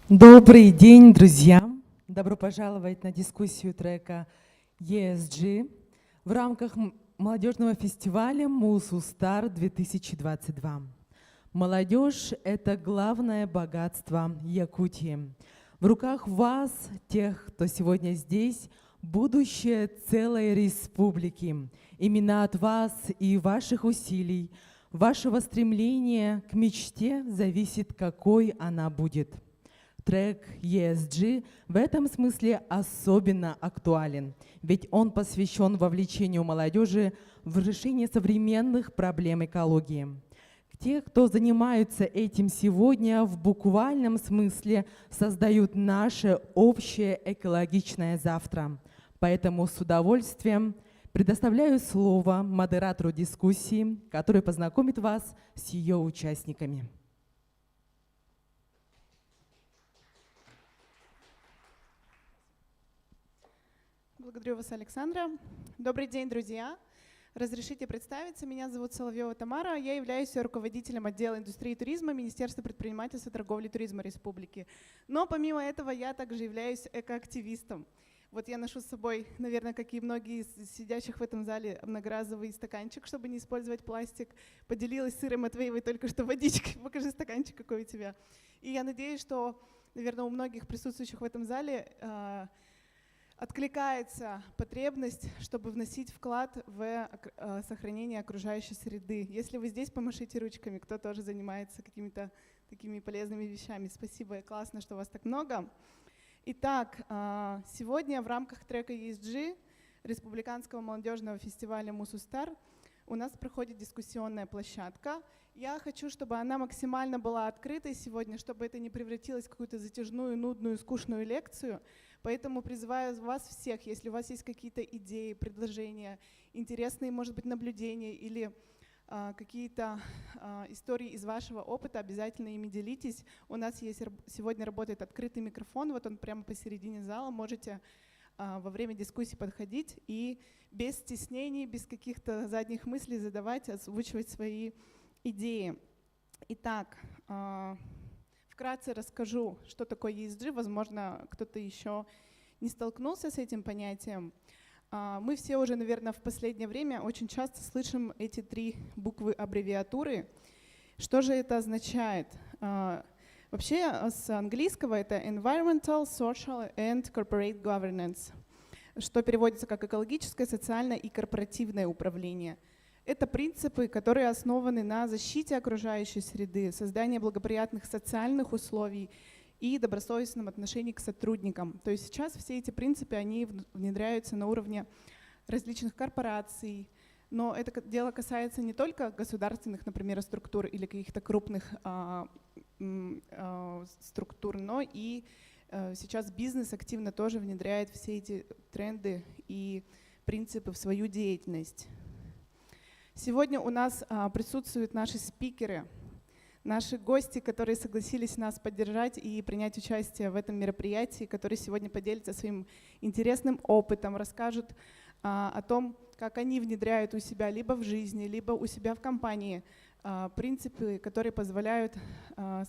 Добрый день, друзья! Добро пожаловать на дискуссию трека ESG в рамках молодежного фестиваля «Мусустар 2022». Молодежь – это главное богатство Якутии. В руках вас, тех, кто сегодня здесь, будущее целой республики. Именно от вас и ваших усилий, вашего стремления к мечте зависит, какой она будет. Трек ESG в этом смысле особенно актуален, ведь он посвящен вовлечению молодежи в решение современных проблем экологии. Те, кто занимаются этим сегодня, в буквальном смысле создают наше общее экологичное завтра. Поэтому с удовольствием предоставляю слово модератору дискуссии, который познакомит вас с ее участниками. Благодарю вас, Александра. Добрый день, друзья. Разрешите представиться. Меня зовут Соловьева Тамара. Я являюсь руководителем отдела индустрии и туризма Министерства предпринимательства, торговли и туризма Республики. Но помимо этого я также являюсь экоактивистом. Вот я ношу с собой, наверное, как и многие из сидящих в этом зале, многоразовый стаканчик, чтобы не использовать пластик. Поделилась с Ирой Матвеевой только что водичкой. Покажи стаканчик, какой у тебя. И я надеюсь, что, наверное, у многих присутствующих в этом зале откликается потребность, чтобы вносить вклад в сохранение окружающей среды. Если вы здесь, помашите ручками, кто тоже занимается какими-то такими полезными вещами. Спасибо, классно, что вас так много. Итак, сегодня в рамках трека ESG Республиканского молодежного фестиваля «Мусустар» у нас проходит дискуссионная площадка. Я хочу, чтобы она максимально была открытой сегодня, чтобы это не превратилось в какую-то затяжную, нудную, скучную лекцию. Поэтому призываю вас всех, если у вас есть какие-то идеи, предложения, интересные, может быть, наблюдения или какие-то истории из вашего опыта, обязательно ими делитесь. У нас есть сегодня работает открытый микрофон, вот он прямо посередине зала. Можете во время дискуссии подходить и без стеснений, без каких-то задних мыслей задавать, озвучивать свои идеи. Итак, вкратце расскажу, что такое ESG. Возможно, кто-то еще не столкнулся с этим понятием. Мы все уже, наверное, в последнее время очень часто слышим эти три буквы аббревиатуры. Что же это означает? Вообще с английского это Environmental, Social and Corporate Governance, что переводится как экологическое, социальное и корпоративное управление. Это принципы, которые основаны на защите окружающей среды, создании благоприятных социальных условий и добросовестном отношении к сотрудникам. То есть сейчас все эти принципы, они внедряются на уровне различных корпораций, но это дело касается не только государственных, например, структур или каких-то крупных структур, но и сейчас бизнес активно тоже внедряет все эти тренды и принципы в свою деятельность. Сегодня у нас присутствуют наши спикеры, наши гости, которые согласились нас поддержать и принять участие в этом мероприятии, которые сегодня поделятся своим интересным опытом, расскажут о том, как они внедряют у себя либо в жизни, либо у себя в компании принципы, которые позволяют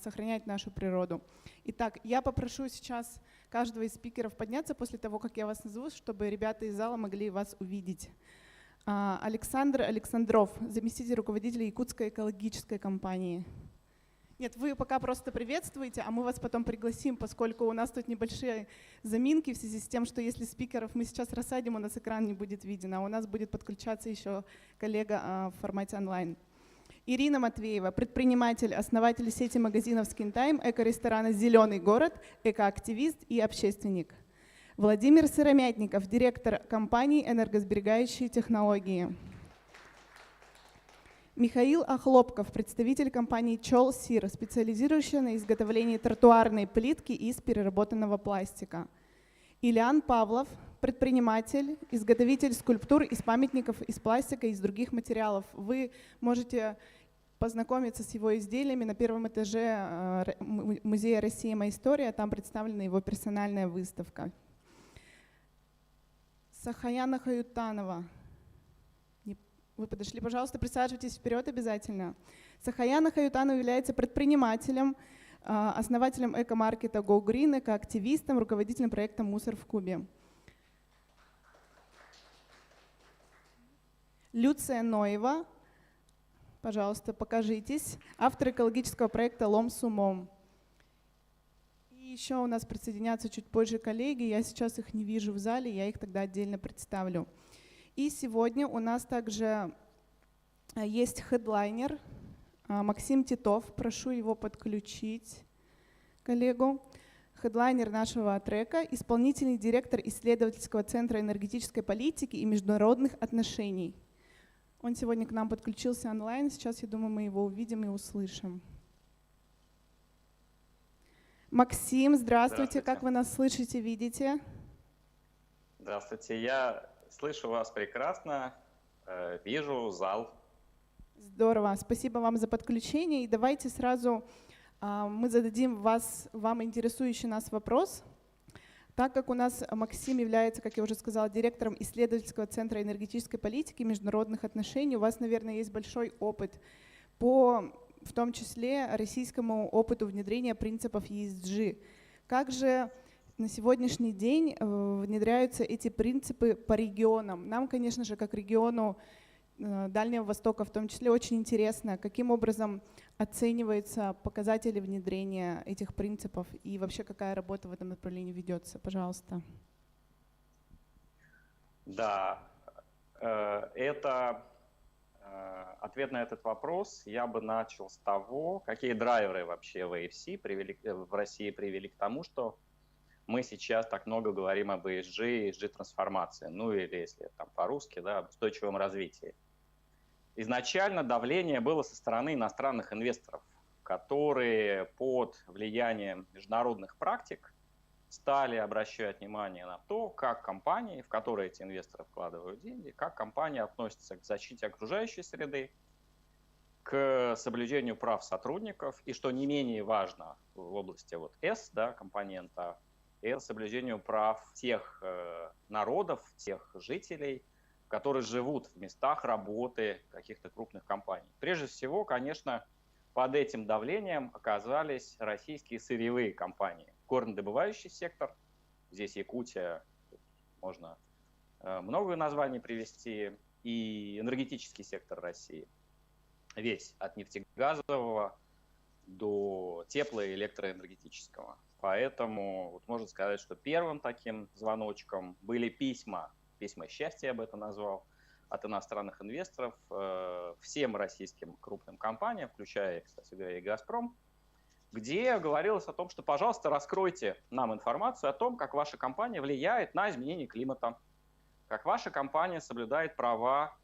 сохранять нашу природу. Итак, я попрошу сейчас каждого из спикеров подняться после того, как я вас назову, чтобы ребята из зала могли вас увидеть. Александр Александров, заместитель руководителя Якутской экологической компании. Нет, вы пока просто приветствуете, а мы вас потом пригласим, поскольку у нас тут небольшие заминки в связи с тем, что если спикеров мы сейчас рассадим, у нас экран не будет виден, а у нас будет подключаться еще коллега в формате онлайн. Ирина Матвеева, предприниматель, основатель сети магазинов Skin Time, эко-ресторана «Зеленый город», экоактивист и общественник. Владимир Сыромятников, директор компании «Энергосберегающие технологии». Михаил Охлопков, представитель компании «Чол-Сир», специализирующая на изготовлении тротуарной плитки из переработанного пластика. Ильян Павлов, предприниматель, изготовитель скульптур из памятников из пластика и из других материалов. Вы можете познакомиться с его изделиями на первом этаже Музея России «Моя история». Там представлена его персональная выставка. Сахаяна Хаютанова. Вы подошли, пожалуйста, присаживайтесь вперед обязательно. Сахаяна Хаютанова является предпринимателем, основателем эко-маркета Go Green, экоактивистом, руководителем проекта «Мусор в Кубе». Люция Ноева, пожалуйста, покажитесь, автор экологического проекта «Лом с умом». И еще у нас присоединятся чуть позже коллеги, я сейчас их не вижу в зале, я их тогда отдельно представлю. И сегодня у нас также есть хедлайнер Максим Титов, прошу его подключить, коллегу. Хедлайнер нашего трека, исполнительный директор исследовательского центра энергетической политики и международных отношений. Он сегодня к нам подключился онлайн, сейчас, я думаю, мы его увидим и услышим. Максим, здравствуйте, как вы нас слышите, видите? Здравствуйте, я слышу вас прекрасно, вижу зал. Здорово, спасибо вам за подключение. И давайте сразу мы зададим вам интересующий нас вопрос. Так как у нас Максим является, как я уже сказала, директором исследовательского центра энергетической политики и международных отношений, у вас, наверное, есть большой опыт по, в том числе, российскому опыту внедрения принципов ESG. Как же на сегодняшний день внедряются эти принципы по регионам? Нам, конечно же, как региону Дальнего Востока в том числе очень интересно, каким образом оцениваются показатели внедрения этих принципов и вообще какая работа в этом направлении ведется. Пожалуйста. Да, ответ на этот вопрос я бы начал с того, какие драйверы вообще в AFC в России привели к тому, что мы сейчас так много говорим об ESG и ESG-трансформации, ну или если там по-русски, да, об устойчивом развитии. Изначально давление было со стороны иностранных инвесторов, которые под влиянием международных практик стали обращать внимание на то, как компании, в которые эти инвесторы вкладывают деньги, как компании относятся к защите окружающей среды, к соблюдению прав сотрудников и, что не менее важно в области вот S, да, компонента, это соблюдению прав тех народов, тех жителей, которые живут в местах работы каких-то крупных компаний. Прежде всего, конечно, под этим давлением оказались российские сырьевые компании. Горнодобывающий сектор, здесь Якутия, можно много названий привести, и энергетический сектор России. Весь, от нефтегазового до тепло- и электроэнергетического. Поэтому вот можно сказать, что первым таким звоночком были письма счастья, я бы это назвал, от иностранных инвесторов всем российским крупным компаниям, включая, кстати говоря, и «Газпром», где говорилось о том, что, пожалуйста, раскройте нам информацию о том, как ваша компания влияет на изменение климата, как ваша компания соблюдает права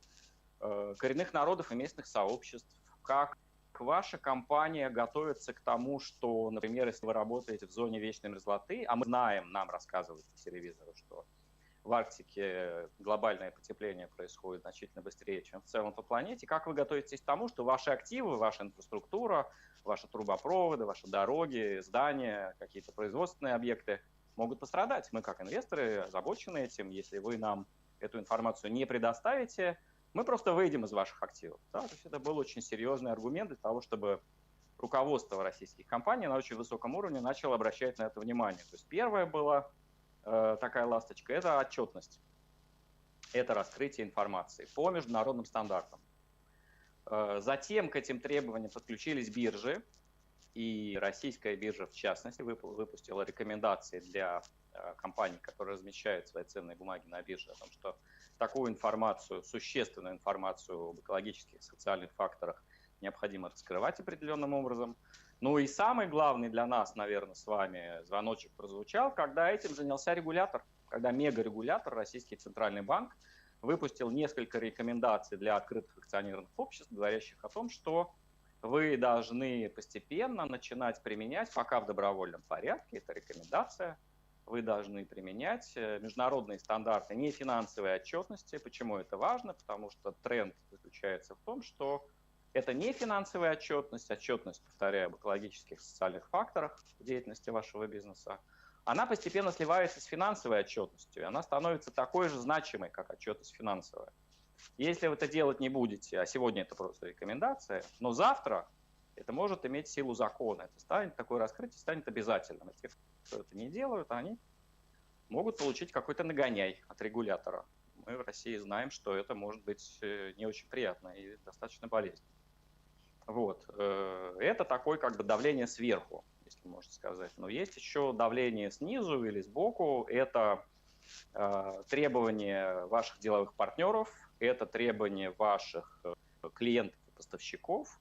коренных народов и местных сообществ, как ваша компания готовится к тому, что, например, если вы работаете в зоне вечной мерзлоты, а мы знаем, нам рассказывают по телевизору, что в Арктике глобальное потепление происходит значительно быстрее, чем в целом по планете. Как вы готовитесь к тому, что ваши активы, ваша инфраструктура, ваши трубопроводы, ваши дороги, здания, какие-то производственные объекты могут пострадать? Мы, как инвесторы, озабочены этим. Если вы нам эту информацию не предоставите, мы просто выйдем из ваших активов. Да? То есть это был очень серьезный аргумент для того, чтобы руководство российских компаний на очень высоком уровне начало обращать на это внимание. То есть первое было такая ласточка – это отчетность, это раскрытие информации по международным стандартам. Затем к этим требованиям подключились биржи, и российская биржа, в частности, выпустила рекомендации для компаний, которые размещают свои ценные бумаги на бирже, о том, что такую информацию, существенную информацию об экологических и социальных факторах необходимо раскрывать определенным образом. Ну и самый главный для нас, наверное, с вами звоночек прозвучал, когда этим занялся регулятор, когда мегарегулятор, Российский Центральный банк, выпустил несколько рекомендаций для открытых акционерных обществ, говорящих о том, что вы должны постепенно начинать применять, пока в добровольном порядке, это рекомендация, вы должны применять международные стандарты нефинансовой отчетности. Почему это важно? Потому что тренд заключается в том, что это не финансовая отчетность, отчетность, повторяю, об экологических и социальных факторах в деятельности вашего бизнеса. Она постепенно сливается с финансовой отчетностью, и она становится такой же значимой, как отчетность финансовая. Если вы это делать не будете, а сегодня это просто рекомендация, но завтра это может иметь силу закона. Это станет, такое раскрытие станет обязательным. И те, кто это не делают, они могут получить какой-то нагоняй от регулятора. Мы в России знаем, что это может быть не очень приятно и достаточно болезненно. Вот. Это такое как бы давление сверху, если можно сказать. Но есть еще давление снизу или сбоку. Это требования ваших деловых партнеров, это требования ваших клиентов и поставщиков,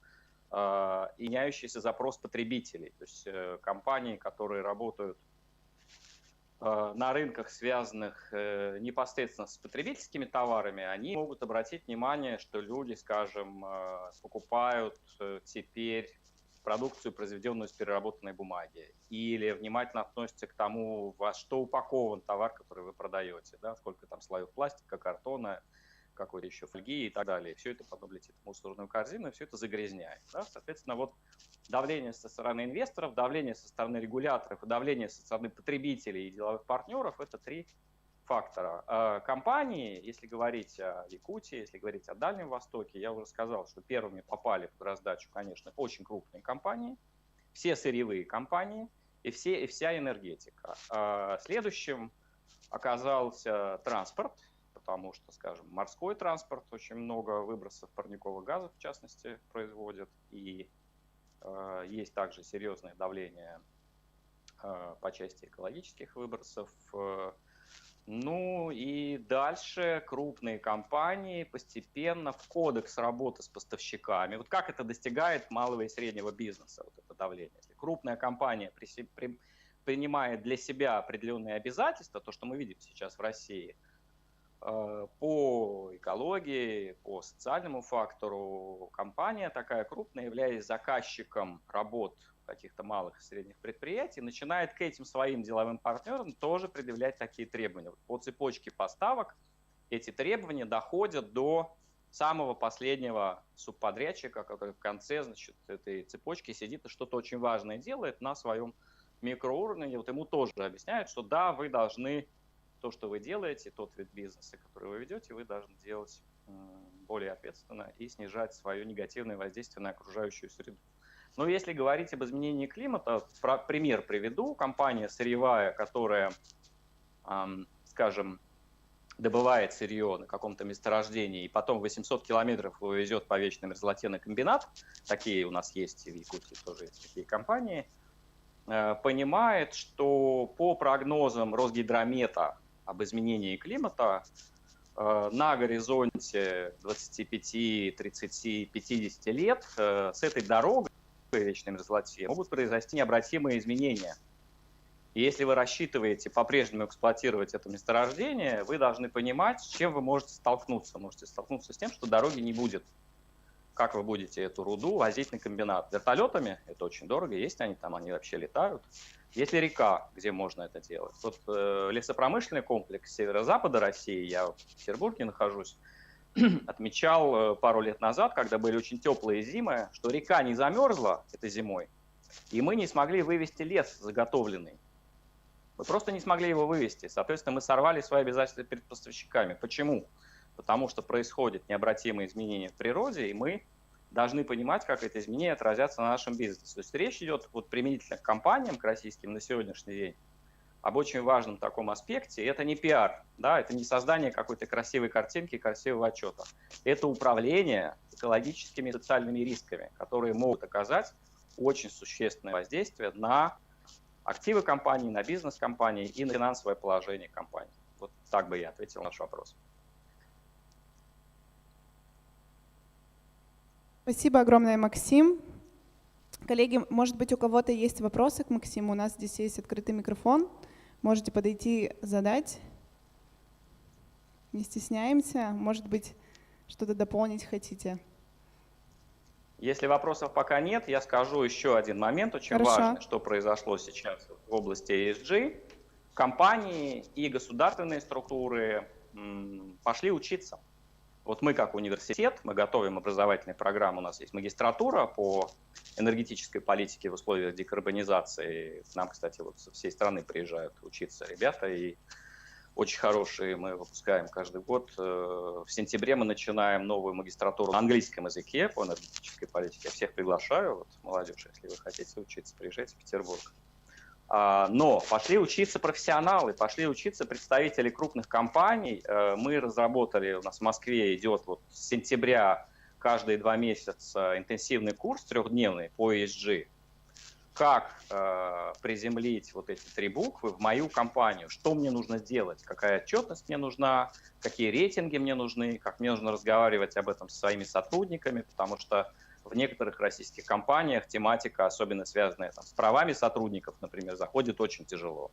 и меняющийся запрос потребителей. То есть компании, которые работают на рынках, связанных непосредственно с потребительскими товарами, они могут обратить внимание, что люди, скажем, покупают теперь продукцию, произведенную из переработанной бумаги, или внимательно относятся к тому, во что упакован товар, который вы продаете, да, сколько там слоев пластика, картона, какой-то еще фольги и так далее. Все это потом летит в мусорную корзину, и все это загрязняет. Да? Соответственно, вот давление со стороны инвесторов, давление со стороны регуляторов и давление со стороны потребителей и деловых партнеров – это три фактора. Компании, если говорить о Якутии, если говорить о Дальнем Востоке, я уже сказал, что первыми попали под раздачу, конечно, очень крупные компании, все сырьевые компании и вся энергетика. Следующим оказался транспорт, потому что, скажем, морской транспорт очень много выбросов парниковых газов, в частности, производит, и есть также серьезное давление по части экологических выбросов. Ну и дальше крупные компании постепенно в кодекс работы с поставщиками. Вот как это достигает малого и среднего бизнеса, вот это давление. Если крупная компания принимает для себя определенные обязательства, то, что мы видим сейчас в России, по экологии, по социальному фактору, компания такая крупная, являясь заказчиком работ каких-то малых и средних предприятий, начинает к этим своим деловым партнерам тоже предъявлять такие требования. По цепочке поставок эти требования доходят до самого последнего субподрядчика, который в конце, значит, этой цепочки сидит и что-то очень важное делает на своем микроуровне. Вот ему тоже объясняют, что да, вы должны то, что вы делаете, тот вид бизнеса, который вы ведете, вы должны делать более ответственно и снижать свое негативное воздействие на окружающую среду. Но если говорить об изменении климата, пример приведу. Компания сырьевая, которая, скажем, добывает сырье на каком-то месторождении и потом 800 километров вывезет по вечной мерзлоте на комбинат, такие у нас есть и в Якутии тоже есть такие компании, понимает, что по прогнозам Росгидромета об изменении климата на горизонте 25, 30, 50 лет с этой дорогой в вечной мерзлоте могут произойти необратимые изменения. И если вы рассчитываете по-прежнему эксплуатировать это месторождение, вы должны понимать, с чем вы можете столкнуться. Можете столкнуться с тем, что дороги не будет. Как вы будете эту руду возить на комбинат? Вертолетами? Это очень дорого. Есть они там, они вообще летают. Есть ли река, где можно это делать? Вот лесопромышленный комплекс северо-запада России, я в Петербурге нахожусь, отмечал пару лет назад, когда были очень теплые зимы, что река не замерзла этой зимой, и мы не смогли вывести лес заготовленный. Мы просто не смогли его вывести. Соответственно, мы сорвали свои обязательства перед поставщиками. Почему? Потому что происходят необратимые изменения в природе, и мы должны понимать, как эти изменения отразятся на нашем бизнесе. То есть речь идет вот применительно к компаниям, к российским на сегодняшний день, об очень важном таком аспекте. Это не пиар, да, это не создание какой-то красивой картинки, красивого отчета. Это управление экологическими и социальными рисками, которые могут оказать очень существенное воздействие на активы компании, на бизнес компании и на финансовое положение компании. Вот так бы я ответил на ваш вопрос. Спасибо огромное, Максим. Коллеги, может быть, у кого-то есть вопросы к Максиму? У нас здесь есть открытый микрофон. Можете подойти, задать. Не стесняемся. Может быть, что-то дополнить хотите? Если вопросов пока нет, я скажу еще один момент, очень важный, что произошло сейчас в области ESG. Компании и государственные структуры пошли учиться. Вот мы как университет, мы готовим образовательные программы, у нас есть магистратура по энергетической политике в условиях декарбонизации. К нам, кстати, вот со всей страны приезжают учиться ребята, и очень хорошие, мы выпускаем каждый год. В сентябре мы начинаем новую магистратуру на английском языке по энергетической политике. Я всех приглашаю, вот, молодежь, если вы хотите учиться, приезжайте в Петербург. Но пошли учиться профессионалы, пошли учиться представители крупных компаний. Мы разработали, у нас в Москве идет вот с сентября каждые 2 месяца интенсивный курс 3-дневный по ESG. Как приземлить вот эти 3 буквы в мою компанию, что мне нужно делать, какая отчетность мне нужна, какие рейтинги мне нужны, как мне нужно разговаривать об этом со своими сотрудниками, потому что в некоторых российских компаниях тематика, особенно связанная там, с правами сотрудников, например, заходит очень тяжело.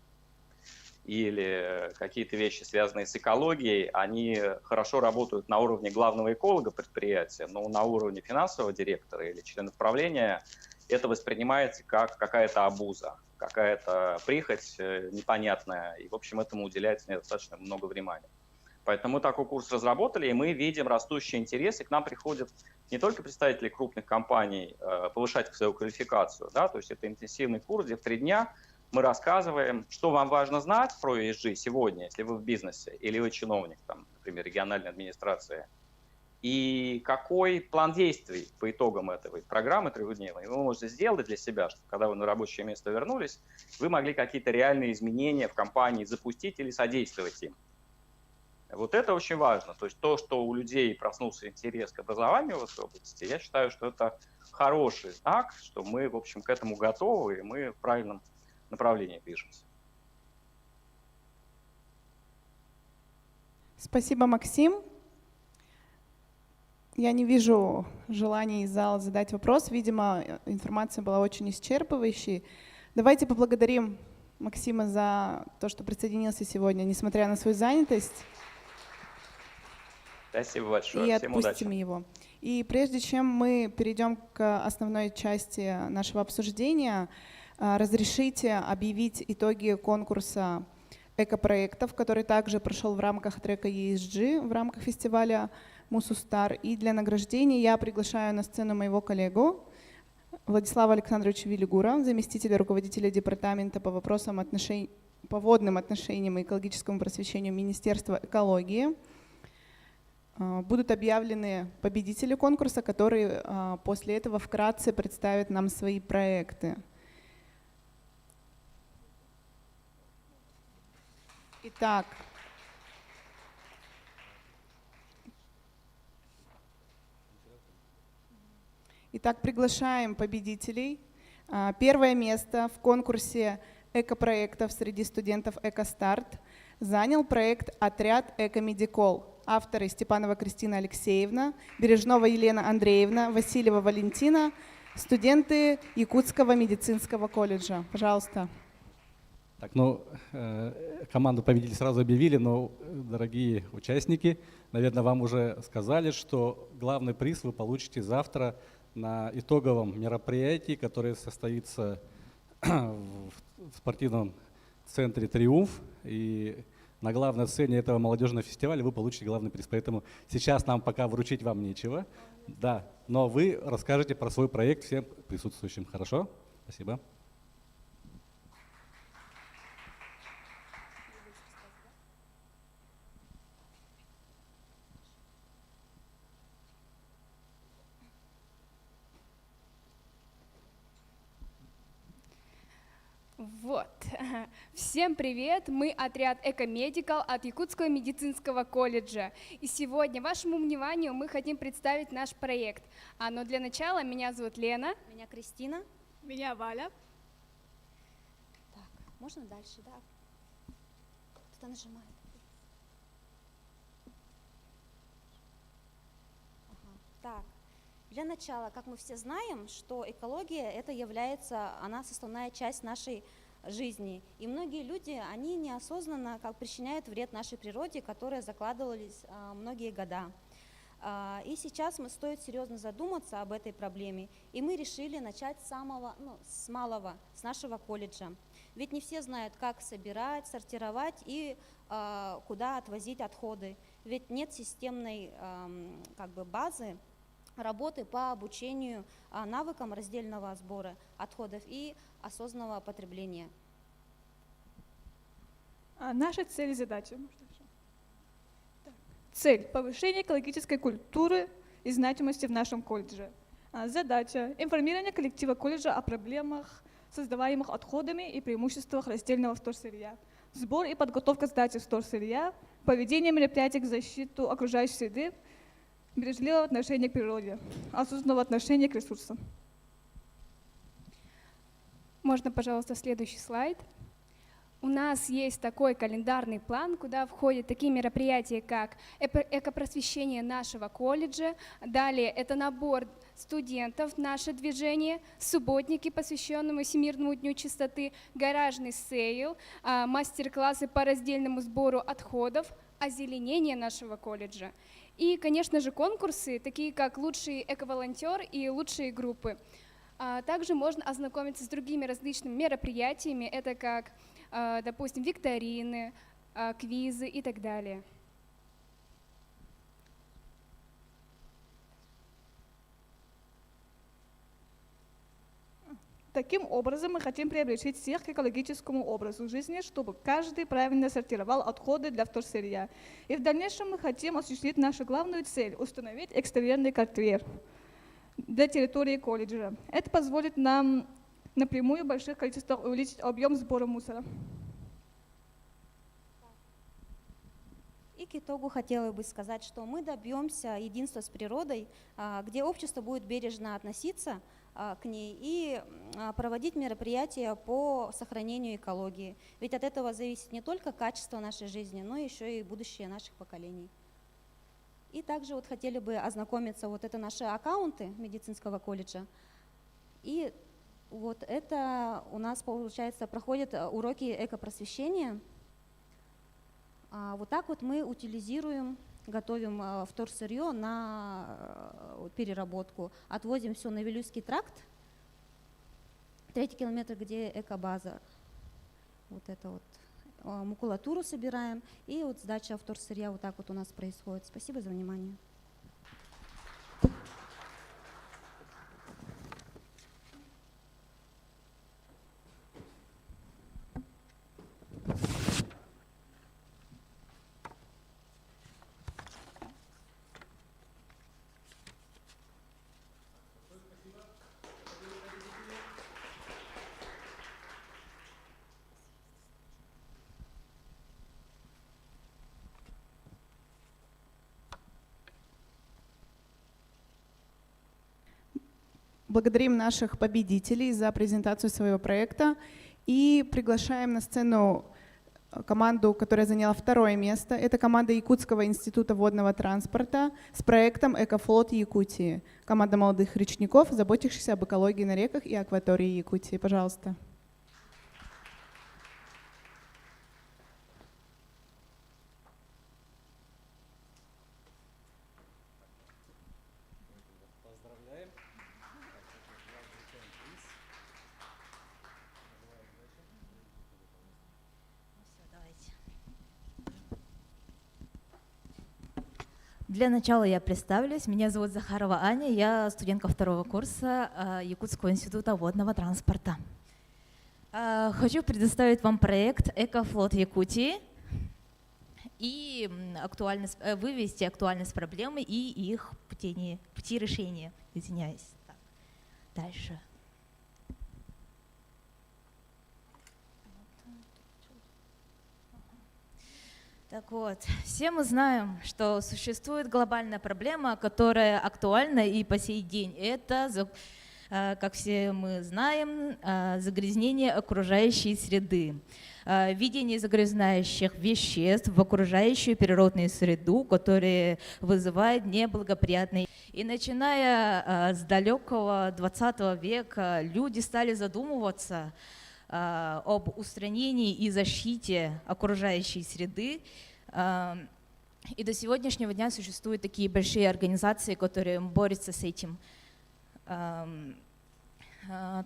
Или какие-то вещи, связанные с экологией, они хорошо работают на уровне главного эколога предприятия, но на уровне финансового директора или члена правления это воспринимается как какая-то обуза, какая-то прихоть непонятная, и, в общем, этому уделяется недостаточно много внимания. Поэтому мы такой курс разработали, и мы видим растущий интерес, и к нам приходят не только представители крупных компаний повышать свою квалификацию, да, то есть это интенсивный курс, где в 3 дня мы рассказываем, что вам важно знать про ESG сегодня, если вы в бизнесе, или вы чиновник, там, например, региональной администрации, и какой план действий по итогам этой программы 3-дневной вы можете сделать для себя, чтобы когда вы на рабочее место вернулись, вы могли какие-то реальные изменения в компании запустить или содействовать им. Вот это очень важно. То есть то, что у людей проснулся интерес к образованию в этой области, я считаю, что это хороший знак, что мы, в общем, к этому готовы, и мы в правильном направлении движемся. Спасибо, Максим. Я не вижу желания из зала задать вопрос. Видимо, информация была очень исчерпывающей. Давайте поблагодарим Максима за то, что присоединился сегодня, несмотря на свою занятость. Спасибо большое. И Всем удачи. отпустим его. И прежде чем мы перейдем к основной части нашего обсуждения, разрешите объявить итоги конкурса экопроектов, который также прошел в рамках трека ESG, в рамках фестиваля Мусустар. И для награждения я приглашаю на сцену моего коллегу Владислава Александровича Велигура, заместителя руководителя департамента по вопросам по водным отношениям и экологическому просвещению Министерства экологии. Будут объявлены победители конкурса, которые после этого вкратце представят нам свои проекты. Итак, приглашаем победителей. Первое место в конкурсе экопроектов среди студентов «Экостарт» занял проект «Отряд Экомедикол». Авторы: Степанова Кристина Алексеевна, Бережнова Елена Андреевна, Васильева Валентина, студенты Якутского медицинского колледжа. Пожалуйста. Так, ну, команду победителей сразу объявили, но, дорогие участники, наверное, вам уже сказали, что главный приз вы получите завтра на итоговом мероприятии, которое состоится в спортивном центре «Триумф». И на главной сцене этого молодежного фестиваля вы получите главный приз. Поэтому сейчас нам пока вручить вам нечего. Да, но вы расскажете про свой проект всем присутствующим. Хорошо? Спасибо. Вот. Всем привет! Мы отряд Экомедикал от Якутского медицинского колледжа. И сегодня вашему вниманию мы хотим представить наш проект. Но для начала меня зовут Лена. Меня Кристина. Меня Валя. Так, можно дальше, да? Кто-то нажимает. Ага. Так, для начала, как мы все знаем, что экология это является, она составная часть нашей жизни. И многие люди, они неосознанно как причиняют вред нашей природе, которая закладывались многие года. И сейчас мы стоит серьезно задуматься об этой проблеме. И мы решили начать с малого, с нашего колледжа. Ведь не все знают, как собирать, сортировать и куда отвозить отходы. Ведь нет системной базы работы по обучению навыкам раздельного сбора отходов и осознанного потребления. Наша цель и задача. Цель – повышение экологической культуры и значимости в нашем колледже. Задача – информирование коллектива колледжа о проблемах, создаваемых отходами и преимуществах раздельного вторсырья. Сбор и подготовка сдачи вторсырья, поведение мероприятий к защите окружающей среды, бережливого отношения к природе, осознанного отношения к ресурсам. Можно, пожалуйста, следующий слайд. У нас есть такой календарный план, куда входят такие мероприятия, как экопросвещение нашего колледжа, далее это набор студентов, наше движение, субботники, посвященному Всемирному дню чистоты, гаражный сейл, мастер-классы по раздельному сбору отходов, озеленение нашего колледжа. И, конечно же, конкурсы, такие как «Лучший эко-волонтер» и «Лучшие группы». Также можно ознакомиться с другими различными мероприятиями, это как, допустим, викторины, квизы и так далее. Таким образом, мы хотим приобщить всех к экологическому образу жизни, чтобы каждый правильно сортировал отходы для вторсырья. И в дальнейшем мы хотим осуществить нашу главную цель – установить экстерьерный карьер для территории колледжа. Это позволит нам напрямую в больших количествах увеличить объем сбора мусора. И к итогу хотела бы сказать, что мы добьемся единства с природой, где общество будет бережно относиться к ней и проводить мероприятия по сохранению экологии. Ведь от этого зависит не только качество нашей жизни, но еще и будущее наших поколений. И также вот хотели бы ознакомиться, вот это наши аккаунты медицинского колледжа. И вот это у нас, получается, проходят уроки экопросвещения. Вот так вот мы утилизируем, готовим вторсырье на переработку. Отвозим все на Вилюйский тракт, 3-й километр, где экобаза. Вот это вот. Макулатуру собираем, и вот сдача вторсырья вот так вот у нас происходит. Спасибо за внимание. Благодарим наших победителей за презентацию своего проекта и приглашаем на сцену команду, которая заняла 2-е место. Это команда Якутского института водного транспорта с проектом «Экофлот Якутии». Команда молодых речников, заботящихся об экологии на реках и акватории Якутии. Пожалуйста. Поздравляем. Для начала я представлюсь. Меня зовут Захарова Аня, я студентка 2-го курса Якутского института водного транспорта. Хочу предоставить вам проект «Экофлот Якутии» и вывести актуальность проблемы и их пути решения. Извиняюсь. Так. Дальше. Так вот, все мы знаем, что существует глобальная проблема, которая актуальна и по сей день. Это, как все мы знаем, загрязнение окружающей среды. Введение загрязняющих веществ в окружающую природную среду, которые вызывают неблагоприятные. И начиная с далекого 20 века люди стали задумываться об устранении и защите окружающей среды. И до сегодняшнего дня существуют такие большие организации, которые борются с этим. Так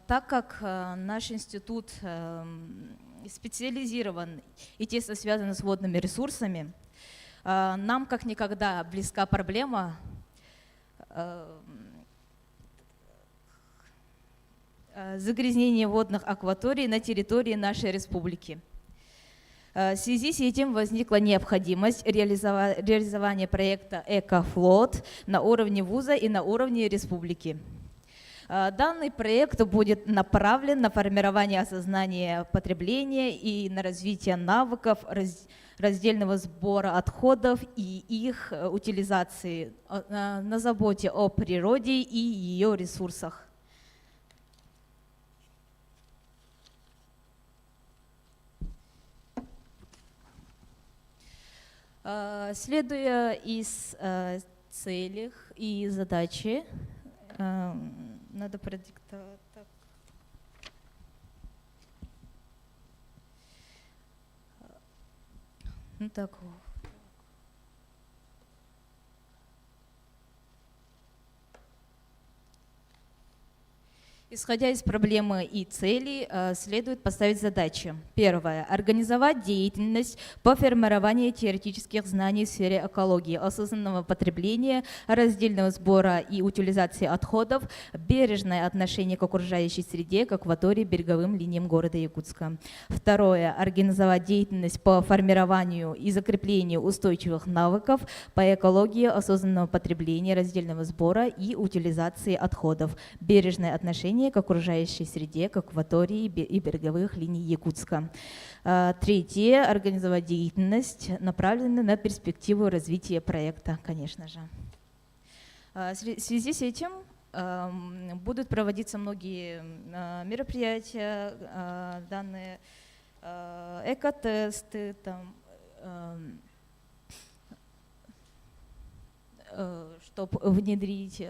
как наш институт специализирован и тесно связан с водными ресурсами, нам как никогда близка проблема загрязнения водных акваторий на территории нашей республики. В связи с этим возникла необходимость реализования проекта «Экофлот» на уровне вуза и на уровне республики. Данный проект будет направлен на формирование осознания потребления и на развитие навыков раздельного сбора отходов и их утилизации, на заботе о природе и ее ресурсах. Следуя из целей и задачи, надо продиктовать так. Ну так. Исходя из проблемы и целей, следует поставить задачи. Первое. Организовать деятельность по формированию теоретических знаний в сфере экологии, осознанного потребления, раздельного сбора и утилизации отходов, бережное отношение к окружающей среде, к акватории, береговым линиям города Якутска. Второе. Организовать деятельность по формированию и закреплению устойчивых навыков по экологии, осознанного потребления, раздельного сбора и утилизации отходов, бережное отношение к окружающей среде, к акватории и береговых линий Якутска. Третье. Организовать деятельность, направленную на перспективу развития проекта, конечно же. В связи с этим будут проводиться многие мероприятия, данные экотесты, чтобы внедрить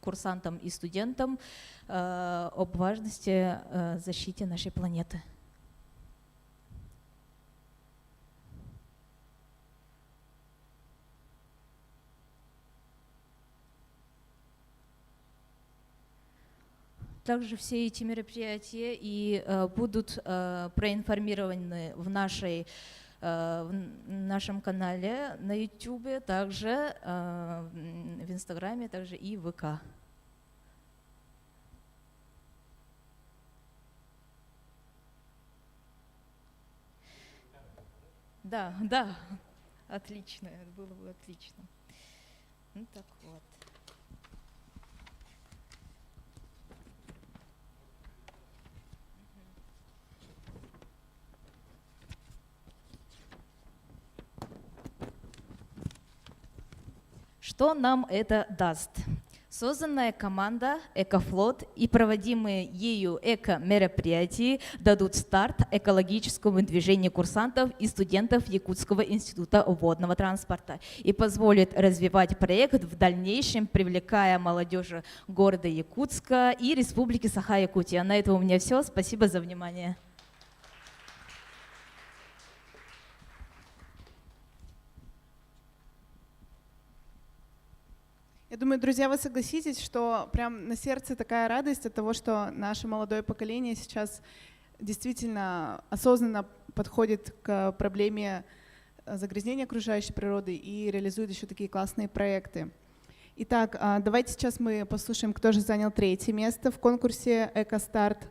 курсантам и студентам об важности защиты нашей планеты. Также все эти мероприятия и будут проинформированы в нашем канале на YouTube, также в Инстаграме, также и в ВК. Да, да, отлично, было бы отлично. Ну так вот. Что нам это даст? Созданная команда «Экофлот» и проводимые ею эко-мероприятия дадут старт экологическому движению курсантов и студентов Якутского института водного транспорта и позволит развивать проект в дальнейшем, привлекая молодежь города Якутска и Республики Саха-Якутия. На этом у меня все. Спасибо за внимание. Я думаю, друзья, вы согласитесь, что прям на сердце такая радость от того, что наше молодое поколение сейчас действительно осознанно подходит к проблеме загрязнения окружающей природы и реализует еще такие классные проекты. Итак, давайте сейчас мы послушаем, кто же занял 3-е место в конкурсе «Экостарт».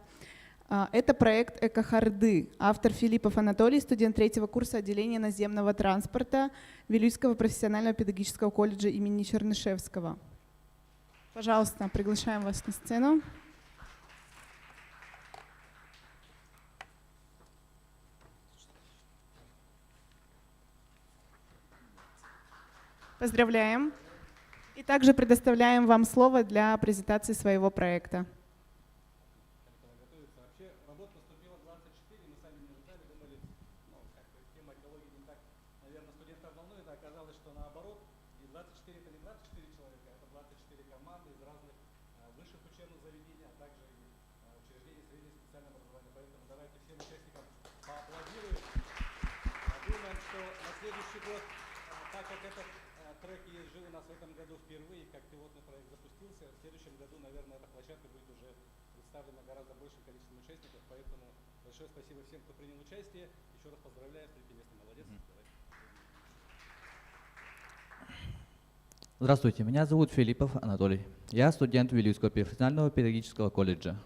Это проект «Экохарды». Автор Филиппов Анатолий, студент 3-го курса отделения наземного транспорта Вилюйского профессионального педагогического колледжа имени Чернышевского. Пожалуйста, приглашаем вас на сцену. Поздравляем. И также предоставляем вам слово для презентации своего проекта. Большое спасибо всем, кто принял участие. Еще раз поздравляю, 3-е место, молодец. Здравствуйте, меня зовут Филиппов Анатолий. Я студент Вилюйского профессионального педагогического колледжа.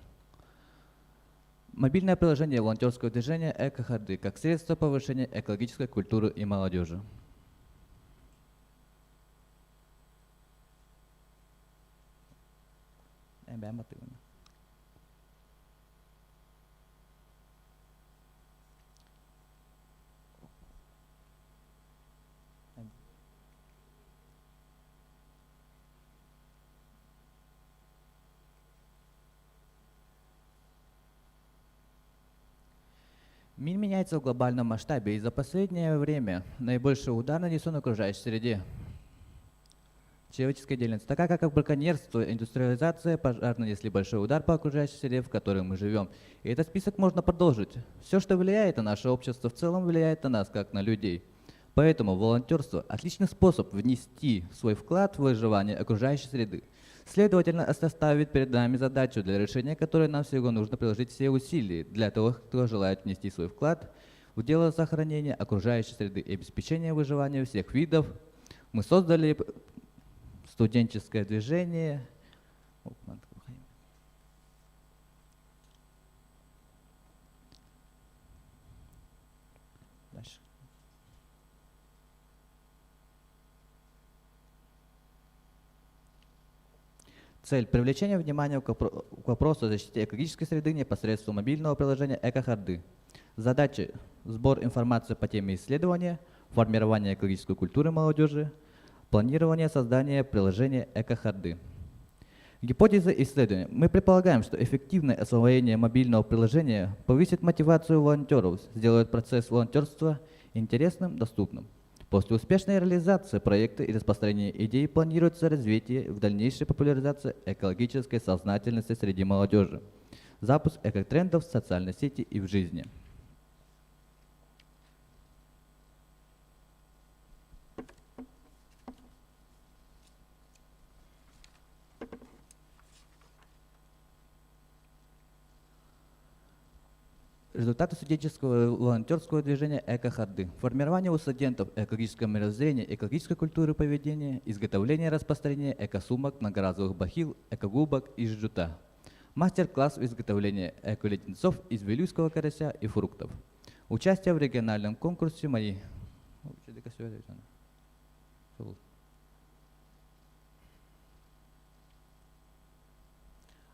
Мобильное приложение волонтерского движения «Эко-ходы» как средство повышения экологической культуры и молодежи. Мир меняется в глобальном масштабе, и за последнее время наибольший удар нанесен окружающей среде. Человеческая деятельность, такая как браконьерство, индустриализация, пожар нанесли большой удар по окружающей среде, в которой мы живем. И этот список можно продолжить. Все, что влияет на наше общество в целом, влияет на нас, как на людей. Поэтому волонтерство – отличный способ внести свой вклад в выживание окружающей среды. Следовательно, это ставит перед нами задачу, для решения которой нам всего нужно приложить все усилия для того, кто желает внести свой вклад в дело сохранения окружающей среды и обеспечения выживания всех видов. Мы создали студенческое движение. Дальше. Цель – привлечение внимания к вопросу о защите экологической среды непосредством мобильного приложения «Эко-ходы». Задачи – сбор информации по теме исследования, формирование экологической культуры молодежи, планирование создания приложения «Эко-ходы». Гипотеза исследования. Мы предполагаем, что эффективное освоение мобильного приложения повысит мотивацию волонтеров, сделает процесс волонтерства интересным, доступным. После успешной реализации проекта и распространения идей планируется развитие в дальнейшей популяризации экологической сознательности среди молодежи, запуск экотрендов в социальной сети и в жизни. Результаты студенческого волонтерского движения «Эко-ходы». Формирование у студентов экологического мировоззрения, экологической культуры поведения, изготовление и распространение эко-сумок, многоразовых бахил, эко-губок из джута. Мастер-класс в изготовлении эко-леденцов из вилюйского карася и фруктов. Участие в региональном конкурсе «Мои».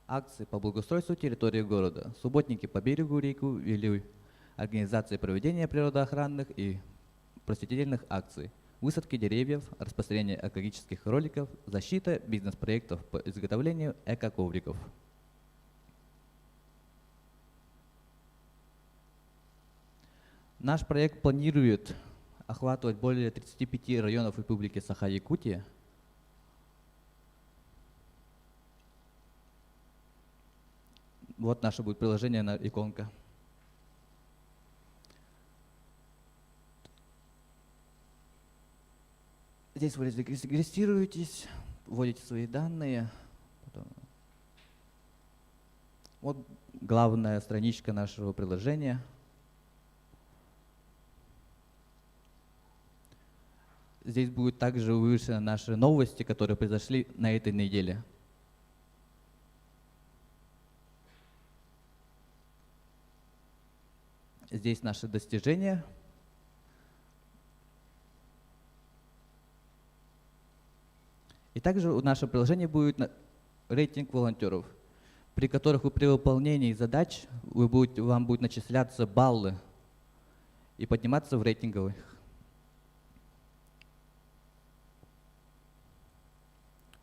Акции по благоустройству территории города, субботники по берегу реки Вилюй, организация проведения природоохранных и просветительных акций, высадки деревьев, распространение экологических роликов, защита бизнес-проектов по изготовлению эко-ковриков. Наш проект планирует охватывать более 35 районов Республики Саха-Якутия. Вот наше будет приложение на иконка. Здесь вы регистрируетесь, вводите свои данные. Потом. Вот главная страничка нашего приложения. Здесь будут также вывешены наши новости, которые произошли на этой неделе. Здесь наши достижения. И также в нашем приложении будет рейтинг волонтеров, при которых при выполнении задач вам будут начисляться баллы и подниматься в рейтинговых.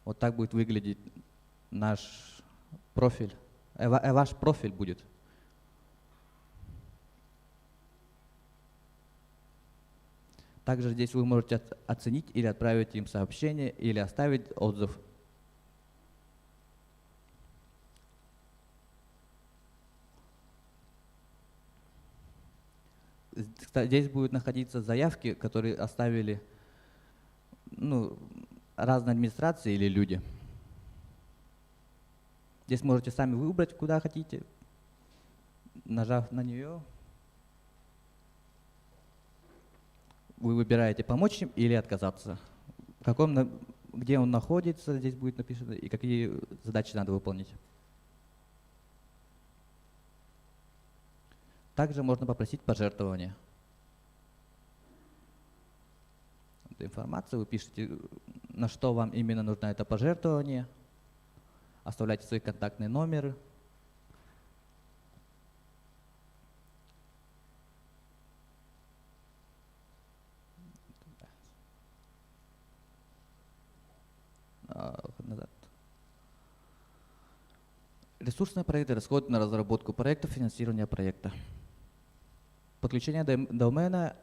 Вот так будет выглядеть наш профиль, ваш профиль будет. Также здесь вы можете оценить или отправить им сообщение, или оставить отзыв. Здесь будут находиться заявки, которые оставили разные администрации или люди. Здесь можете сами выбрать, куда хотите, нажав на нее. Вы выбираете помочь им или отказаться. Где он находится, здесь будет написано, и какие задачи надо выполнить. Также можно попросить пожертвования. Эту информацию вы пишете, на что вам именно нужно это пожертвование, оставляйте свои контактные номеры. Назад. Ресурсные проекты расходы на разработку проекта, финансирование проекта. Подключение домена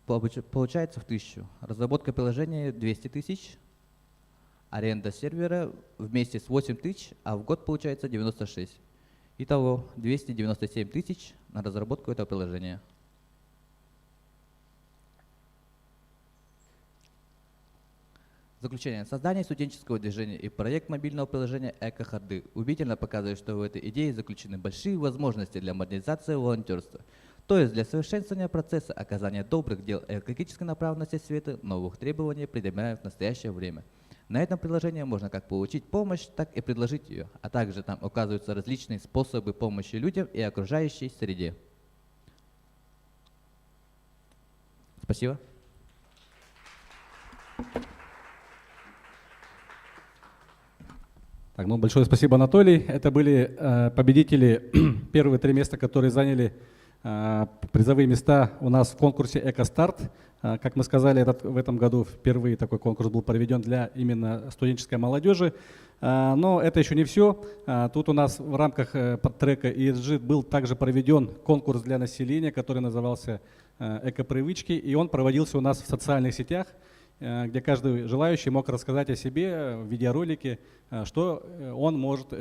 получается в 1000. Разработка приложения 200 тысяч. Аренда сервера вместе с 8 тысяч, а в год получается 96. Итого 297 тысяч на разработку этого приложения. Заключение. Создание студенческого движения и проект мобильного приложения «Эко-ходы» убедительно показывает, что в этой идее заключены большие возможности для модернизации волонтерства, то есть для совершенствования процесса оказания добрых дел и экологической направленности света новых требований предъявляют в настоящее время. На этом приложении можно как получить помощь, так и предложить ее, а также там указываются различные способы помощи людям и окружающей среде. Спасибо. Так, ну, большое спасибо, Анатолий. Это были победители первые 3 места, которые заняли призовые места у нас в конкурсе «Эко-старт». Как мы сказали, в этом году впервые такой конкурс был проведен для именно студенческой молодежи. Но это еще не все. Тут у нас в рамках трека ESG был также проведен конкурс для населения, который назывался «Эко-привычки», и он проводился у нас в социальных сетях, где каждый желающий мог рассказать о себе в видеоролике, что он может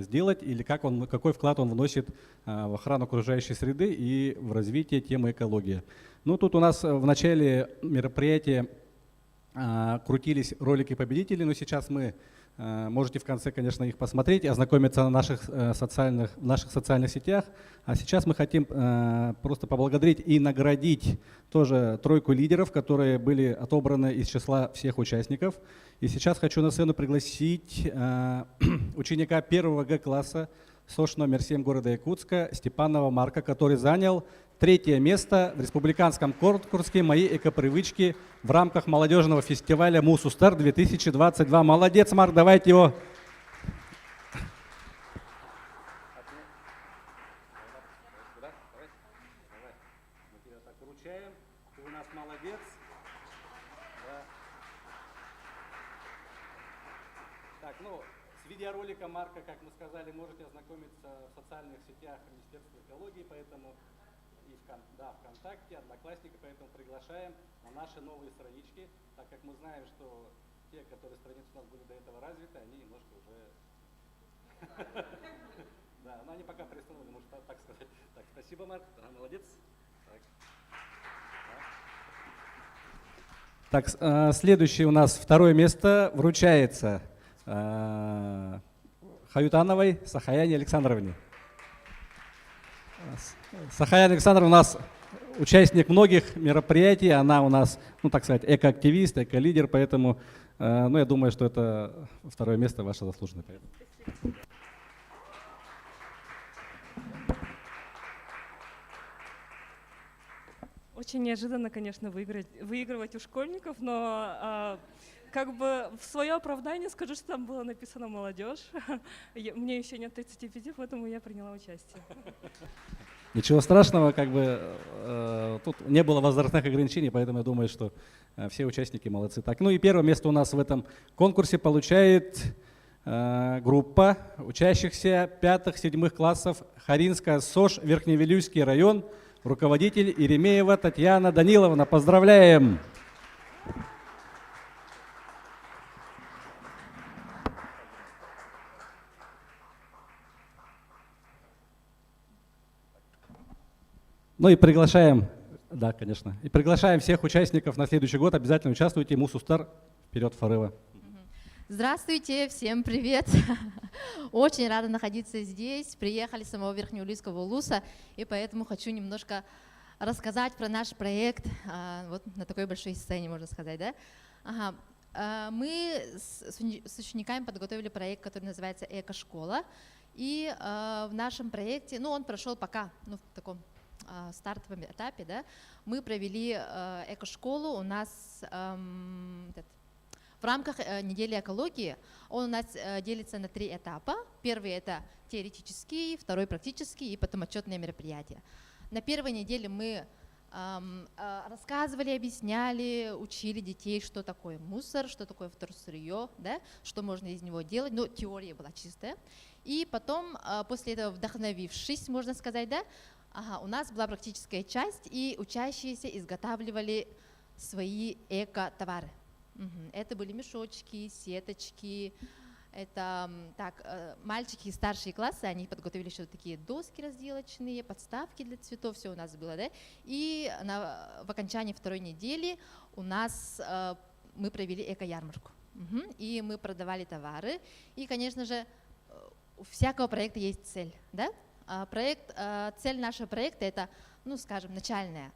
сделать или какой вклад он вносит в охрану окружающей среды и в развитие темы экологии. Ну, тут у нас в начале мероприятия крутились ролики победителей, но сейчас мы можете в конце, конечно, их посмотреть и ознакомиться на наших социальных сетях. А сейчас мы хотим просто поблагодарить и наградить тоже 3 лидеров, которые были отобраны из числа всех участников. И сейчас хочу на сцену пригласить ученика 1 Г-класса СОШ номер 7 города Якутска Степанова Марка, который занял 3 место в республиканском конкурсе «Мои эко-привычки» в рамках молодежного фестиваля «Мусустар-2022». Молодец, Марк, давайте его. Ты у нас молодец. Так, ну, с видеороликом Марка, как мы сказали, можете ознакомиться в социальных сетях Министерства экологии, поэтому и ВКонтакте, Одноклассники, поэтому приглашаем на наши новые странички, так как мы знаем, что те, которые страницы у нас были до этого развиты, они немножко уже... Да, но они пока приостановлены, можно так сказать. Так, спасибо, Марк, молодец. Так, следующее у нас 2 место вручается Хаютановой Сахаяне Александровне. Сахаяна Александровна у нас участник многих мероприятий, она у нас, ну так сказать, экоактивист, эко-лидер, поэтому ну, я думаю, что это 2 место ваше заслуженное. Очень неожиданно, конечно, выигрывать у школьников, но как бы в свое оправдание скажу, что там было написано «молодежь». Мне еще нет 35, поэтому я приняла участие. Ничего страшного, как бы тут не было возрастных ограничений, поэтому я думаю, что все участники молодцы. Так, ну и 1 место у нас в этом конкурсе получает группа учащихся 5-7 классов Харинская СОШ, Верхневилюйский район, руководитель Иремеева Татьяна Даниловна. Поздравляем! Ну и приглашаем, да, конечно, и приглашаем всех участников на следующий год. Обязательно участвуйте. Мусустар, вперед, Форева. Здравствуйте, всем привет. Очень рада находиться здесь. Приехали с самого Верхнеуфимского улуса, и поэтому хочу немножко рассказать про наш проект вот на такой большой сцене, можно сказать, да? Ага. Мы с учениками подготовили проект, который называется «Эко-школа». И в нашем проекте, ну, он прошел пока, ну, в таком стартовом этапе, да, мы провели эко-школу у нас в рамках недели экологии. Он у нас делится на 3 этапа. Первый — это теоретический, второй — практический, и потом отчетные мероприятия. На первой неделе мы рассказывали, объясняли, учили детей, что такое мусор, что такое вторсырье, да, что можно из него делать. Но теория была чистая. И потом, после этого, вдохновившись, можно сказать, да, у нас была практическая часть, и учащиеся изготавливали свои эко-товары. Это были мешочки, сеточки. Это мальчики из старшие классы, они подготовили еще такие доски разделочные, подставки для цветов, все у нас было, да. И в окончании 2-й недели у нас мы провели эко-ярмарку. И мы продавали товары. И, конечно же, у всякого проекта есть цель, да. Цель нашего проекта — это, ну, скажем, начальная.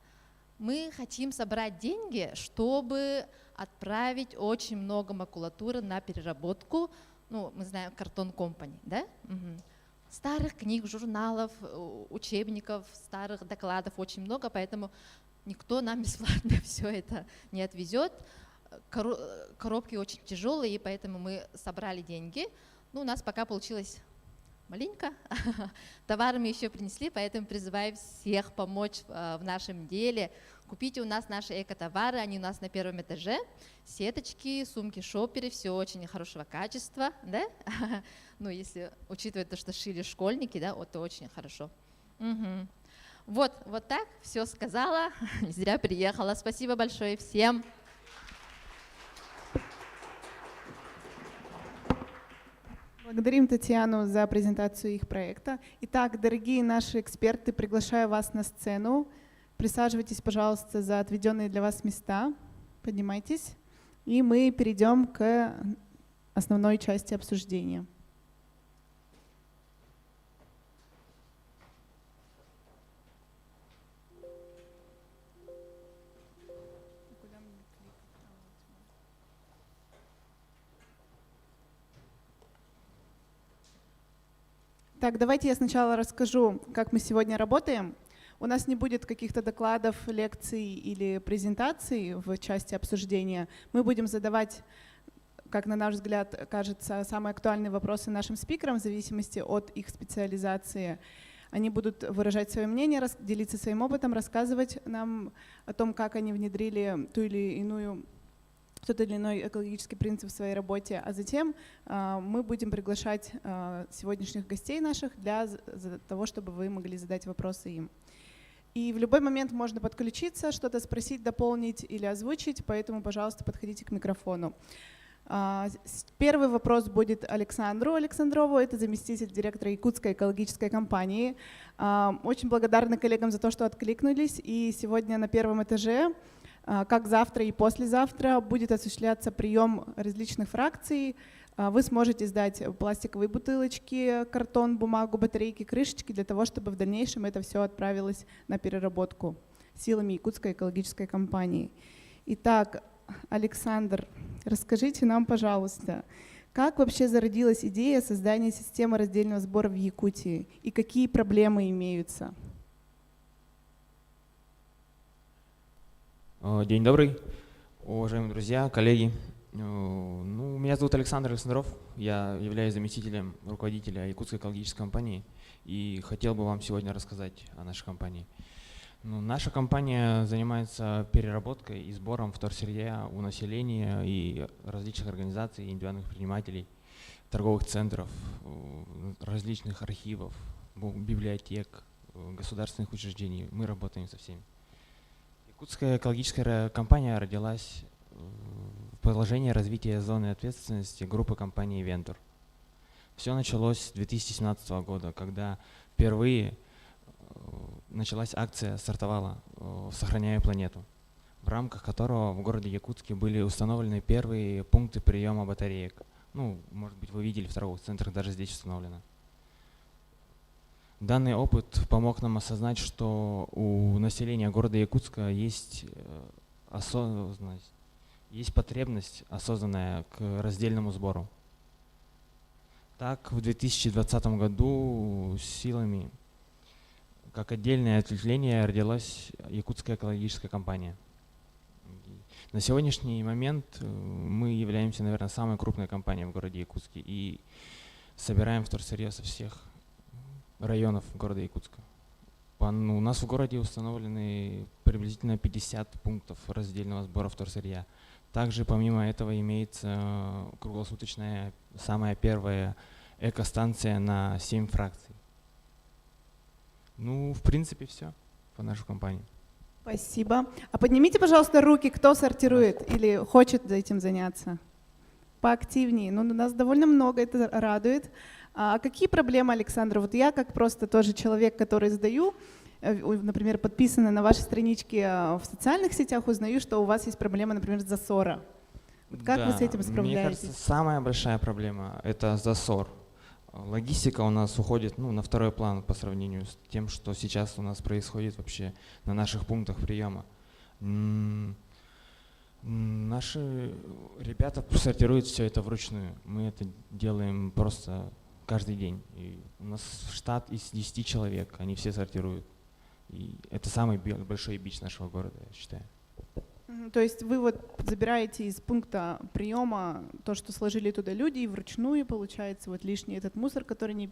Мы хотим собрать деньги, чтобы отправить очень много макулатуры на переработку. Ну, мы знаем Картон Компани, да? Старых книг, журналов, учебников, старых докладов очень много, поэтому никто нам бесплатно все это не отвезет. Коробки очень тяжелые, и поэтому мы собрали деньги. Ну, у нас пока получилось маленько. Товары мы еще принесли, поэтому призываю всех помочь в нашем деле. Купите у нас наши эко-товары, они у нас на 1-м этаже. Сеточки, сумки, шоперы, все очень хорошего качества, да? Ну, если учитывая то, что шили школьники, да, это очень хорошо. Вот так, все сказала, не зря приехала. Спасибо большое всем. Благодарим Татьяну за презентацию их проекта. Итак, дорогие наши эксперты, приглашаю вас на сцену. Присаживайтесь, пожалуйста, за отведенные для вас места. Поднимайтесь. И мы перейдем к основной части обсуждения. Так, давайте я сначала расскажу, как мы сегодня работаем. У нас не будет каких-то докладов, лекций или презентаций в части обсуждения. Мы будем задавать, как на наш взгляд, кажется, самые актуальные вопросы нашим спикерам в зависимости от их специализации. Они будут выражать свое мнение, делиться своим опытом, рассказывать нам о том, как они внедрили тот или иной экологический принцип в своей работе, а затем мы будем приглашать сегодняшних гостей наших для того, чтобы вы могли задать вопросы им. И в любой момент можно подключиться, что-то спросить, дополнить или озвучить, поэтому, пожалуйста, подходите к микрофону. Первый вопрос будет Александру Александрову, это заместитель директора Якутской экологической компании. Очень благодарны коллегам за то, что откликнулись, и сегодня на 1-м этаже, как завтра и послезавтра, будет осуществляться прием различных фракций. Вы сможете сдать пластиковые бутылочки, картон, бумагу, батарейки, крышечки для того, чтобы в дальнейшем это все отправилось на переработку силами Якутской экологической компании. Итак, Александр, расскажите нам, пожалуйста, как вообще зародилась идея создания системы раздельного сбора в Якутии и какие проблемы имеются? День добрый, уважаемые друзья, коллеги. Меня зовут Александр Александров, я являюсь заместителем руководителя Якутской экологической компании и хотел бы вам сегодня рассказать о нашей компании. Наша компания занимается переработкой и сбором вторсырья у населения и различных организаций, индивидуальных предпринимателей, торговых центров, различных архивов, библиотек, государственных учреждений. Мы работаем со всеми. Якутская экологическая компания родилась в продолжении развития зоны ответственности группы компании «Вентур». Все началось с 2017 года, когда впервые началась акция «Стартовала. Сохраняя планету», в рамках которого в городе Якутске были установлены первые пункты приема батареек. Может быть, вы видели в торговых центрах, даже здесь установлено. Данный опыт помог нам осознать, что у населения города Якутска есть осознанность, есть потребность, осознанная к раздельному сбору. Так, в 2020 году силами как отдельное ответвление родилась Якутская экологическая компания. На сегодняшний момент мы являемся, наверное, самой крупной компанией в городе Якутске и собираем вторсырье со всех районов города Якутска. У нас в городе установлены приблизительно 50 пунктов раздельного сбора вторсырья. Также помимо этого имеется круглосуточная, самая первая экостанция на 7 фракций. Ну, в принципе, все по нашей компании. Спасибо. А поднимите, пожалуйста, руки, кто сортирует или хочет этим заняться. Поактивнее. Ну, нас довольно много, это радует. А какие проблемы, Александр? Вот я, как просто тоже человек, который сдаю, например, подписанный на вашей страничке в социальных сетях, узнаю, что у вас есть проблема, например, засора. Вот как вы с этим справляетесь? Мне кажется, самая большая проблема – это засор. Логистика у нас уходит на второй план по сравнению с тем, что сейчас у нас происходит вообще на наших пунктах приема. Наши ребята сортируют все это вручную. Мы это делаем просто каждый день. И у нас штат из 10 человек, они все сортируют. И это самый большой бич нашего города, я считаю. То есть вы вот забираете из пункта приема то, что сложили туда люди, и вручную, получается, вот лишний этот мусор, который не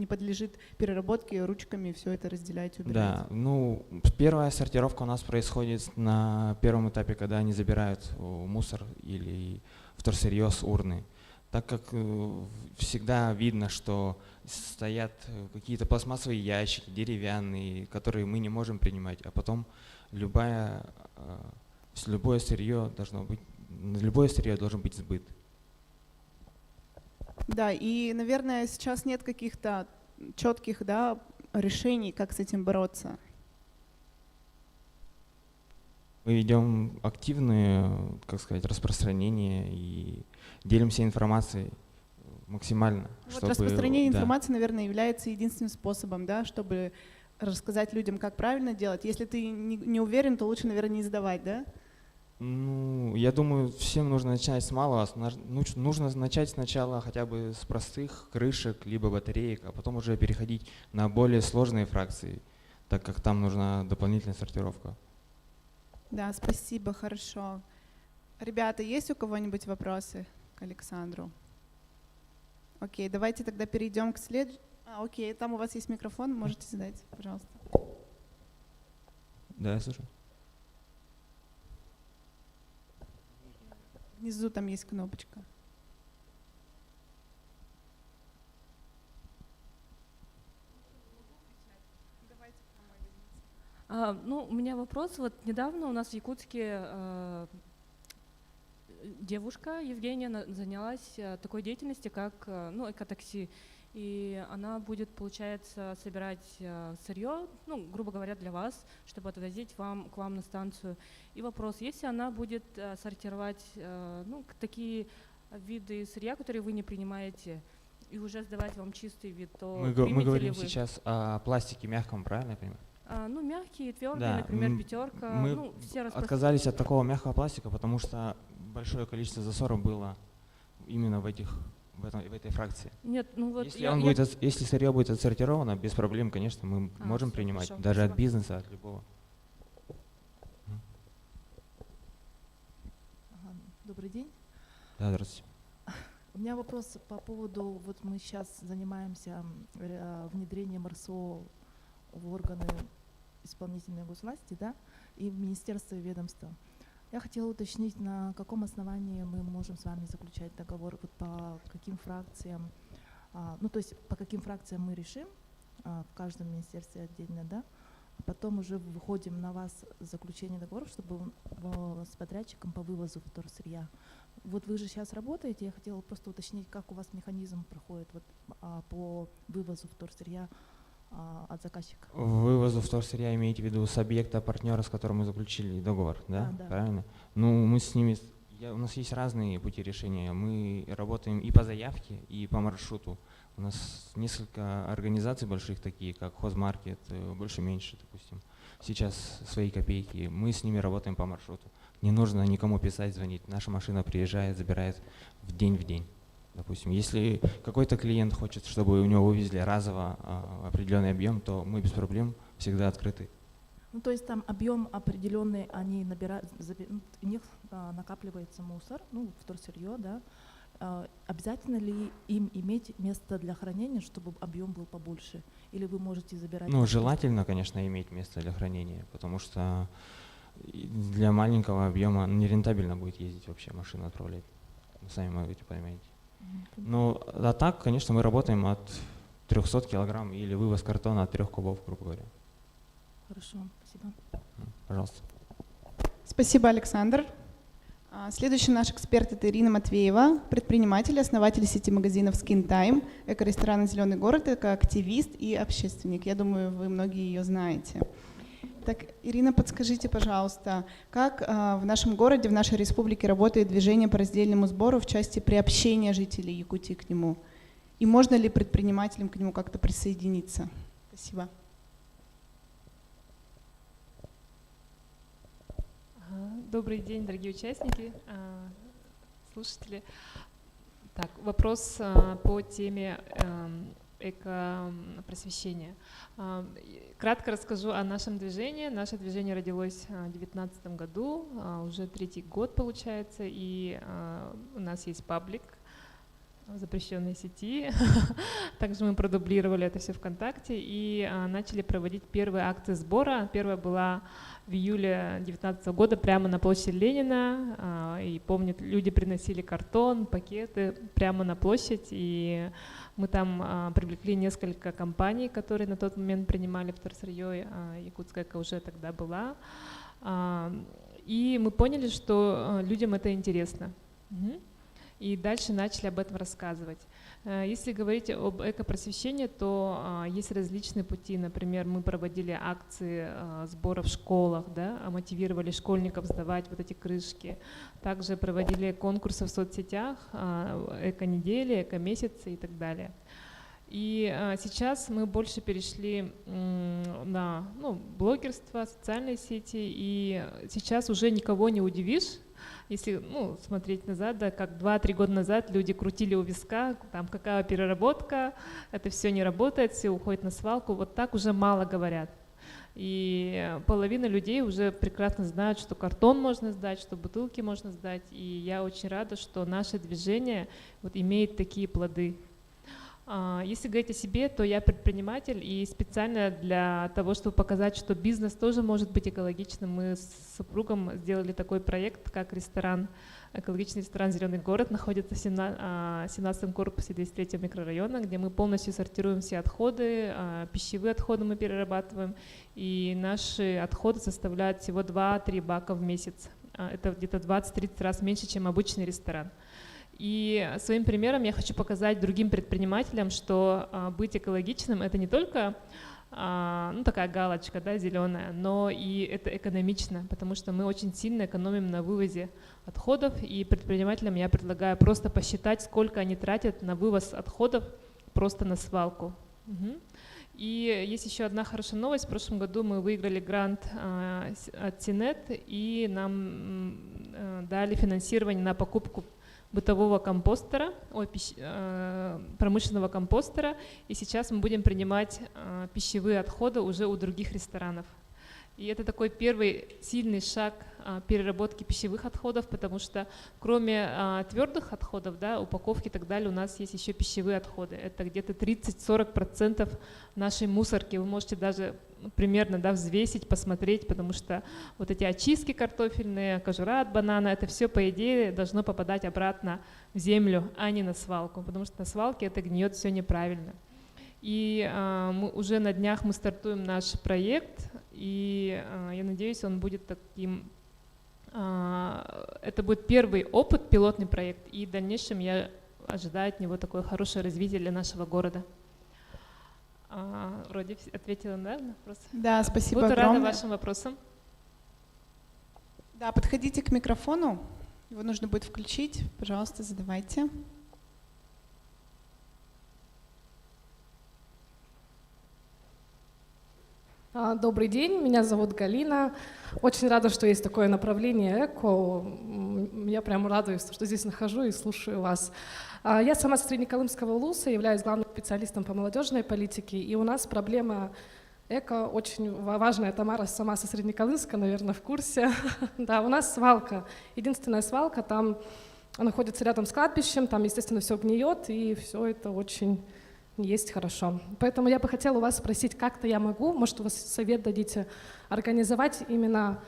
подлежит переработке, ручками все это разделяете, убираете? Да, первая сортировка у нас происходит на первом этапе, когда они забирают мусор или вторсырье с урны. Так как всегда видно, что стоят какие-то пластмассовые ящики, деревянные, которые мы не можем принимать, а потом любое сырье должен быть сбыт. Да, и, наверное, сейчас нет каких-то четких, да, решений, как с этим бороться. Мы ведем активное, как сказать, распространение и делимся информацией максимально. Вот распространение информации, наверное, является единственным способом, да, чтобы рассказать людям, как правильно делать. Если ты не уверен, то лучше, наверное, не сдавать, да? Ну, я думаю, всем нужно начать с малого. Нужно начать сначала хотя бы с простых крышек, либо батареек, а потом уже переходить на более сложные фракции, так как там нужна дополнительная сортировка. Да, спасибо, хорошо. Ребята, есть у кого-нибудь вопросы к Александру? Окей, давайте тогда перейдем к следующему. Окей, там у вас есть микрофон, можете задать, пожалуйста. Да, я слушаю. Внизу там есть кнопочка. У меня вопрос. Вот недавно у нас в Якутске девушка Евгения занялась такой деятельностью, как экотакси. И она будет, получается, собирать сырье, грубо говоря, для вас, чтобы отвозить к вам на станцию. И вопрос, если она будет сортировать такие виды сырья, которые вы не принимаете, и уже сдавать вам чистый вид, то мы говорим сейчас о пластике мягком, правильно я понимаю? Мягкие, твердые, да, например, пятерка. Мы отказались от такого мягкого пластика, потому что большое количество засоров было именно в этой фракции. Нет, если сырье будет отсортировано, без проблем, конечно, мы можем принимать, хорошо, даже спасибо. от бизнеса, от любого. Добрый день. Да, здравствуйте. У меня вопрос по поводу, вот мы сейчас занимаемся внедрением РСО в органы исполнительной госвласти, да, и в министерство и ведомство. Я хотела уточнить, на каком основании мы можем с вами заключать договор, вот по каким фракциям, то есть по каким фракциям мы решим в каждом министерстве отдельно, да, а потом уже выходим на вас заключение договора, чтобы с подрядчиком по вывозу вторсырья. Вот вы же сейчас работаете, я хотела просто уточнить, как у вас механизм проходит по вывозу вторсырья от заказчика. Вывозу вторсырья имеете в виду с объекта партнера, с которым мы заключили договор, да? Да. Правильно? Мы с ними, у нас есть разные пути решения. Мы работаем и по заявке, и по маршруту. У нас несколько организаций больших, такие как Хозмаркет, больше-меньше, допустим. Сейчас свои копейки. Мы с ними работаем по маршруту. Не нужно никому писать, звонить. Наша машина приезжает, забирает в день. Допустим, если какой-то клиент хочет, чтобы у него вывезли разово определенный объем, то мы без проблем всегда открыты. Ну, то есть там объем определенный, они набирают, у них накапливается мусор, ну, вторсырье, да. Обязательно ли им иметь место для хранения, чтобы объем был побольше? Или вы можете забирать? Ну, желательно, конечно, иметь место для хранения, потому что для маленького объема нерентабельно будет ездить вообще, машину отправлять. Вы сами можете понимаете. Ну, а так, конечно, мы работаем от 300 килограмм или вывоз картона от 3 кубов, грубо говоря. Хорошо, спасибо. Пожалуйста. Спасибо, Александр. Следующий наш эксперт — это Ирина Матвеева, предприниматель, основатель сети магазинов Skin Time, эко-ресторана «Зеленый город», эко-активист и общественник. Я думаю, вы многие ее знаете. Так, Ирина, подскажите, пожалуйста, как в нашем городе, в нашей республике работает движение по раздельному сбору в части приобщения жителей Якутии к нему? И можно ли предпринимателям к нему как-то присоединиться? Спасибо. Добрый день, дорогие участники, слушатели. Так, вопрос по теме эко-просвещения. Кратко расскажу о нашем движении. Наше движение родилось в 2019 году, уже 3-й год получается, и у нас есть паблик в запрещенной сети. Также мы продублировали это все ВКонтакте и начали проводить первые акции сбора. Первая была в июле 2019 года прямо на площади Ленина. И помню, люди приносили картон, пакеты прямо на площадь. И мы там привлекли несколько компаний, которые на тот момент принимали вторсырье. Якутская эко уже тогда была. И мы поняли, что людям это интересно. И дальше начали об этом рассказывать. Если говорить об экопросвещении, то есть различные пути. Например, мы проводили акции сбора в школах, да, мотивировали школьников сдавать вот эти крышки. Также проводили конкурсы в соцсетях, эко-недели, эко-месяцы и так далее. И сейчас мы больше перешли на блогерство, социальные сети, и сейчас уже никого не удивишь. Если смотреть назад, да, как 2-3 года назад люди крутили у виска, там какая переработка, это все не работает, все уходит на свалку, вот так уже мало говорят. И половина людей уже прекрасно знают, что картон можно сдать, что бутылки можно сдать, и я очень рада, что наше движение вот имеет такие плоды. Если говорить о себе, то я предприниматель, и специально для того, чтобы показать, что бизнес тоже может быть экологичным, мы с супругом сделали такой проект, как ресторан, экологичный ресторан «Зеленый город», находится в 17-м корпусе 203-го микрорайона, где мы полностью сортируем все отходы, пищевые отходы мы перерабатываем, и наши отходы составляют всего 2-3 бака в месяц. Это где-то 20-30 раз меньше, чем обычный ресторан. И своим примером я хочу показать другим предпринимателям, что быть экологичным — это не только такая галочка, да, зеленая, но и это экономично, потому что мы очень сильно экономим на вывозе отходов, и предпринимателям я предлагаю просто посчитать, сколько они тратят на вывоз отходов просто на свалку. И есть еще одна хорошая новость. В прошлом году мы выиграли грант от Синет, и нам дали финансирование на покупку бытового компостера, промышленного компостера, и сейчас мы будем принимать пищевые отходы уже у других ресторанов. И это такой первый сильный шаг переработки пищевых отходов, потому что кроме твердых отходов, да, упаковки и так далее, у нас есть еще пищевые отходы. Это где-то 30-40% нашей мусорки. Вы можете даже примерно, да, взвесить, посмотреть, потому что вот эти очистки картофельные, кожура от банана, это все, по идее, должно попадать обратно в землю, а не на свалку, потому что на свалке это гниет все неправильно. И уже на днях мы стартуем наш проект, и я надеюсь, он будет таким, это будет первый опыт, пилотный проект, и в дальнейшем я ожидаю от него такое хорошее развитие для нашего города. Вроде ответила, да, на вопрос? Да, спасибо Буду огромное. рада вашим вопросам. Да, подходите к микрофону, его нужно будет включить, пожалуйста, задавайте. Добрый день, меня зовут Галина. Очень рада, что есть такое направление эко. Я прям радуюсь, что здесь нахожу и слушаю вас. Я сама с Среднеколымского УЛУСа, являюсь главным специалистом по молодежной политике, и у нас проблема эко очень важная. Тамара сама со Среднеколымска, наверное, в курсе. Да, у нас свалка, единственная свалка, там находится рядом с кладбищем, там, естественно, все гниет, и все это очень не есть хорошо. Поэтому я бы хотела у вас спросить, как-то я могу, может, у вас совет дадите, организовать именно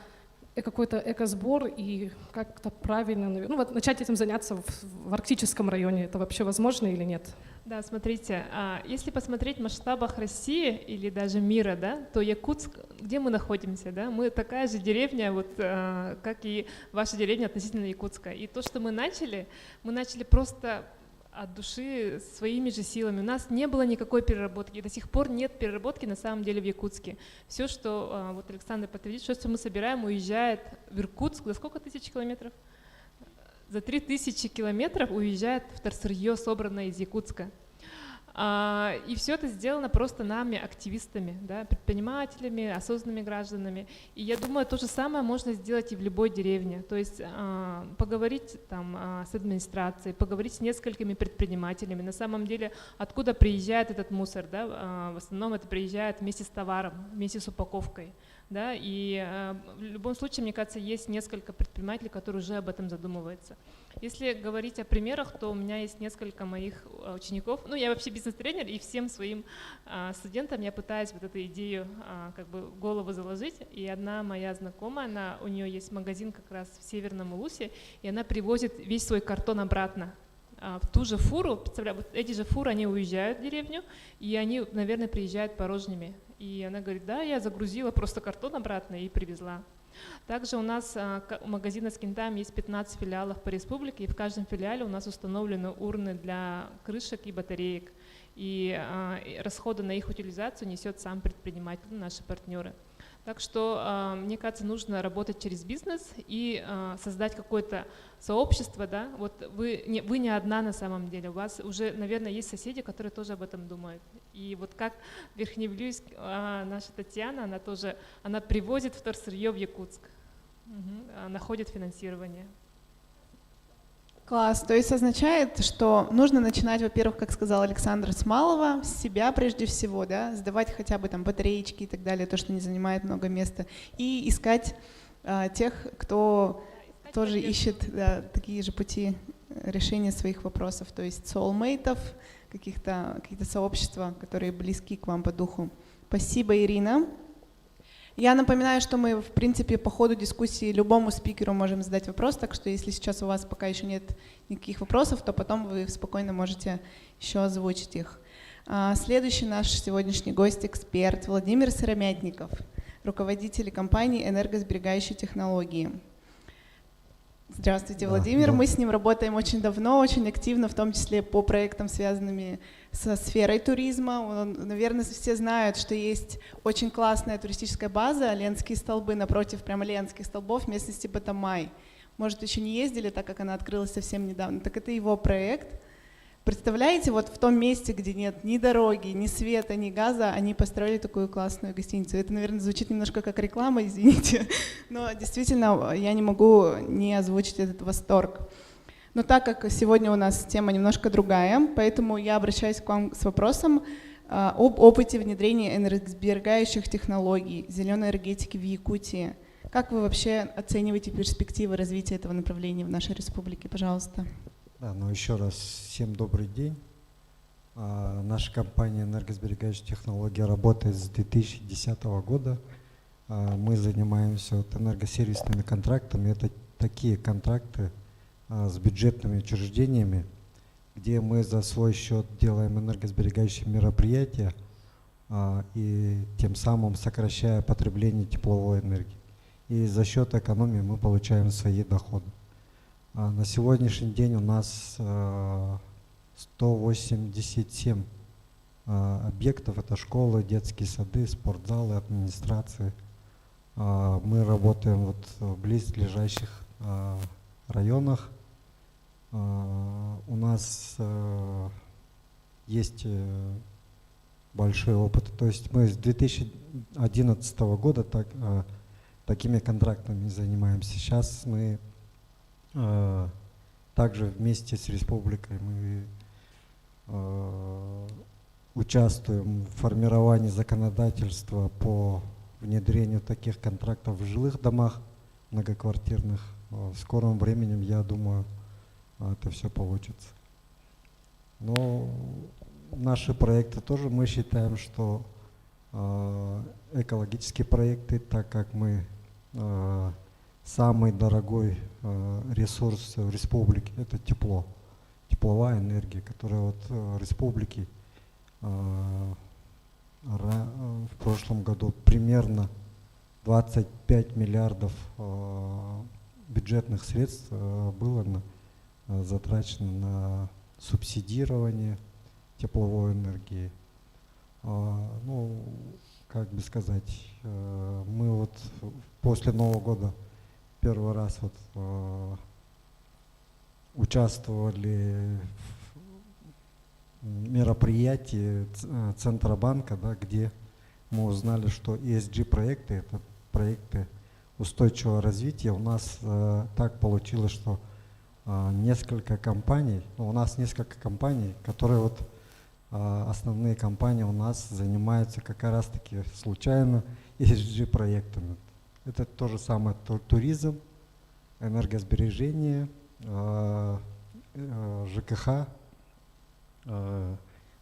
какой-то экосбор и как-то правильно, ну вот начать этим заняться в арктическом районе. Это вообще возможно или нет? Да, смотрите, если посмотреть в масштабах России или даже мира, да, то Якутск, где мы находимся, да, мы такая же деревня, вот, как и ваша деревня относительно Якутска. И то, что мы начали просто от души своими же силами. У нас не было никакой переработки, до сих пор нет переработки на самом деле в Якутске. Все, что, вот Александр подтвердит, все, что мы собираем, уезжает в Иркутск. За сколько тысяч километров? За 3000 километров уезжает вторсырье, собранное из Якутска. И все это сделано просто нами, активистами, да, предпринимателями, осознанными гражданами. И я думаю, то же самое можно сделать и в любой деревне. То есть поговорить там, с администрацией, поговорить с несколькими предпринимателями. На самом деле, откуда приезжает этот мусор? Да? В основном это приезжает вместе с товаром, вместе с упаковкой. Да? И в любом случае, мне кажется, есть несколько предпринимателей, которые уже об этом задумываются. Если говорить о примерах, то у меня есть несколько моих учеников. Ну, я вообще бизнес-тренер, и всем своим студентам я пытаюсь вот эту идею как бы в голову заложить. И одна моя знакомая, у нее есть магазин как раз в Северном Улусе, и она привозит весь свой картон обратно в ту же фуру. Представляю, вот эти же фуры, они уезжают в деревню, и они, наверное, приезжают порожними. И она говорит, да, я загрузила просто картон обратно и привезла. Также у нас у магазина Скинтайм есть 15 филиалов по республике, и в каждом филиале у нас установлены урны для крышек и батареек. И расходы на их утилизацию несет сам предприниматель, наши партнеры. Так что, мне кажется, нужно работать через бизнес и создать какое-то сообщество. Да? Вот вы не одна на самом деле, у вас уже, наверное, есть соседи, которые тоже об этом думают. И вот как Верхневильюйск, наша Татьяна, она привозит вторсырье в Якутск, находит финансирование. Класс. То есть означает, что нужно начинать, во-первых, как сказал Александр, с малого, с себя прежде всего, да, сдавать хотя бы там батареечки и так далее, то, что не занимает много места, и искать тех, кто тоже ищет такие же пути решения своих вопросов, то есть soulmate'ов, какие-то сообщества, которые близки к вам по духу. Спасибо, Ирина. Я напоминаю, что мы, в принципе, по ходу дискуссии любому спикеру можем задать вопрос, так что если сейчас у вас пока еще нет никаких вопросов, то потом вы спокойно можете еще озвучить их. Следующий наш сегодняшний гость — эксперт Владимир Сыромятников, руководитель компании «Энергосберегающие технологии». Здравствуйте, Владимир. Мы с ним работаем очень давно, очень активно, в том числе по проектам, связанными со сферой туризма. Наверное, все знают, что есть очень классная туристическая база «Ленские столбы», напротив прямо Ленских столбов в местности Батамай. Может, еще не ездили, так как она открылась совсем недавно. Так это его проект. Представляете, вот в том месте, где нет ни дороги, ни света, ни газа, они построили такую классную гостиницу. Это, наверное, звучит немножко как реклама, извините, но действительно я не могу не озвучить этот восторг. Но так как сегодня у нас тема немножко другая, поэтому я обращаюсь к вам с вопросом об опыте внедрения энергосберегающих технологий, зеленой энергетики в Якутии. Как вы вообще оцениваете перспективы развития этого направления в нашей республике? Пожалуйста. Да, ну еще раз всем добрый день. Наша компания «Энергосберегающие технологии» работает с 2010 года. Мы занимаемся энергосервисными контрактами. Это такие контракты с бюджетными учреждениями, где мы за свой счет делаем энергосберегающие мероприятия и тем самым сокращая потребление тепловой энергии. И за счет экономии мы получаем свои доходы. На сегодняшний день у нас 187 объектов. Это школы, детские сады, спортзалы, администрации. Мы работаем вот в близлежащих районах. У нас есть большой опыт. То есть мы с 2011 года такими контрактами занимаемся. Сейчас мы также вместе с республикой мы участвуем в формировании законодательства по внедрению таких контрактов в жилых домах многоквартирных. В скором времени, я думаю, это все получится. Но наши проекты тоже мы считаем, что экологические проекты, так как мы самый дорогой ресурс в республике — это тепло, тепловая энергия, которая вот в республике в прошлом году примерно 25 миллиардов бюджетных средств было затрачено на субсидирование тепловой энергии. Ну, как бы сказать, мы вот после Нового года первый раз вот участвовали в мероприятии Центробанка, да, где мы узнали, что ESG проекты, это проекты устойчивого развития. У нас так получилось, что несколько компаний, у нас несколько компаний, которые вот основные компании у нас занимаются как раз таки случайно ESG проектами. Это то же самое туризм, энергосбережение, ЖКХ,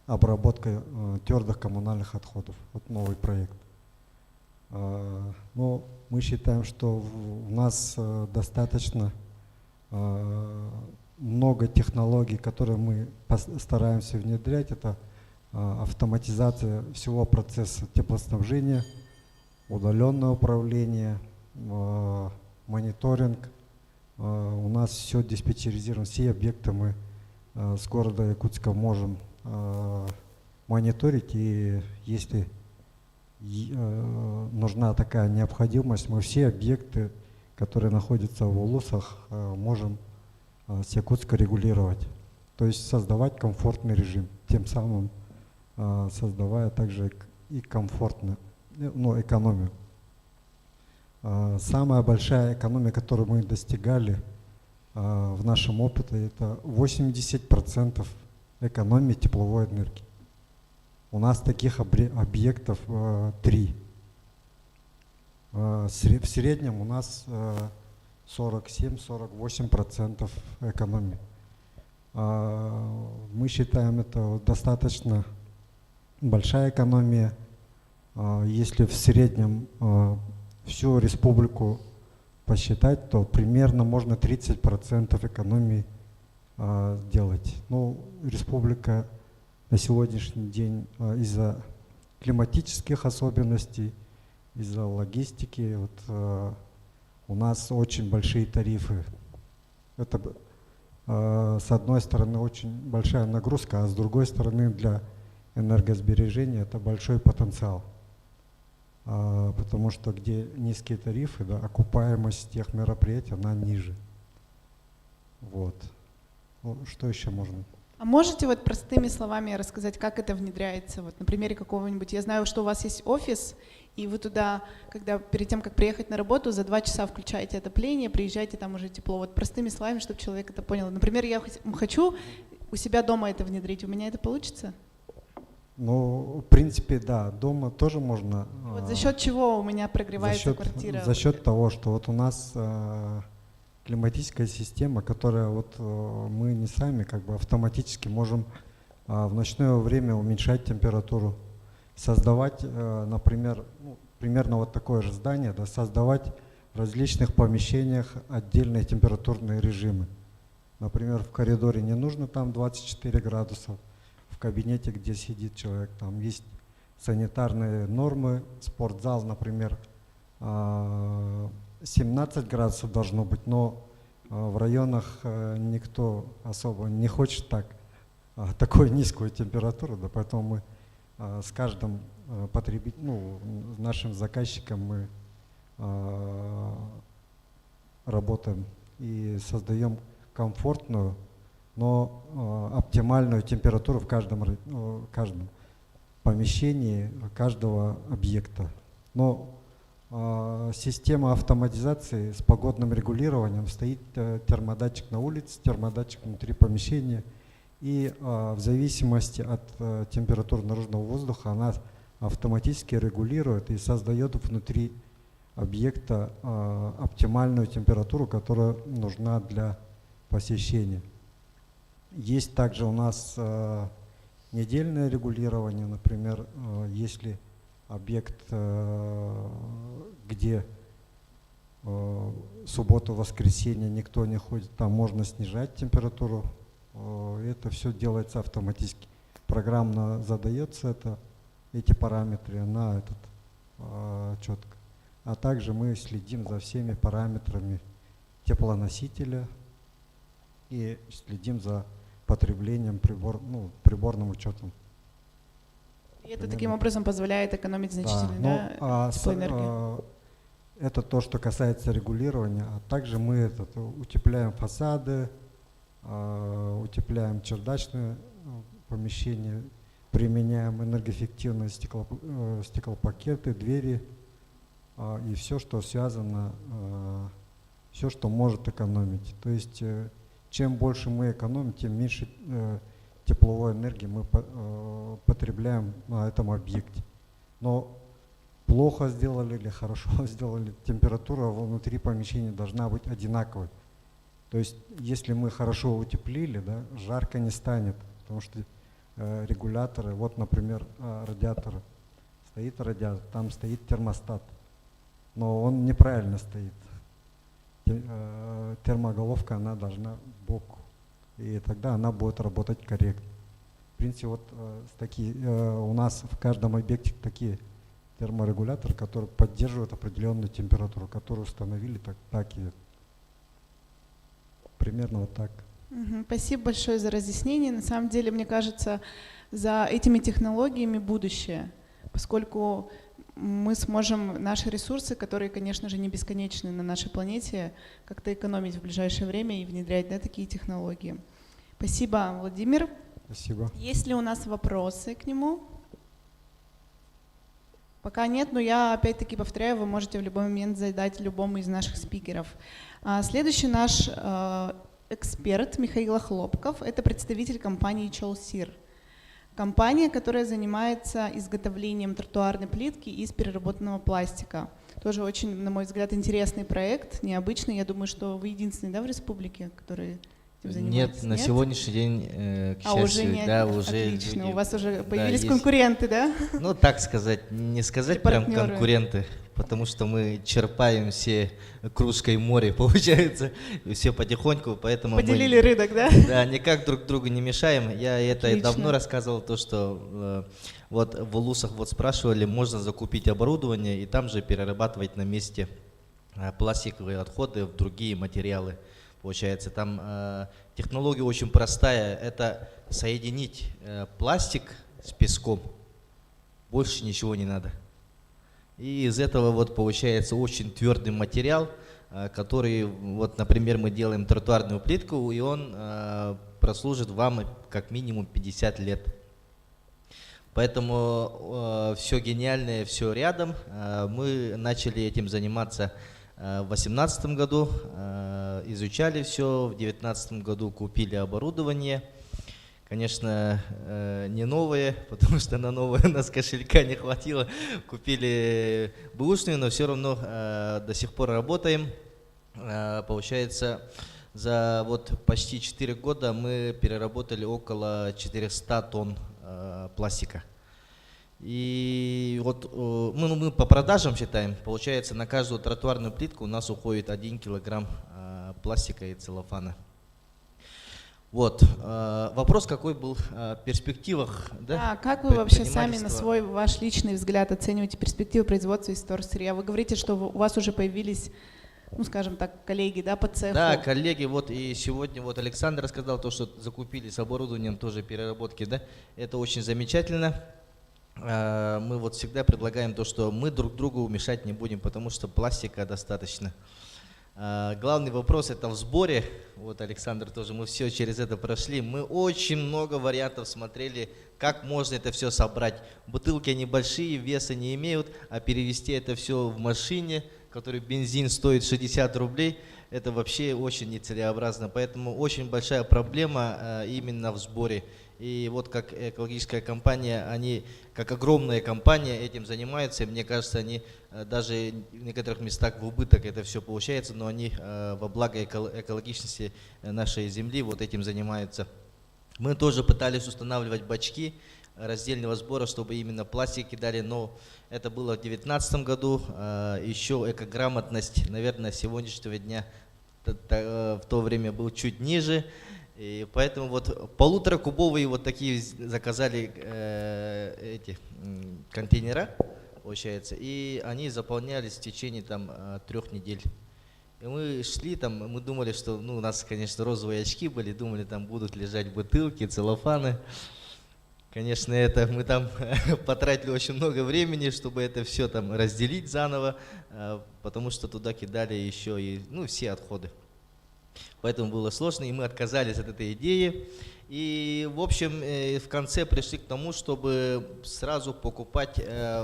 обработка твердых коммунальных отходов. Вот новый проект. Но мы считаем, что у нас достаточно много технологий, которые мы стараемся внедрять. Это автоматизация всего процесса теплоснабжения, удаленное управление, мониторинг. У нас все диспетчеризировано, все объекты мы с города Якутска можем мониторить, и если нужна такая необходимость, мы все объекты, которые находятся в улусах, можем с Якутска регулировать, то есть создавать комфортный режим, тем самым создавая также и комфортную, ну, экономию. Самая большая экономия, которую мы достигали в нашем опыте, это 80% экономии тепловой энергии. У нас таких объектов 3. В среднем у нас 47-48% экономии. Мы считаем, это достаточно большая экономия. Если в среднем всю республику посчитать, то примерно можно 30% экономии делать. Ну, республика на сегодняшний день из-за климатических особенностей, из-за логистики, вот, у нас очень большие тарифы. Это с одной стороны очень большая нагрузка, а с другой стороны для энергосбережения это большой потенциал. Потому что где низкие тарифы, да, окупаемость тех мероприятий, она ниже. Вот. Ну, что еще можно? А можете вот простыми словами рассказать, как это внедряется? Вот на примере какого-нибудь, я знаю, что у вас есть офис, и вы туда, когда перед тем, как приехать на работу, за 2 часа включаете отопление, приезжаете, там уже тепло. Вот простыми словами, чтобы человек это понял. Например, я хочу у себя дома это внедрить, у меня это получится? Ну, в принципе, да, дома тоже можно. Вот за счет чего у меня прогревается квартира? За счет того, что вот у нас климатическая система, которая вот мы не сами как бы автоматически можем в ночное время уменьшать температуру, создавать, например, ну, примерно вот такое же здание, да, создавать в различных помещениях отдельные температурные режимы. Например, в коридоре не нужно там 24 градуса, в кабинете, где сидит человек, там есть санитарные нормы, спортзал, например, 17 градусов должно быть, но в районах никто особо не хочет такую низкую температуру, да, поэтому мы с каждым потребителем, ну, нашим заказчиком мы работаем и создаем комфортную, но оптимальную температуру в каждом. помещении каждого объекта. Но система автоматизации с погодным регулированием, стоит термодатчик на улице, термодатчик внутри помещения, и в зависимости от температуры наружного воздуха она автоматически регулирует и создает внутри объекта оптимальную температуру, которая нужна для посещения. Есть также у нас недельное регулирование, например, если объект, где субботу, воскресенье никто не ходит, там можно снижать температуру. Это все делается автоматически. Программно задается эти параметры на четко. А также мы следим за всеми параметрами теплоносителя и следим за потреблением приборным учетом. И это таким образом позволяет экономить значительно теплоэнергию. Это то, что касается регулирования. А также мы утепляем фасады, утепляем чердачные помещения, применяем энергоэффективные стеклопакеты, двери и все, что связано, все, что может экономить. То есть чем больше мы экономим, тем меньше тепловой энергии мы потребляем на этом объекте. Но плохо сделали или хорошо сделали, температура внутри помещения должна быть одинаковой. То есть если мы хорошо утеплили, да, жарко не станет, потому что регуляторы, вот, например, радиаторы, стоит радиатор, там стоит термостат, но он неправильно стоит. Термоголовка, она должна сбоку, и тогда она будет работать корректно. В принципе, вот у нас в каждом объекте такие терморегуляторы, которые поддерживают определенную температуру, которую установили так и примерно вот так. Спасибо большое за разъяснение. На самом деле, мне кажется, за этими технологиями будущее, поскольку мы сможем наши ресурсы, которые, конечно же, не бесконечны на нашей планете, как-то экономить в ближайшее время и внедрять такие технологии. Спасибо, Владимир. Спасибо. Есть ли у нас вопросы к нему? Пока нет, но я опять-таки повторяю, вы можете в любой момент задать любому из наших спикеров. Следующий наш эксперт Михаил Хлопков, это представитель компании Чолсир. Компания, которая занимается изготовлением тротуарной плитки из переработанного пластика. Тоже очень, на мой взгляд, интересный проект, необычный. Я думаю, что вы единственный, в республике, который этим занимается. Нет, на сегодняшний день, к счастью, уже нет, да, уже отлично. люди, У вас уже появились да, конкуренты, да? Ну, так сказать, не сказать прям конкуренты, потому что мы черпаем все кружкой море, получается, и все потихоньку, поэтому поделили рынок, да? Да, никак друг другу не мешаем. Я это и Отлично. давно рассказывал, то, что вот в Улусах вот спрашивали, можно закупить оборудование и там же перерабатывать на месте пластиковые отходы в другие материалы. Получается, там технология очень простая, это соединить пластик с песком, больше ничего не надо. И из этого вот получается очень твердый материал, который, вот, например, мы делаем тротуарную плитку, и он прослужит вам как минимум 50 лет. Поэтому все гениальное, все рядом. Мы начали этим заниматься в 2018 году, изучали все, в 2019 году купили оборудование. Конечно, не новые, потому что на новое у нас кошелька не хватило. Купили бэушные, но все равно до сих пор работаем. Получается, за вот почти 4 года мы переработали около 400 тонн пластика. И вот мы по продажам считаем, получается, на каждую тротуарную плитку у нас уходит 1 килограмм пластика и целлофана. Вот. Вопрос какой был в перспективах? Да, как вы вообще сами на свой ваш личный взгляд оцениваете перспективы производства из вторсырья? Вы говорите, что у вас уже появились, ну скажем так, коллеги, да, по цеху? Да, коллеги, вот и сегодня вот Александр рассказал то, что закупили с оборудованием тоже переработки, да, это очень замечательно. Мы вот всегда предлагаем то, что мы друг другу мешать не будем, потому что пластика достаточно. Главный вопрос это в сборе. Вот Александр тоже, мы все через это прошли. Мы очень много вариантов смотрели, как можно это все собрать. Бутылки они большие, веса не имеют, а перевести это все в машине, который бензин стоит 60 рублей, это вообще очень нецелесообразно. Поэтому очень большая проблема именно в сборе. И вот как экологическая компания, они, как огромная компания, этим занимаются. И мне кажется, они даже в некоторых местах в убыток это все получается, но они во благо экологичности нашей земли вот этим занимаются. Мы тоже пытались устанавливать бачки раздельного сбора, чтобы именно пластик кидали, но это было в 2019 году. Еще экограмотность, наверное, сегодняшнего дня в то время был чуть ниже. И поэтому вот 1,5-кубовые вот такие заказали эти контейнера, получается, и они заполнялись в течение там 3 недель. И мы шли там, мы думали, что, ну, у нас, конечно, розовые очки были, думали, там будут лежать бутылки, целлофаны. Конечно, это мы там потратили очень много времени, чтобы это все там разделить заново, потому что туда кидали еще и, ну, все отходы. Поэтому было сложно, и мы отказались от этой идеи. И, в общем, в конце пришли к тому, чтобы сразу покупать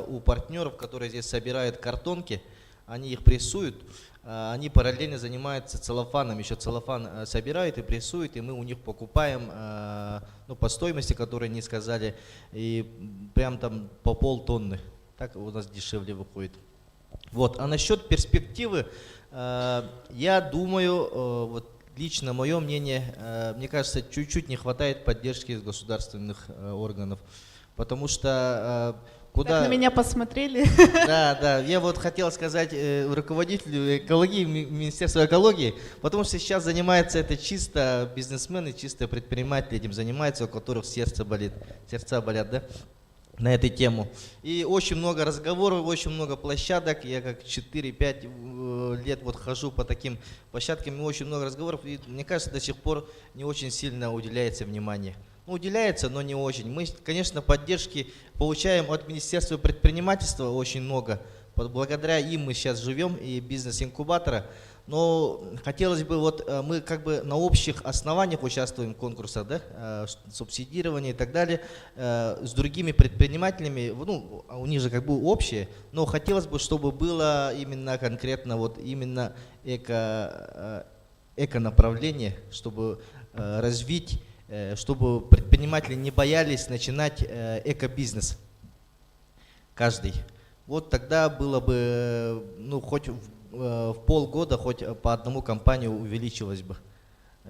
у партнеров, которые здесь собирают картонки, они их прессуют, они параллельно занимаются целлофаном, еще целлофан собирают и прессуют, и мы у них покупаем, ну, по стоимости, которую они сказали, и прям там по полтонны. Так у нас дешевле выходит. Вот. А насчет перспективы, я думаю, вот лично мое мнение, мне кажется, чуть-чуть не хватает поддержки из государственных органов, потому что куда... Так на меня посмотрели. Да, я вот хотел сказать руководителю экологии, Министерства экологии, потому что сейчас занимается это чисто бизнесмены, чисто предприниматели этим занимаются, у которых сердца болят, да? На эту тему. И очень много разговоров, очень много площадок. Я как 4-5 лет вот хожу по таким площадкам, и очень много разговоров. И мне кажется, до сих пор не очень сильно уделяется внимание. Ну, уделяется, но не очень. Мы, конечно, поддержки получаем от Министерства предпринимательства очень много. Благодаря им мы сейчас живем, и бизнес-инкубатора. Но хотелось бы, вот мы как бы на общих основаниях участвуем в конкурсах, да, субсидирование и так далее, с другими предпринимателями, ну, у них же как бы общее, но хотелось бы, чтобы было именно конкретно вот именно эко-направление, чтобы развить, чтобы предприниматели не боялись начинать эко-бизнес, каждый. Вот тогда было бы, ну, хоть в полгода, хоть по одному компанию увеличилось бы.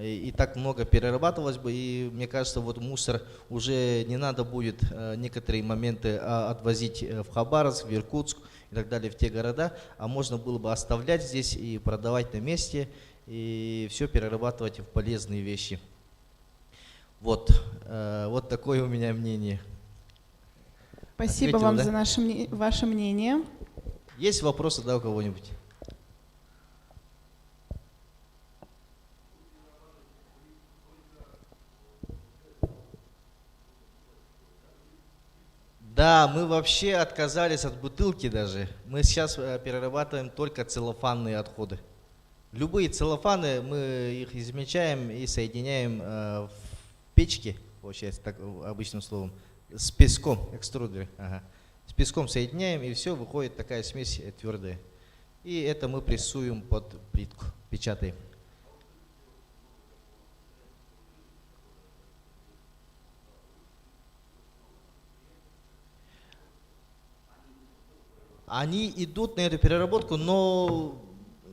И так много перерабатывалось бы, и мне кажется, вот мусор уже не надо будет некоторые моменты отвозить в Хабаровск, в Иркутск и так далее, в те города, а можно было бы оставлять здесь и продавать на месте, и все перерабатывать в полезные вещи. Вот, вот такое у меня мнение. Спасибо Ответил, вам да? за ваше мнение. Есть вопросы, да, у кого-нибудь? Да, мы вообще отказались от бутылки даже. Мы сейчас перерабатываем только целлофанные отходы. Любые целлофаны, мы их измельчаем и соединяем в печке, получается, так обычным словом, с песком, экструдеры. Ага. С песком соединяем, и все, выходит такая смесь твердая. И это мы прессуем под плитку, печатаем. Они идут на эту переработку, но,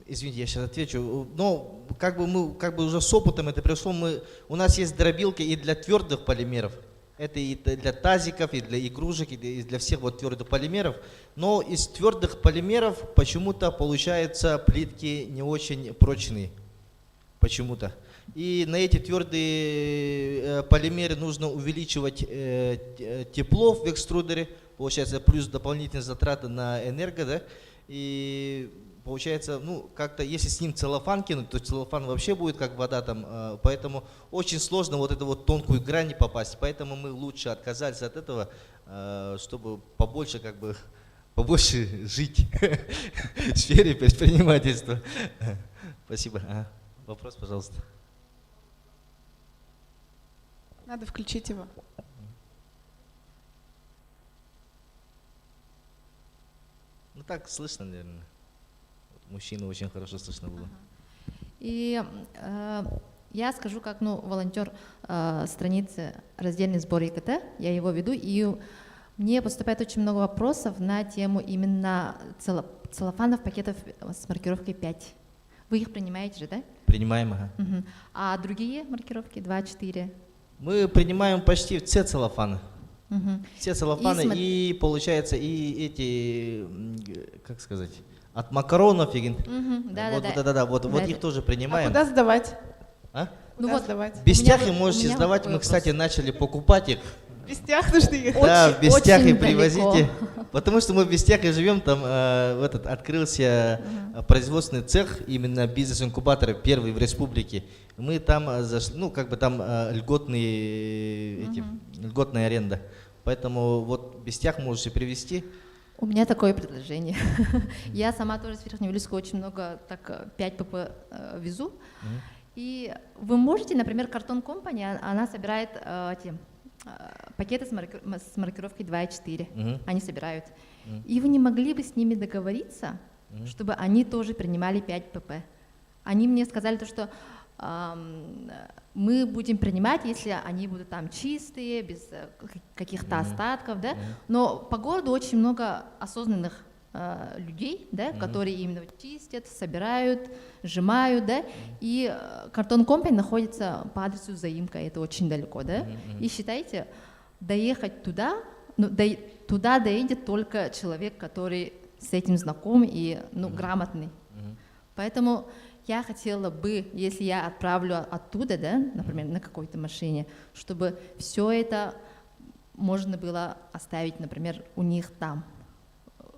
извините, я сейчас отвечу, но как бы уже с опытом это пришло, у нас есть дробилки и для твердых полимеров. Это и для тазиков, и для игрушек, и для всех вот твердых полимеров. Но из твердых полимеров почему-то получаются плитки не очень прочные. Почему-то. И на эти твердые полимеры нужно увеличивать тепло в экструдере. Получается, плюс дополнительные затраты на энерго, да? И получается, ну, как-то, если с ним целлофан кинуть, то целлофан вообще будет как вода там, поэтому очень сложно вот эту вот тонкую грань попасть, поэтому мы лучше отказались от этого, чтобы побольше как бы побольше жить в сфере предпринимательства. Спасибо. Вопрос, пожалуйста. Надо включить его. Ну так слышно, наверное. Мужчину очень хорошо слышно было. И я скажу, как волонтер страницы «Раздельный сбор ЕКТ», я его веду, и мне поступает очень много вопросов на тему именно целлофанов, пакетов с маркировкой 5. Вы их принимаете же, да? Принимаем, ага. Угу. А другие маркировки 2, 4? Мы принимаем почти все целлофаны. Угу. Все целлофаны и получается и эти, как сказать, от макаронов и вот их тоже принимаем. А куда сдавать? А? Куда сдавать? В Бестяхе можете сдавать. Мы, кстати, начали покупать их. В Бестях нужно ехать? Да, в Бестяхе очень привозите. далеко. Потому что мы в Бестяхе живем, там открылся производственный цех, именно бизнес-инкубатор, первый в республике. Мы там зашли, там льготная аренда. Поэтому вот в Бестях можете привезти. У меня такое предложение. Я сама тоже с Верхнеуральска очень много, 5 ПП везу. И вы можете, например, Картон Компания, она собирает пакеты с маркировкой 2 и 4. Они собирают. И вы не могли бы с ними договориться, чтобы они тоже принимали 5 ПП? Они мне сказали, что мы будем принимать, если они будут там чистые, без каких-то остатков, да? Но по городу очень много осознанных людей, да, которые именно чистят, собирают, сжимают, да, и Картон Компания находится по адресу Заимка, это очень далеко, да, и считайте, доехать туда, туда доедет только человек, который с этим знаком и, грамотный. Поэтому я хотела бы, если я отправлю оттуда, да, например, на какой-то машине, чтобы все это можно было оставить, например, у них там,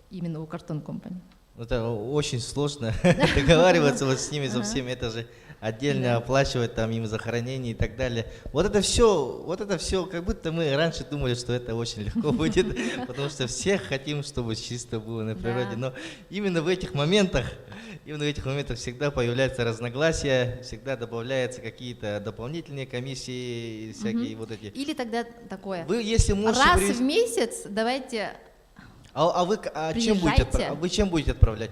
именно у Картон Компании. Это очень сложно договариваться вот с ними, со всеми, это же отдельно оплачивать там им за хранение и так далее. Вот это все, как будто мы раньше думали, что это очень легко будет, потому что все хотим, чтобы чисто было на природе. Но именно в этих моментах всегда появляются разногласия, всегда добавляются какие-то дополнительные комиссии, всякие вот эти. Или тогда такое. Вы, если можете раз в месяц давайте. Вы чем будете отправлять?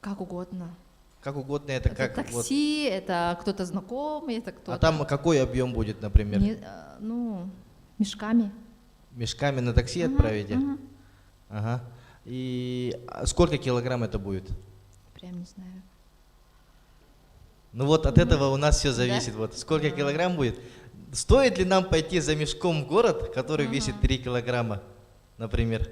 Как угодно. Как угодно, это как? Такси, это кто-то знакомый, это кто-то. А там какой объем будет, например? Мешками. Мешками на такси отправите? Ага. И сколько килограмм это будет? Прям не знаю. Ну вот от этого у нас все зависит. Вот сколько килограмм будет? Стоит ли нам пойти за мешком в город, который весит 3 килограмма? Например,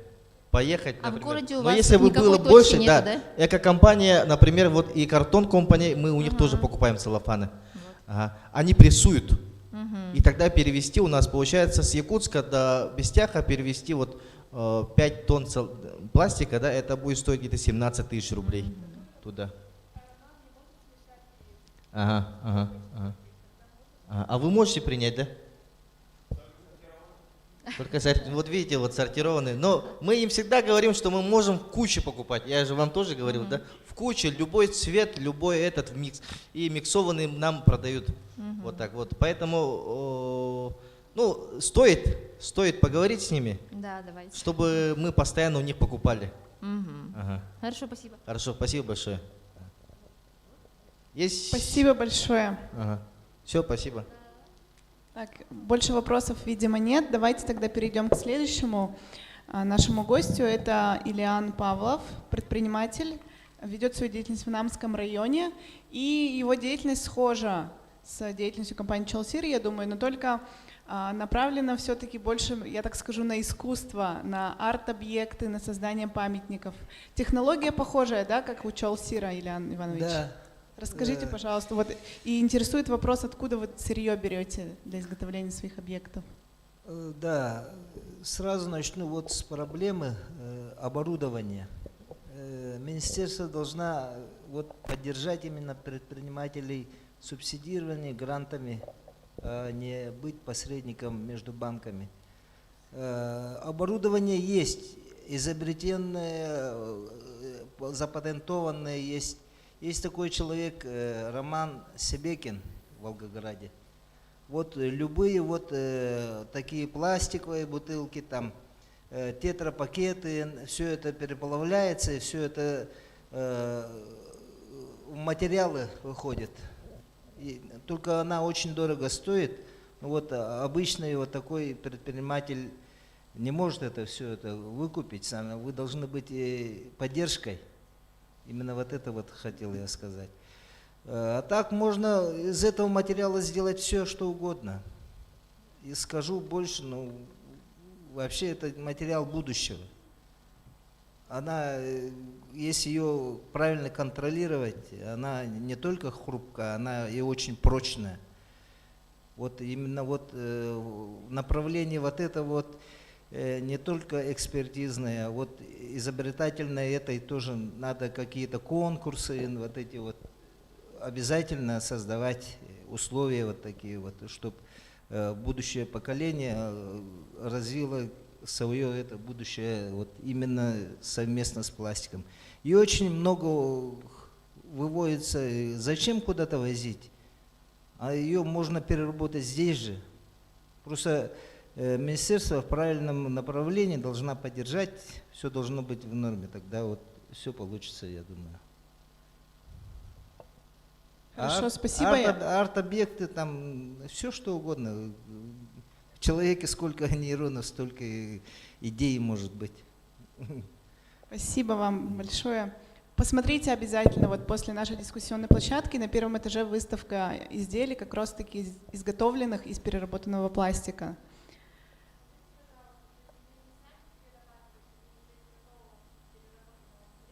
поехать, например. В городе у Но вас если бы было никакой больше, точки да, нету, да? Эко-компания, например, вот и Картон Компания, мы у них тоже покупаем целлофаны. Ага. Они прессуют. И тогда перевести у нас получается с Якутска до Бестяха перевести вот 5 тонн пластика, да, это будет стоить где-то 17 тысяч рублей туда. Ага. А вы можете принять, да? Только, вот видите, вот сортированные. Но мы им всегда говорим, что мы можем в куче покупать. Я же вам тоже говорил, да? В куче, любой цвет, любой этот микс. И миксованный нам продают. Вот так вот. Поэтому, стоит поговорить с ними, да, давайте, чтобы мы постоянно у них покупали. Ага. Хорошо, спасибо. Хорошо, спасибо большое. Спасибо большое. Ага. Все, спасибо. Так, больше вопросов, видимо, нет. Давайте тогда перейдем к следующему нашему гостю. Это Ильян Павлов, предприниматель, ведет свою деятельность в Намском районе. И его деятельность схожа с деятельностью компании Челсир, я думаю, но только направлена все-таки больше, я так скажу, на искусство, на арт-объекты, на создание памятников. Технология похожая, да, как у Челсира, Ильян Иванович? Да. Расскажите, пожалуйста, вот и интересует вопрос, откуда вы сырье берете для изготовления своих объектов? Да, сразу начну вот с проблемы оборудования. Министерство должно вот поддержать именно предпринимателей субсидированием, грантами, а не быть посредником между банками. Оборудование есть. изобретенные, запатентованные есть. Есть такой человек, Роман Себекин в Волгограде. Вот любые вот такие пластиковые бутылки, там, тетрапакеты, все это переплавляется, и все это в материалы выходит. И только она очень дорого стоит. Ну вот обычный вот такой предприниматель не может это все это выкупить сам. Вы должны быть поддержкой. Именно вот это вот хотел я сказать. А так можно из этого материала сделать все, что угодно. И скажу больше, ну, вообще это материал будущего. Она, если ее правильно контролировать, она не только хрупкая, она и очень прочная. Вот именно вот направление вот это вот не только экспертизное, а вот изобретательное этой тоже надо какие-то конкурсы, вот эти вот обязательно создавать условия вот такие вот, чтобы будущее поколение развило свое это будущее вот именно совместно с пластиком. И очень много выводится, зачем куда-то возить, а ее можно переработать здесь же. Просто министерство в правильном направлении должна поддержать, все должно быть в норме, тогда вот все получится, я думаю. Хорошо, спасибо. Арт-объекты, там, все что угодно. В человеке сколько нейронов, столько идей может быть. Спасибо вам большое. Посмотрите обязательно, вот после нашей дискуссионной площадки на первом этаже выставка изделий, как раз таки изготовленных из переработанного пластика.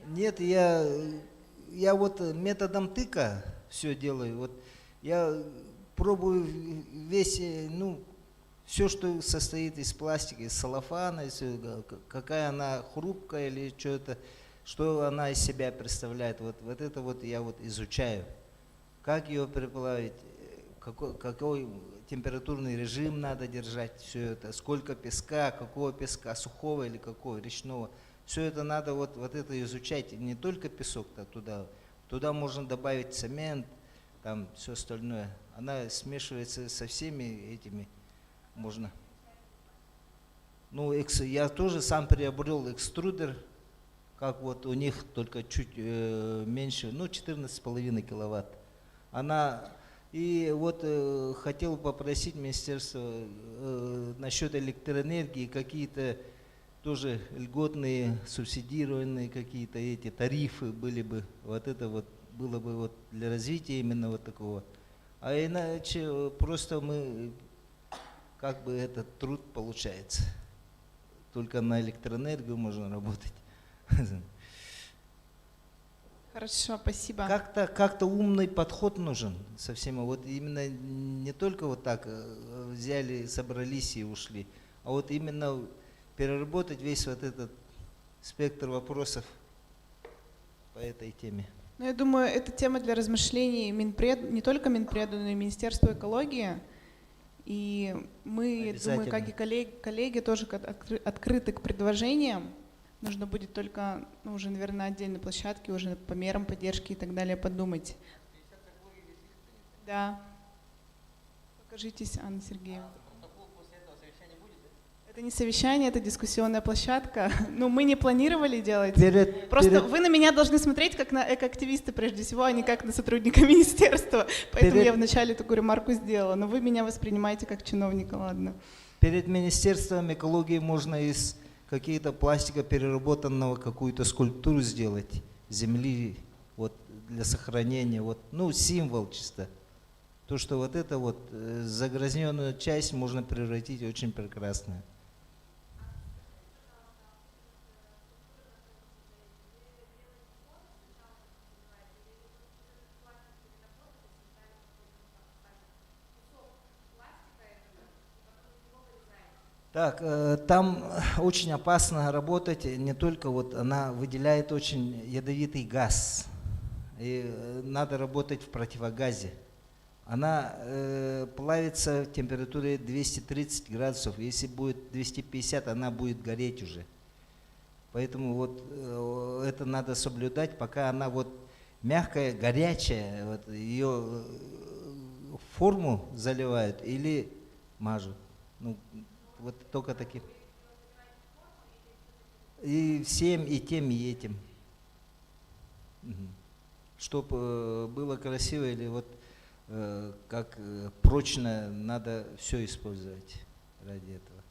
Нет, я вот методом тыка все делаю. Вот я пробую весь, ну, все, что состоит из пластика, из целлофана, какая она хрупкая или что-то, что она из себя представляет. Вот это вот я вот изучаю. Как ее переплавить, какой температурный режим надо держать, все это, сколько песка, какого песка, сухого или какого, речного. Все это надо вот это изучать, не только песок-то туда можно добавить цемент, там все остальное. Она смешивается со всеми этими, можно. Ну, я тоже сам приобрел экструдер, как вот у них, только чуть меньше, ну, 14,5 киловатт. И вот хотел попросить министерство насчет электроэнергии, какие-то тоже льготные, субсидированные какие-то эти тарифы были бы, вот это вот было бы вот для развития именно вот такого. А иначе просто мы, как бы этот труд получается. Только на электроэнергию можно работать. Хорошо, спасибо. Как-то умный подход нужен совсем. Вот именно не только вот так взяли, собрались и ушли, а вот именно переработать весь вот этот спектр вопросов по этой теме. Ну, я думаю, это тема для размышлений не только Минпреду, но и Министерства экологии. И мы, думаю, как и коллеги тоже открыты к предложениям. Нужно будет только, ну, уже, наверное, на отдельной площадке, уже по мерам поддержки и так далее подумать. Да. Покажитесь, Анна Сергеевна. Это не совещание, это дискуссионная площадка. Ну, мы не планировали делать. Просто вы на меня должны смотреть как на экоактивиста прежде всего, а не как на сотрудника министерства. Поэтому я вначале такую ремарку сделала. Но вы меня воспринимаете как чиновника, ладно. Перед Министерством экологии можно из какие-то пластика переработанного какую-то скульптуру сделать, земли, вот, для сохранения, вот, ну, символ чисто. То, что вот это вот загрязненную часть можно превратить в очень прекрасную. Так, там очень опасно работать, не только вот она выделяет очень ядовитый газ, и надо работать в противогазе. Она плавится в температуре 230 градусов, если будет 250, она будет гореть уже. Поэтому вот это надо соблюдать, пока она вот мягкая, горячая, вот ее форму заливают или мажут. Ну, вот только таким. И всем, и тем, и этим. Чтобы было красиво или вот как прочно, надо все использовать ради этого.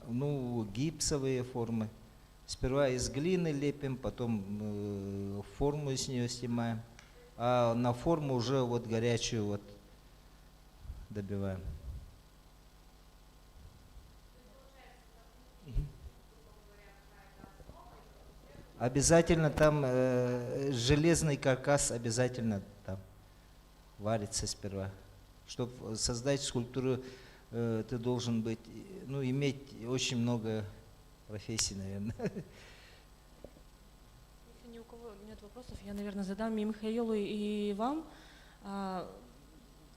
Ну, гипсовые формы. Сперва из глины лепим, потом форму из нее снимаем, а на форму уже вот горячую вот добиваем. Обязательно там железный каркас обязательно там варится сперва. Чтобы создать скульптуру, ты должен быть, ну, иметь очень много профессий, наверное. Если ни у кого нет вопросов, я, наверное, задам и Михаилу, и вам.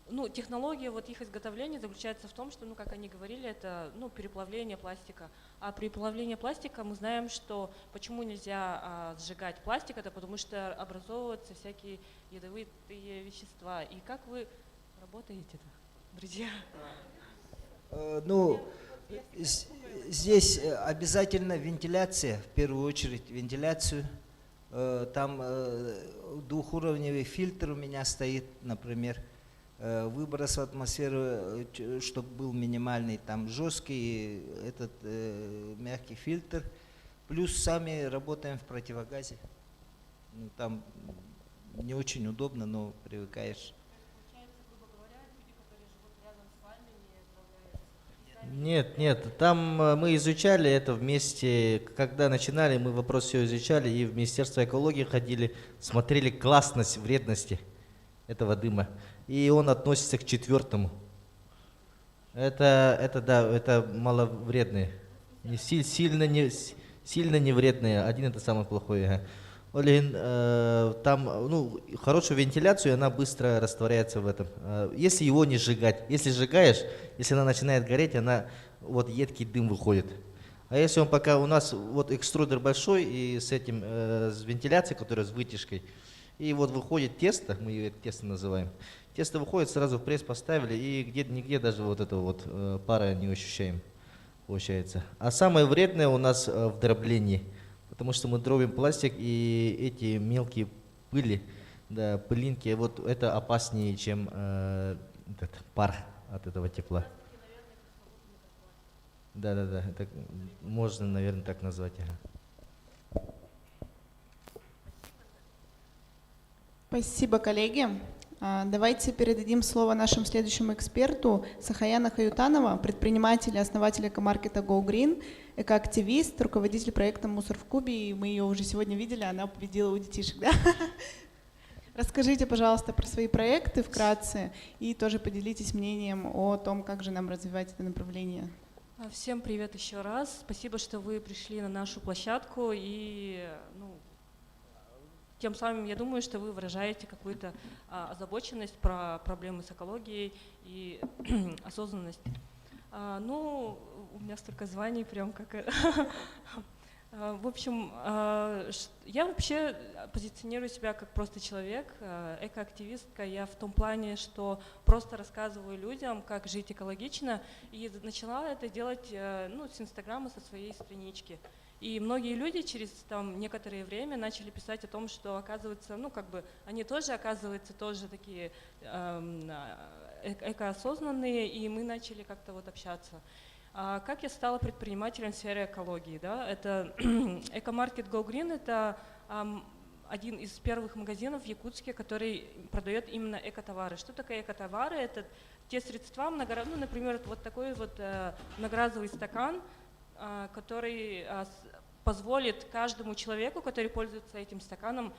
Ну, технология вот их изготовления заключается в том, что, ну, как они говорили, это, ну, переплавление пластика. А при плавлении пластика мы знаем, что почему нельзя сжигать пластик, это потому что образовываются всякие ядовитые вещества. И как вы работаете-то, друзья? Ну, здесь обязательно вентиляция, в первую очередь вентиляцию. Там двухуровневый фильтр у меня стоит, например. Выброс в атмосферу, чтобы был минимальный, там жесткий, этот мягкий фильтр. Плюс сами работаем в противогазе. Ну, там не очень удобно, но привыкаешь. Нет, там мы изучали это вместе, когда начинали, мы вопрос все изучали, и в Министерство экологии ходили, смотрели классность вредности этого дыма. И он относится к 4. Это маловредные. Сильно не вредные. 1 это самый плохой. Там, ну, хорошую вентиляцию, она быстро растворяется в этом. Если его не сжигать. Если сжигаешь, если она начинает гореть, она вот едкий дым выходит. А если он пока у нас вот экструдер большой и с этим, с вентиляцией, которая с вытяжкой, и вот выходит тесто, мы ее тесто называем. Тесто выходит, сразу в пресс поставили, и нигде даже вот этого вот пара не ощущаем, получается. А самое вредное у нас в дроблении, потому что мы дробим пластик, и эти мелкие пыли, да, пылинки, вот это опаснее, чем этот пар от этого тепла. Да, это можно, наверное, так назвать. Спасибо, коллеги. Давайте передадим слово нашему следующему эксперту Сахаяна Хаютанова, предприниматель и основатель экомаркета Go Green, экоактивист, руководитель проекта «Мусор в Кубе». И мы ее уже сегодня видели, она победила у детишек. Да? Расскажите, пожалуйста, про свои проекты вкратце и тоже поделитесь мнением о том, как же нам развивать это направление. Всем привет еще раз. Спасибо, что вы пришли на нашу площадку. И, ну, тем самым, я думаю, что вы выражаете какую-то озабоченность про проблемы с экологией и осознанность. Ну, у меня столько званий, прям как... В общем, я вообще позиционирую себя как просто человек, экоактивистка. Я в том плане, что просто рассказываю людям, как жить экологично, и начала это делать, ну, с Инстаграма, со своей странички. И многие люди через там некоторое время начали писать о том, что, оказывается, ну, как бы они тоже, оказывается, тоже такие экоосознанные, и мы начали как-то вот общаться. Как я стала предпринимателем в сфере экологии? Да? Это экомаркет Go Green, это один из первых магазинов в Якутске, который продает именно экотовары. Что такое экотовары? Это те средства, ну, например, вот такой вот многоразовый стакан, который позволит каждому человеку, который пользуется этим стаканом,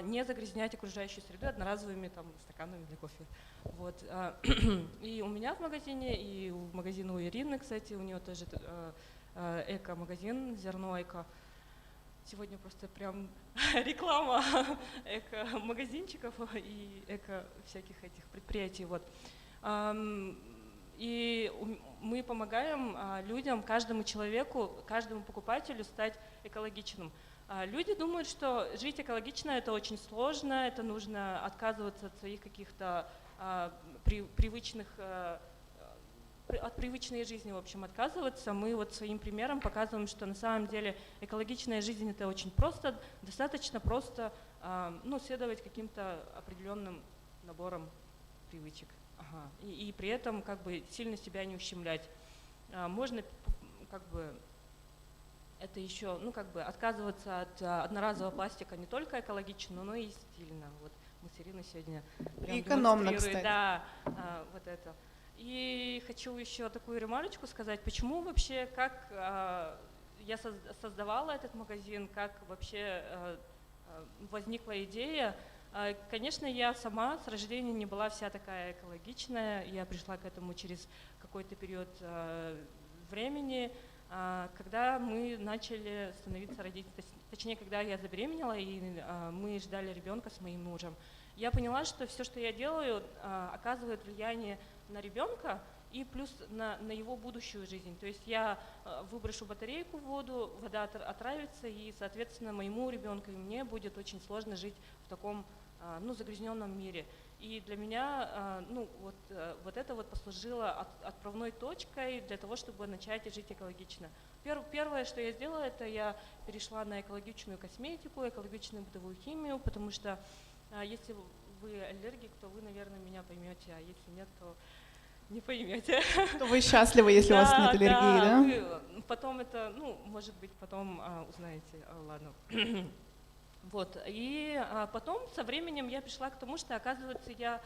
не загрязнять окружающую среду одноразовыми там стаканами для кофе. Вот. И у меня в магазине, и в магазине у Ирины, кстати, у нее тоже эко-магазин «Зерно эко». Сегодня просто прям реклама эко-магазинчиков и эко-всяких этих предприятий. Вот. И мы помогаем людям, каждому человеку, каждому покупателю стать экологичным. Люди думают, что жить экологично — это очень сложно, это нужно отказываться от своих каких-то привычных, от привычной жизни, в общем, отказываться. Мы вот своим примером показываем, что на самом деле экологичная жизнь — это очень просто, достаточно просто следовать каким-то определенным наборам привычек. И при этом как бы сильно себя не ущемлять. Можно как бы это еще, отказываться от одноразового пластика не только экологично, но и стильно. Вот мы с Ириной сегодня прям экономно, демонстрируем, кстати. да, вот это. И хочу еще такую ремарочку сказать, почему вообще, как я создавала этот магазин, как вообще возникла идея. Конечно, я сама с рождения не была вся такая экологичная, я пришла к этому через какой-то период времени, когда мы начали становиться родителями, точнее, когда я забеременела, и мы ждали ребенка с моим мужем. Я поняла, что все, что я делаю, оказывает влияние на ребенка и плюс на его будущую жизнь. То есть я выброшу батарейку в воду, вода отравится, и, соответственно, моему ребенку и мне будет очень сложно жить в таком загрязненном мире. И для меня вот это вот послужило отправной точкой для того, чтобы начать жить экологично. Первое, что я сделала, это я перешла на экологичную косметику, экологичную бытовую химию, потому что если вы аллергик, то вы, наверное, меня поймете, а если нет, то не поймете. То вы счастливы, если у вас нет аллергии, да? Вы потом это, может быть, потом узнаете, ладно. Вот, и потом со временем я пришла к тому, что, оказывается, я,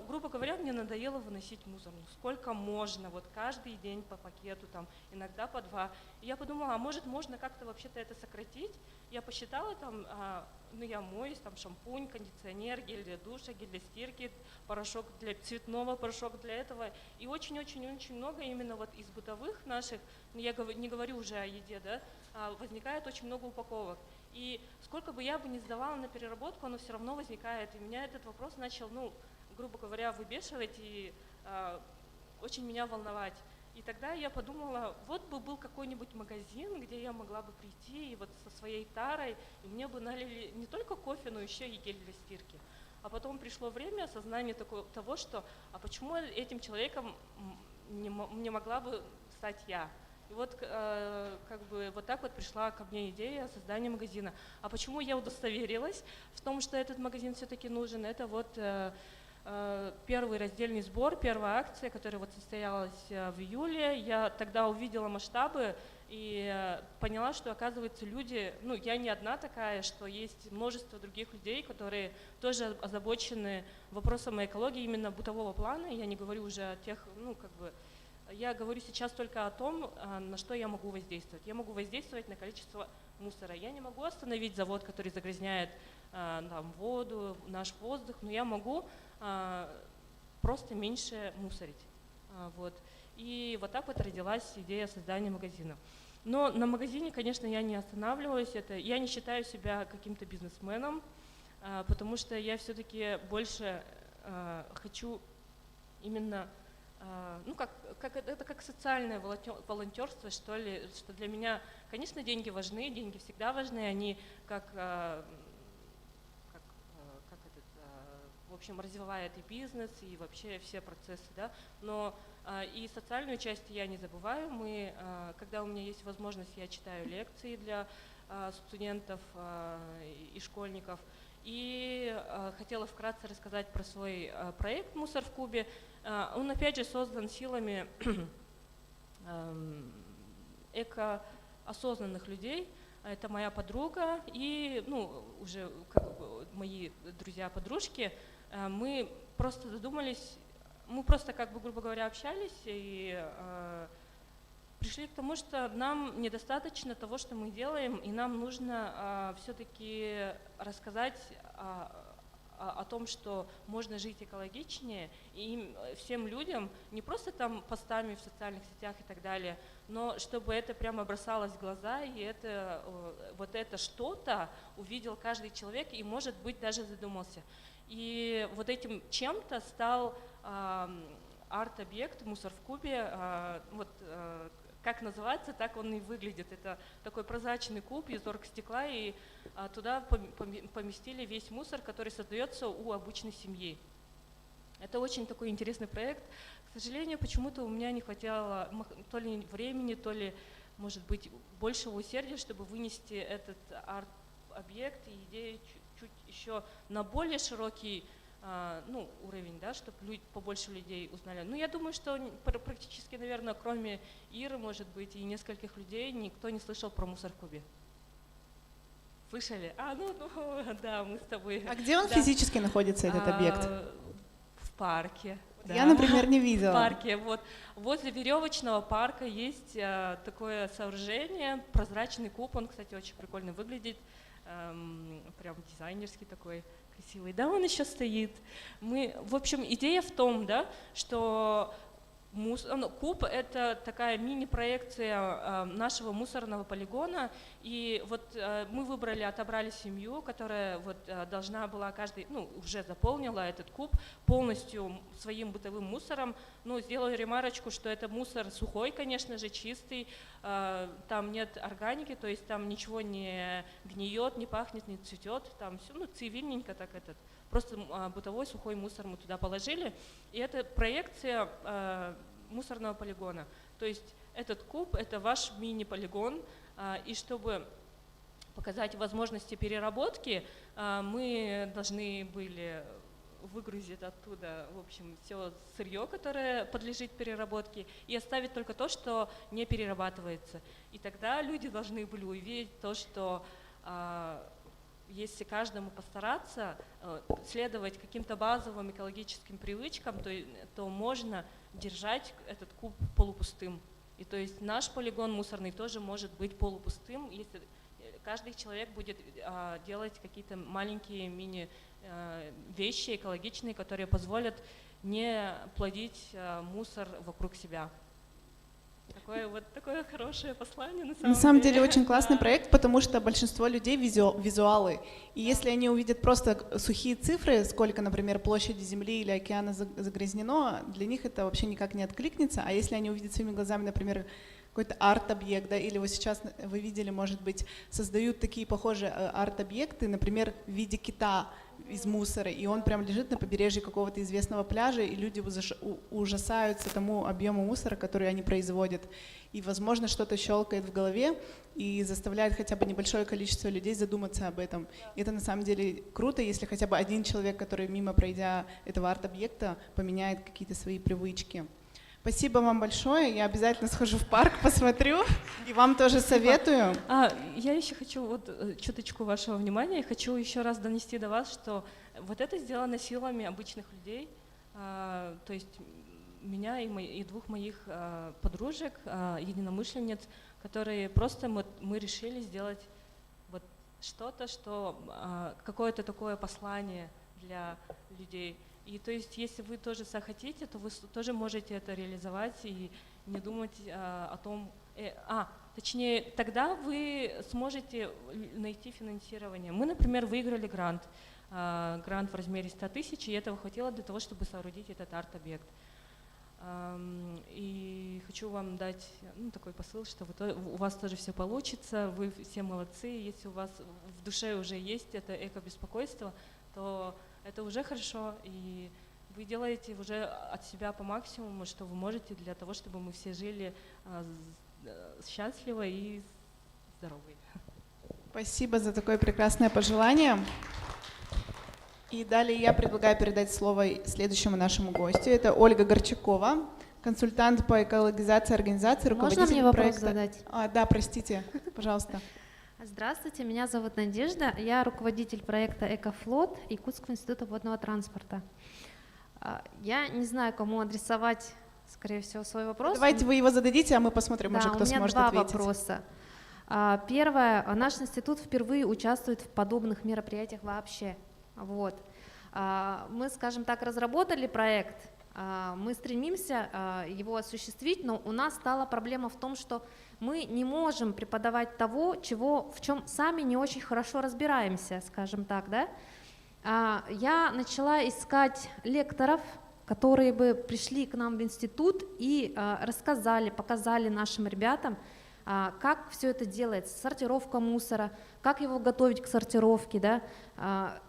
грубо говоря, мне надоело выносить мусор. Сколько можно, вот каждый день по пакету, там, иногда по 2. И я подумала, а может можно как-то вообще-то это сократить? Я посчитала, там, я моюсь, там, шампунь, кондиционер, гель для душа, гель для стирки, порошок для цветного, порошок для этого. И очень-очень-очень много именно вот из бытовых наших, я не говорю уже о еде, да, возникает очень много упаковок. И сколько бы я не сдавала на переработку, оно все равно возникает. И меня этот вопрос начал, грубо говоря, выбешивать и очень меня волновать. И тогда я подумала, вот бы был какой-нибудь магазин, где я могла бы прийти и вот со своей тарой, и мне бы налили не только кофе, но еще и гель для стирки. А потом пришло время осознания того, что а почему этим человеком не могла бы стать я? И вот вот так вот пришла ко мне идея создания магазина. А почему я удостоверилась в том, что этот магазин все-таки нужен? Это вот первый раздельный сбор, первая акция, которая вот состоялась в июле. Я тогда увидела масштабы и поняла, что, оказывается, люди, я не одна такая, что есть множество других людей, которые тоже озабочены вопросом экологии именно бытового плана. Я не говорю уже о тех, я говорю сейчас только о том, на что я могу воздействовать. Я могу воздействовать на количество мусора. Я не могу остановить завод, который загрязняет воду, наш воздух, но я могу просто меньше мусорить. Вот. И вот так вот родилась идея создания магазина. Но на магазине, конечно, я не останавливаюсь. Я не считаю себя каким-то бизнесменом, потому что я все-таки больше хочу именно это как социальное волонтерство, что ли, что для меня, конечно, деньги важны, деньги всегда важны, они в общем, развивает и бизнес, и вообще все процессы, да, но и социальную часть я не забываю. Когда у меня есть возможность, я читаю лекции для студентов и школьников. И хотела вкратце рассказать про свой проект «Мусор в Кубе». Он, опять же, создан силами экоосознанных людей. Это моя подруга и уже мои друзья-подружки. Мы просто задумались, мы просто, грубо говоря, общались и пришли к тому, что нам недостаточно того, что мы делаем, и нам нужно все-таки рассказать о том, что можно жить экологичнее, и всем людям, не просто там постами в социальных сетях и так далее, но чтобы это прямо бросалось в глаза, и вот это что-то увидел каждый человек и, может быть, даже задумался. И вот этим чем-то стал арт-объект «Мусор в кубе». Вот как называется, так он и выглядит. Это такой прозрачный куб из оргстекла, и туда поместили весь мусор, который создается у обычной семьи. Это очень такой интересный проект. К сожалению, почему-то у меня не хватало то ли времени, то ли, может быть, большего усердия, чтобы вынести этот арт-объект и идею чуть еще на более широкий уровень, да, чтобы побольше людей узнали. Ну, я думаю, что практически, наверное, кроме Иры, может быть, и нескольких людей, никто не слышал про мусор в кубе. Слышали? Да, мы с тобой. А где он да. физически находится, этот объект? В парке. Да. Я, например, не видела. В парке. Вот. Возле веревочного парка есть такое сооружение, прозрачный куб, он, кстати, очень прикольно выглядит, прям дизайнерский такой, красивый. Да, он еще стоит. В общем, идея в том, да, что куб — это такая мини-проекция нашего мусорного полигона, и вот мы отобрали семью, которая вот должна была уже заполнила этот куб полностью своим бытовым мусором. Сделаю ремарочку, что это мусор сухой, конечно же, чистый, там нет органики, то есть там ничего не гниет, не пахнет, не цветет, там все, цивильненько так просто бытовой сухой мусор мы туда положили, и это проекция мусорного полигона. То есть этот куб — это ваш мини-полигон, и чтобы показать возможности переработки, мы должны были выгрузить оттуда, в общем, все сырье, которое подлежит переработке, и оставить только то, что не перерабатывается. И тогда люди должны были увидеть то, что если каждому постараться следовать каким-то базовым экологическим привычкам, то можно держать этот куб полупустым. И то есть наш полигон мусорный тоже может быть полупустым, если каждый человек будет делать какие-то маленькие мини-вещи экологичные, которые позволят не плодить мусор вокруг себя. Такое хорошее послание на самом деле очень классный проект, потому что большинство людей визуалы. И если они увидят просто сухие цифры, сколько, например, площади Земли или океана загрязнено, для них это вообще никак не откликнется. А если они увидят своими глазами, например, какой-то арт-объект, да, или вот сейчас вы видели, может быть, создают такие похожие арт-объекты, например, в виде кита из мусора, и он прям лежит на побережье какого-то известного пляжа, и люди ужасаются тому объему мусора, который они производят. И, возможно, что-то щелкает в голове и заставляет хотя бы небольшое количество людей задуматься об этом. И это на самом деле круто, если хотя бы один человек, который мимо пройдя этого арт-объекта, поменяет какие-то свои привычки. Спасибо вам большое. Я обязательно схожу в парк, посмотрю. И вам тоже советую. Я еще хочу чуточку вашего внимания. Хочу еще раз донести до вас, что вот это сделано силами обычных людей. То есть меня и двух моих подружек, единомышленниц, которые просто мы решили сделать вот что-то, какое-то такое послание для людей. И то есть, если вы тоже захотите, то вы тоже можете это реализовать и не думать о том, точнее, тогда вы сможете найти финансирование. Мы, например, выиграли грант в размере 100 тысяч, и этого хватило для того, чтобы соорудить этот арт-объект. И хочу вам дать такой посыл, что у вас тоже все получится, вы все молодцы. Если у вас в душе уже есть это эко-беспокойство, то это уже хорошо, и вы делаете уже от себя по максимуму, что вы можете для того, чтобы мы все жили счастливо и здорово. Спасибо за такое прекрасное пожелание. И далее я предлагаю передать слово следующему нашему гостю. Это Ольга Горчакова, консультант по экологизации организации, руководитель Можно мне вопрос проекта. задать? Да, простите, пожалуйста. Здравствуйте, меня зовут Надежда, я руководитель проекта «Экофлот» Якутского института водного транспорта. Я не знаю, кому адресовать, скорее всего, свой вопрос. Давайте вы его зададите, а мы посмотрим, уже кто сможет сможет ответить. ответить. У меня два вопроса. Первое, наш институт впервые участвует в подобных мероприятиях вообще. Вот. Мы, скажем так, разработали проект, мы стремимся его осуществить, но у нас стала проблема в том, что мы не можем преподавать того, в чем сами не очень хорошо разбираемся, скажем так, да. Я начала искать лекторов, которые бы пришли к нам в институт и рассказали, показали нашим ребятам, как все это делается, сортировка мусора, как его готовить к сортировке, да.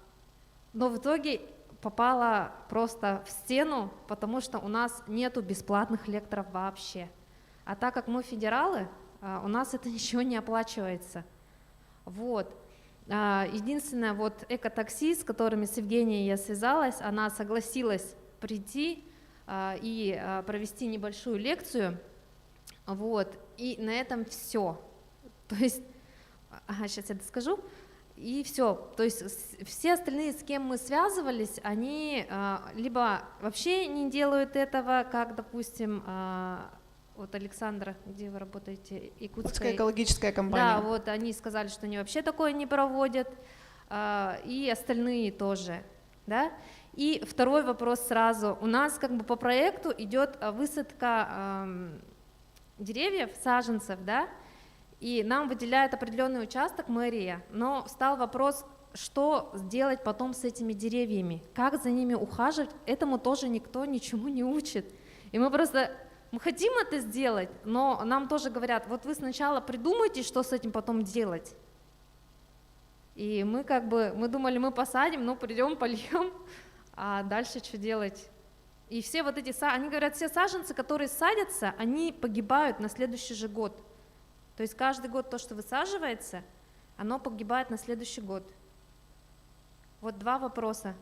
Но в итоге попала просто в стену, потому что у нас нету бесплатных лекторов вообще. А так как мы федералы, у нас это ничего не оплачивается. Вот. Единственное, вот экотакси, с которыми с Евгенией я связалась, она согласилась прийти и провести небольшую лекцию. Вот. И на этом все. То есть, сейчас я доскажу. И все. То есть все остальные, с кем мы связывались, они либо вообще не делают этого, как, допустим, вот Александра, где вы работаете? Якутская экологическая компания. Да, вот они сказали, что они вообще такое не проводят, и остальные тоже, да. И второй вопрос сразу. У нас как бы по проекту идет высадка деревьев, саженцев, да, и нам выделяет определенный участок мэрия, но встал вопрос, что сделать потом с этими деревьями, как за ними ухаживать, этому тоже никто ничему не учит. И мы хотим это сделать, но нам тоже говорят, вот вы сначала придумайте, что с этим потом делать. И мы мы думали, мы посадим, ну придем, польем, а дальше что делать? И все вот эти, они говорят, все саженцы, которые садятся, они погибают на следующий же год. То есть каждый год то, что высаживается, оно погибает на следующий год. Вот два вопроса.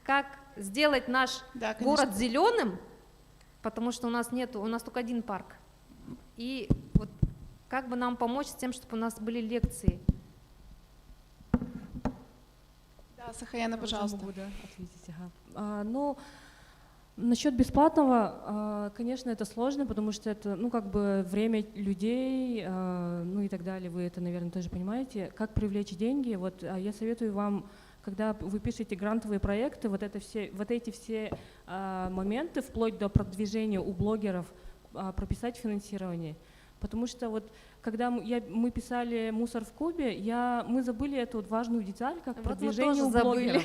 Как сделать наш город зеленым, потому что у нас только один парк. И вот как бы нам помочь с тем, чтобы у нас были лекции. Да, Сахаяна, пожалуйста. Могу, да, ответить. Ага. Ну, насчет бесплатного, конечно, это сложно, потому что это, ну, как бы время людей, ну и так далее, вы это, наверное, тоже понимаете. Как привлечь деньги? Вот я советую вам, когда вы пишете грантовые проекты, вот эти все моменты, вплоть до продвижения у блогеров, прописать финансирование. Потому что вот когда мы писали «Мусор в Кубе», мы забыли эту вот важную деталь, как вот продвижение у блогеров.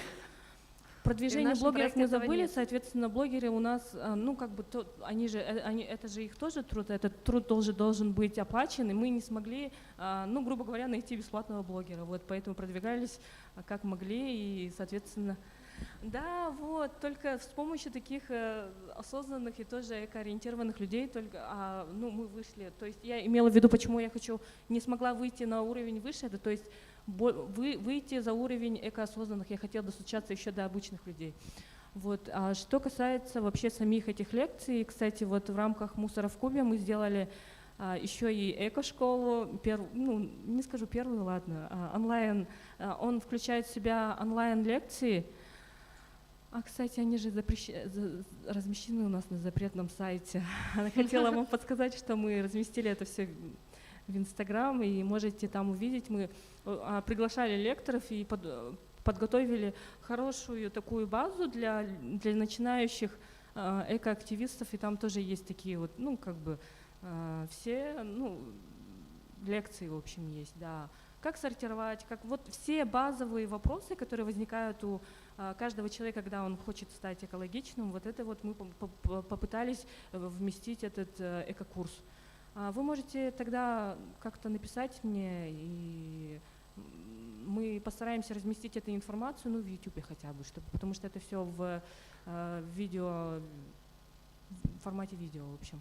Продвижение блогеров мы забыли, нет. соответственно, блогеры у нас, ну, как бы, это же их тоже труд, этот труд должен быть оплачен, и мы не смогли, ну, грубо говоря, найти бесплатного блогера, вот, поэтому продвигались как могли, и, соответственно, да, вот, только с помощью таких осознанных и тоже экоориентированных людей только, ну, мы вышли, то есть я имела в виду, почему я не смогла выйти на уровень выше, это, то есть выйти за уровень экоосознанных, я хотела достучаться еще до обычных людей. Вот. А что касается вообще самих этих лекций, кстати, вот в рамках «Мусора в Кубе» мы сделали еще и эко-школу, ну, не скажу первую, ладно, онлайн, он включает в себя онлайн-лекции. Кстати, они же размещены у нас на запретном сайте. Она хотела вам подсказать, что мы разместили это все в Инстаграм, и можете там увидеть. Мы приглашали лекторов и подготовили хорошую такую базу для начинающих экоактивистов, и там тоже есть такие вот, ну, как бы все, ну, лекции, в общем, есть, да. Как сортировать, как вот все базовые вопросы, которые возникают у каждого человека, когда он хочет стать экологичным, вот это вот мы попытались вместить этот экокурс. Вы можете тогда как-то написать мне, и мы постараемся разместить эту информацию, ну, в YouTube хотя бы, потому что это все в формате видео, в общем.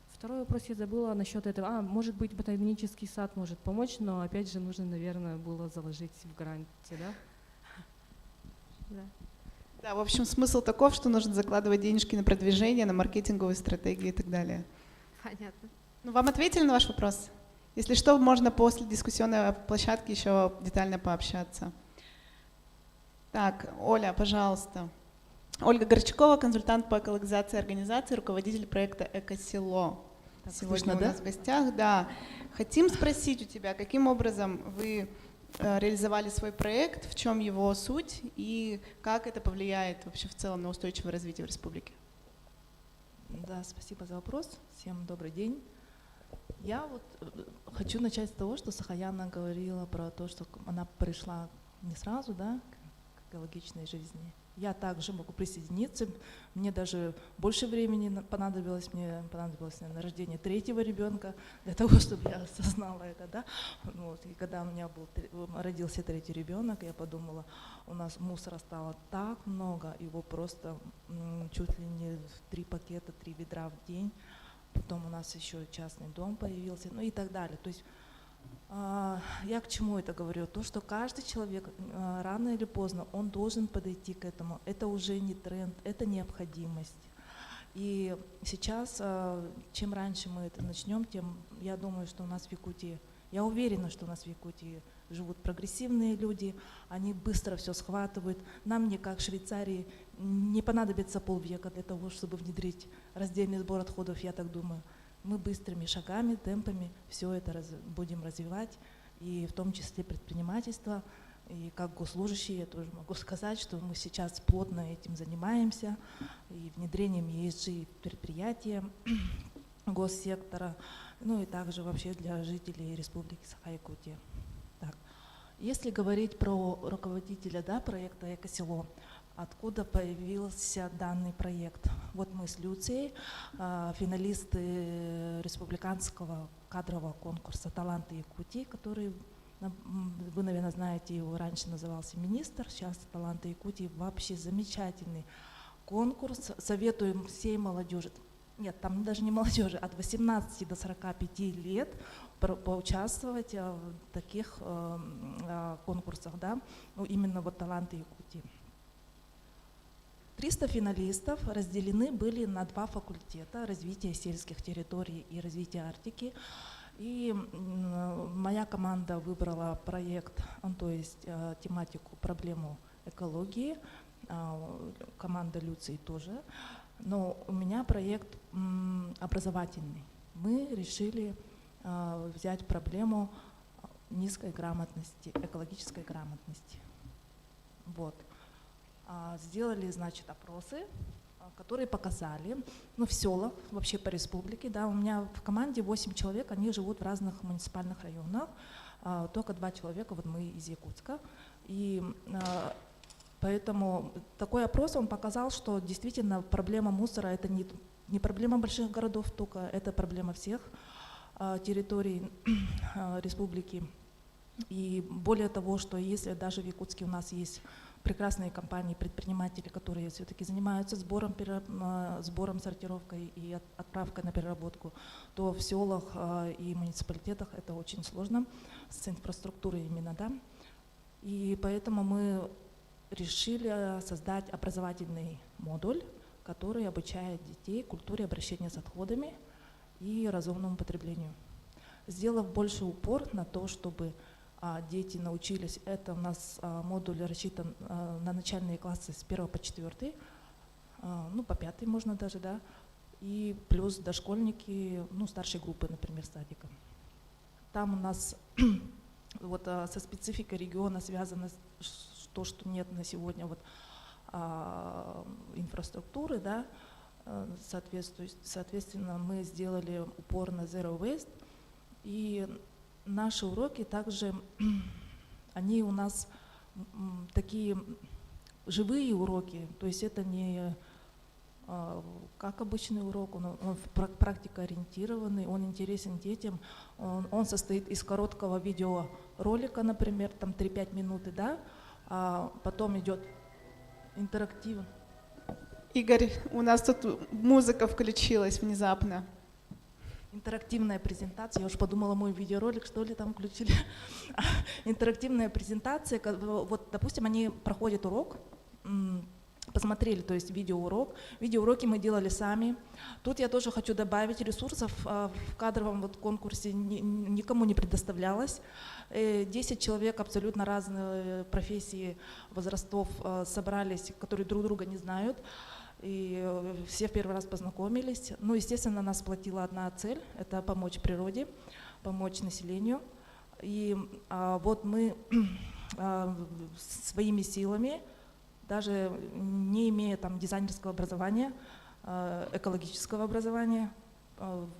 Второй вопрос я забыла насчет этого. Может быть, ботанический сад может помочь, но опять же нужно, наверное, было заложить в гранте, да? Да. Да, в общем, смысл таков, что нужно закладывать денежки на продвижение, на маркетинговые стратегии и так далее. Понятно. Ну, вам ответили на ваш вопрос? Если что, можно после дискуссионной площадки еще детально пообщаться. Так, Оля, пожалуйста. Ольга Горчакова, консультант по экологизации организации, руководитель проекта «Экосело». Сегодня слышно, у нас в гостях. Да. Хотим спросить у тебя, каким образом вы реализовали свой проект, в чем его суть и как это повлияет вообще в целом на устойчивое развитие в республике? Да, спасибо за вопрос. Всем добрый день. Я вот хочу начать с того, что Сахаяна говорила про то, что она пришла не сразу, да, к экологичной жизни. я также могу присоединиться. Мне даже больше времени понадобилось, мне понадобилось на рождение третьего ребенка для того, чтобы я осознала это, да. Вот. И когда у меня родился третий ребенок, я подумала, у нас мусора стало так много, его просто чуть ли не 3 пакета, 3 ведра в день. Потом у нас еще частный дом появился, ну и так далее. То есть я к чему это говорю? То, что каждый человек рано или поздно, он должен подойти к этому. Это уже не тренд, это необходимость. И сейчас, чем раньше мы это начнем, тем я думаю, что у нас в Якутии, я уверена, что у нас в Якутии живут прогрессивные люди, они быстро все схватывают. Нам, не как Швейцарии, не понадобится полвека для того, чтобы внедрить раздельный сбор отходов, я так думаю. Мы быстрыми шагами, темпами все это будем развивать, и в том числе предпринимательство. И как госслужащий я тоже могу сказать, что мы сейчас плотно этим занимаемся, и внедрением ESG в предприятия госсектора, ну и также вообще для жителей Республики Саха-Якутия. Так. Если говорить про руководителя, да, проекта «Экосело», откуда появился данный проект? Вот мы с Люцией, финалисты республиканского кадрового конкурса «Таланты Якутии», который, вы, наверное, знаете, его раньше назывался «Министр», сейчас «Таланты Якутии». Вообще замечательный конкурс. Советуем всей молодежи, нет, там даже не молодежи, от 18 до 45 лет поучаствовать в таких конкурсах, да, ну, именно вот «Таланты Якутии». 300 финалистов разделены были на 2 факультета: развитие сельских территорий и развитие Арктики. И моя команда выбрала проект, то есть тематику, проблему экологии, команда Люции тоже. Но у меня проект образовательный. Мы решили взять проблему низкой грамотности, экологической грамотности. Вот. Сделали, значит, опросы, которые показали, ну, в селах, вообще по республике, да, у меня в команде 8 человек, они живут в разных муниципальных районах, только 2 человека, вот мы из Якутска. И поэтому такой опрос, он показал, что действительно проблема мусора — это не проблема больших городов только, это проблема всех территорий республики. И более того, что если даже в Якутске у нас есть прекрасные компании, предприниматели, которые все-таки занимаются сбором, сортировкой и отправкой на переработку, то в селах и муниципалитетах это очень сложно с инфраструктурой именно, да. И поэтому мы решили создать образовательный модуль, который обучает детей культуре обращения с отходами и разумному потреблению, сделав больше упор на то, чтобы дети научились. Это у нас модуль рассчитан на начальные классы с 1 по 4, ну по 5 можно даже, да, и плюс дошкольники, ну старшей группы, например, садика. Там у нас вот со спецификой региона связано то, что нет на сегодня вот инфраструктуры, да, соответственно, мы сделали упор на Zero Waste, и наши уроки также, они у нас такие живые уроки, то есть это не как обычный урок, он практикоориентированный, он интересен детям, он состоит из короткого видеоролика, например, там 3-5 минут, да, а потом идет интерактив. Игорь, у нас тут музыка включилась внезапно. Интерактивная презентация, я уж подумала, мой видеоролик, что ли, там включили. Интерактивная презентация, вот, допустим, они проходят урок, посмотрели, то есть видеоурок. Видеоуроки мы делали сами. Тут я тоже хочу добавить, ресурсов в кадровом вот конкурсе никому не предоставлялось. 10 человек абсолютно разные профессии, возрастов собрались, которые друг друга не знают. И все в первый раз познакомились. Ну, естественно, нас сплотила одна цель – это помочь природе, помочь населению. И вот мы своими силами, даже не имея там дизайнерского образования, экологического образования,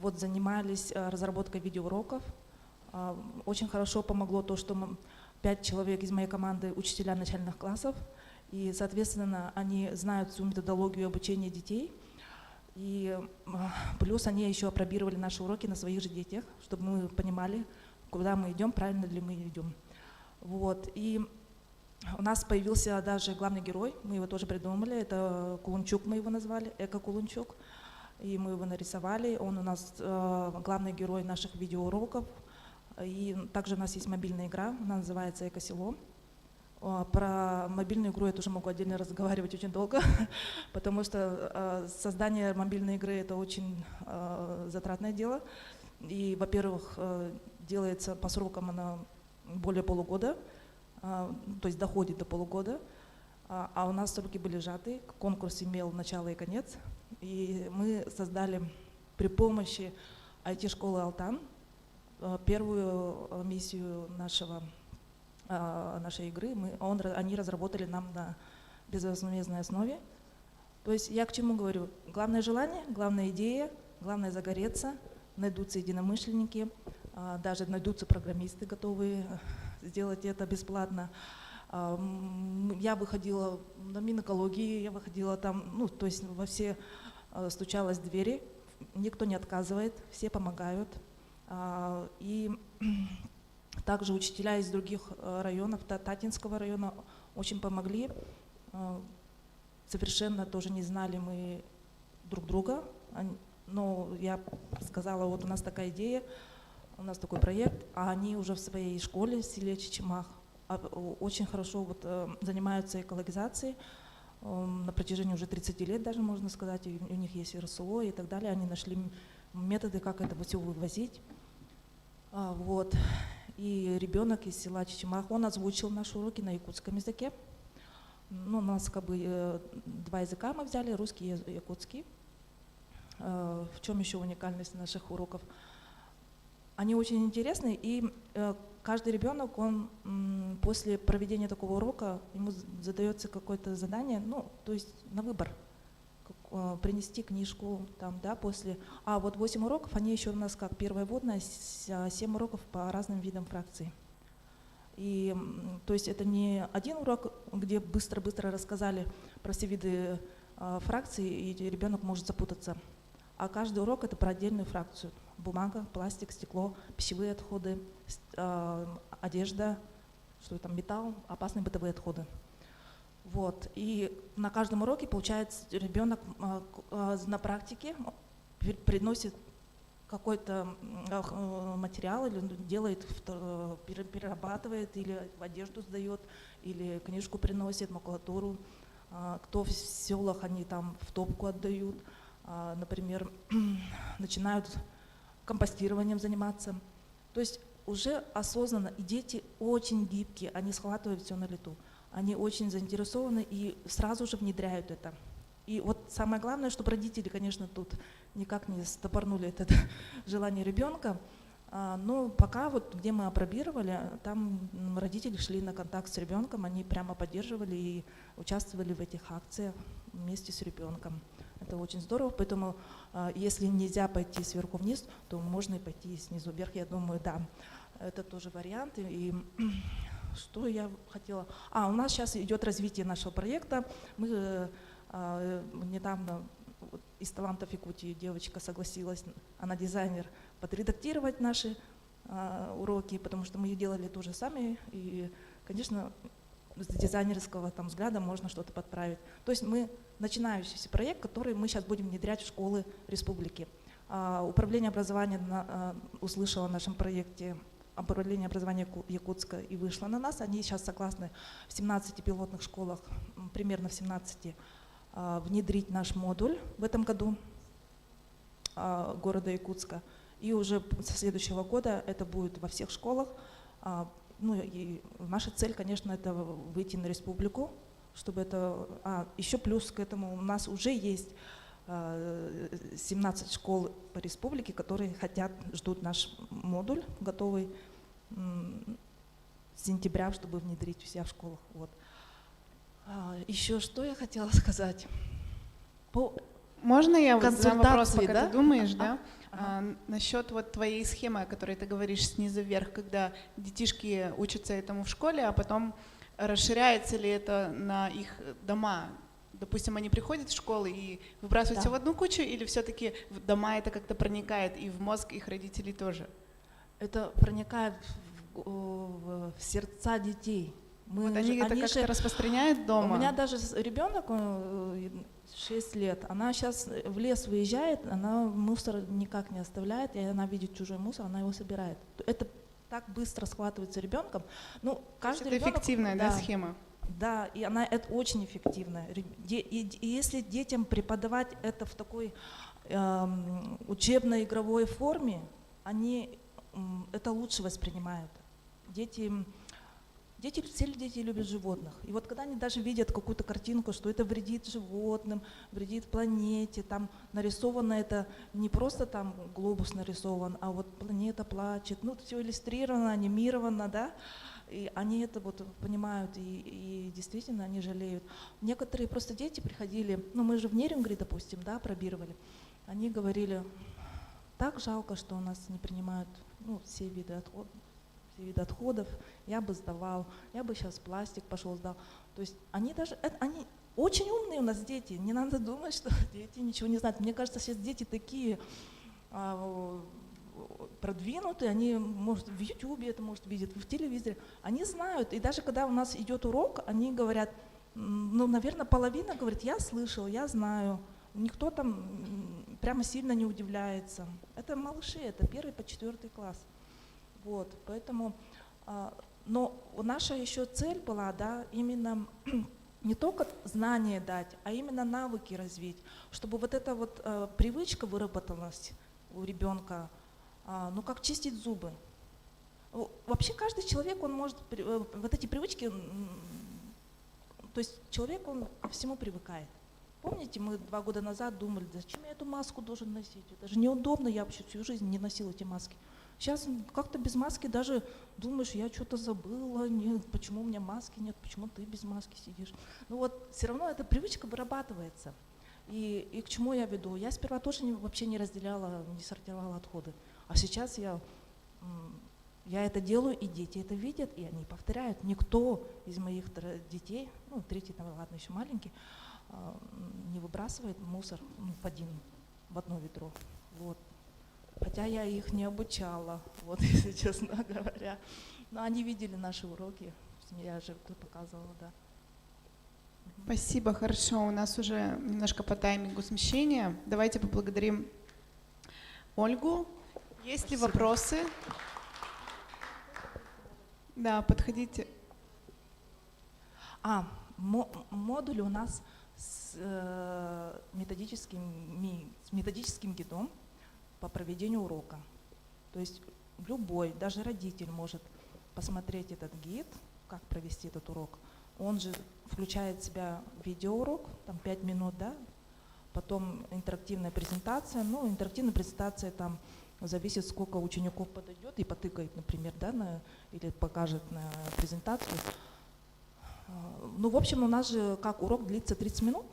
вот занимались разработкой видеоуроков. Очень хорошо помогло то, что 5 человек из моей команды – учителя начальных классов, И, соответственно, они знают всю методологию обучения детей. И плюс они еще опробировали наши уроки на своих же детях, чтобы мы понимали, куда мы идем, правильно ли мы идем. Вот. И у нас появился даже главный герой, мы его тоже придумали, это Кулунчук мы его назвали, Эко-Кулунчук. И мы его нарисовали, он у нас главный герой наших видеоуроков. И также у нас есть мобильная игра, она называется «Эко-село». Про мобильную игру я тоже могу отдельно разговаривать очень долго, потому что создание мобильной игры — это очень затратное дело. И, во-первых, делается по срокам она более полугода, то есть доходит до полугода, а у нас сроки были сжаты, конкурс имел начало и конец. И мы создали при помощи IT-школы «Алтан» первую миссию нашей игры. Они разработали нам на безвозмездной основе. То есть я к чему говорю? Главное желание, главная идея, главное загореться, найдутся единомышленники, даже найдутся программисты, готовые сделать это бесплатно. Я выходила на Минэкологии, я выходила там, то есть во все стучалась в двери, никто не отказывает, все помогают. И также учителя из других районов, Татинского района, очень помогли. Совершенно тоже не знали мы друг друга, но я сказала, вот у нас такая идея, у нас такой проект, а они уже в своей школе в селе Чичимах очень хорошо занимаются экологизацией. На протяжении уже 30 лет даже, можно сказать, у них есть РСО и так далее. Они нашли методы, как это все вывозить. Вот. И ребенок из села Чичимах, он озвучил наши уроки на якутском языке. У нас как бы два языка мы взяли, русский и якутский. В чем еще уникальность наших уроков? Они очень интересны, и каждый ребенок, он после проведения такого урока, ему задается какое-то задание, то есть на выбор, принести книжку там, да, после. А вот 8 уроков, они еще у нас как первая вводная, 7 уроков по разным видам фракций. И то есть это не один урок, где быстро-быстро рассказали про все виды фракций, и ребенок может запутаться. А каждый урок это про отдельную фракцию. Бумага, пластик, стекло, пищевые отходы, одежда, что там, металл, опасные бытовые отходы. Вот. И на каждом уроке, получается, ребенок на практике приносит какой-то материал, или делает, перерабатывает, или в одежду сдает, или книжку приносит, макулатуру. Кто в селах, они там в топку отдают. Например, начинают компостированием заниматься. То есть уже осознанно, и дети очень гибкие, они схватывают все на лету. Они очень заинтересованы и сразу же внедряют это. И вот самое главное, чтобы родители, конечно, тут никак не стопорнули это желание ребенка, но пока вот где мы опробировали, там родители шли на контакт с ребенком, они прямо поддерживали и участвовали в этих акциях вместе с ребенком. Это очень здорово, поэтому если нельзя пойти сверху вниз, то можно и пойти снизу вверх, я думаю, да. Это тоже вариант. И что я хотела? У нас сейчас идет развитие нашего проекта. Мы недавно из талантов Якутии девочка согласилась, она дизайнер, подредактировать наши уроки, потому что мы делали тоже сами. И, конечно, с дизайнерского взгляда можно что-то подправить. То есть мы начинающийся проект, который мы сейчас будем внедрять в школы республики. Управление образования услышало о нашем проекте, управление образования Якутска, и вышло на нас. Они сейчас согласны в 17 пилотных школах, примерно в 17, внедрить наш модуль в этом году города Якутска. И уже со следующего года это будет во всех школах. И наша цель, конечно, это выйти на республику, чтобы это… еще плюс к этому у нас уже есть 17 школ по республике, которые ждут наш модуль, готовый с сентября, чтобы внедрить у себя в школах. Вот. Еще что я хотела сказать? Можно я задам вопрос, пока да? ты думаешь, да? Насчет вот твоей схемы, о которой ты говоришь снизу вверх, когда детишки учатся этому в школе, а потом расширяется ли это на их дома? Допустим, они приходят в школу и выбрасывают все в одну кучу, или все-таки в дома это как-то проникает и в мозг их родителей тоже? Это проникает в сердца детей. Вот они это как-то распространяют дома? У меня даже ребенок 6 лет, она сейчас в лес выезжает, она мусор никак не оставляет, и она видит чужой мусор, она его собирает. Это так быстро схватывается ребенком. Ну, каждый это ребенок, эффективная, да, схема? Да, и это очень эффективная. И если детям преподавать это в такой учебно-игровой форме, они это лучше воспринимают. Все дети любят животных. И вот когда они даже видят какую-то картинку, что это вредит животным, вредит планете, там нарисовано это не просто там глобус нарисован, а вот планета плачет, ну все иллюстрировано, анимировано, да, и они это вот понимают, и действительно они жалеют. Некоторые просто дети приходили, ну мы же в Нерюнгри, допустим, да, пробировали, они говорили, так жалко, что у нас не принимают все виды отходов, я бы сдавал, я бы сейчас пластик пошел сдал. То есть они очень умные у нас дети, не надо думать, что дети ничего не знают. Мне кажется, сейчас дети такие продвинутые, они, может, в Ютубе это, может, видят, в телевизоре, они знают, и даже когда у нас идет урок, они говорят, ну, наверное, половина говорит, я слышал, я знаю, никто там прямо сильно не удивляется. Это малыши, это 1 по 4 класс. Вот, поэтому, но наша еще цель была, да, именно не только знания дать, а именно навыки развить, чтобы вот эта вот привычка выработалась у ребенка, ну как чистить зубы. Вообще каждый человек, он может, вот эти привычки, то есть человек, он ко всему привыкает. Помните, мы 2 года назад думали, зачем я эту маску должен носить, это же неудобно, я вообще всю жизнь не носила эти маски. Сейчас как-то без маски даже думаешь, я что-то забыла, почему у меня маски нет, почему ты без маски сидишь. Ну вот все равно эта привычка вырабатывается. И к чему я веду? Я сперва тоже вообще не разделяла, не сортировала отходы. А сейчас я это делаю, и дети это видят, и они повторяют. Никто из моих детей, ну 3-й, ладно, еще маленький, не выбрасывает мусор в одно ведро. Вот. Хотя я их не обучала, вот, если честно говоря. Но они видели наши уроки, я же показывала, да. Спасибо, хорошо. У нас уже немножко по таймингу смещения. Давайте поблагодарим Ольгу. Есть ли вопросы? Да, подходите. Модуль у нас с методическим гидом по проведению урока. То есть любой, даже родитель может посмотреть этот гид, как провести этот урок. Он же включает в себя видеоурок, там 5 минут, да, потом интерактивная презентация. Ну, интерактивная презентация там зависит, сколько учеников подойдет и потыкает, например, да, или покажет на презентацию. Ну, в общем, у нас же как урок длится 30 минут,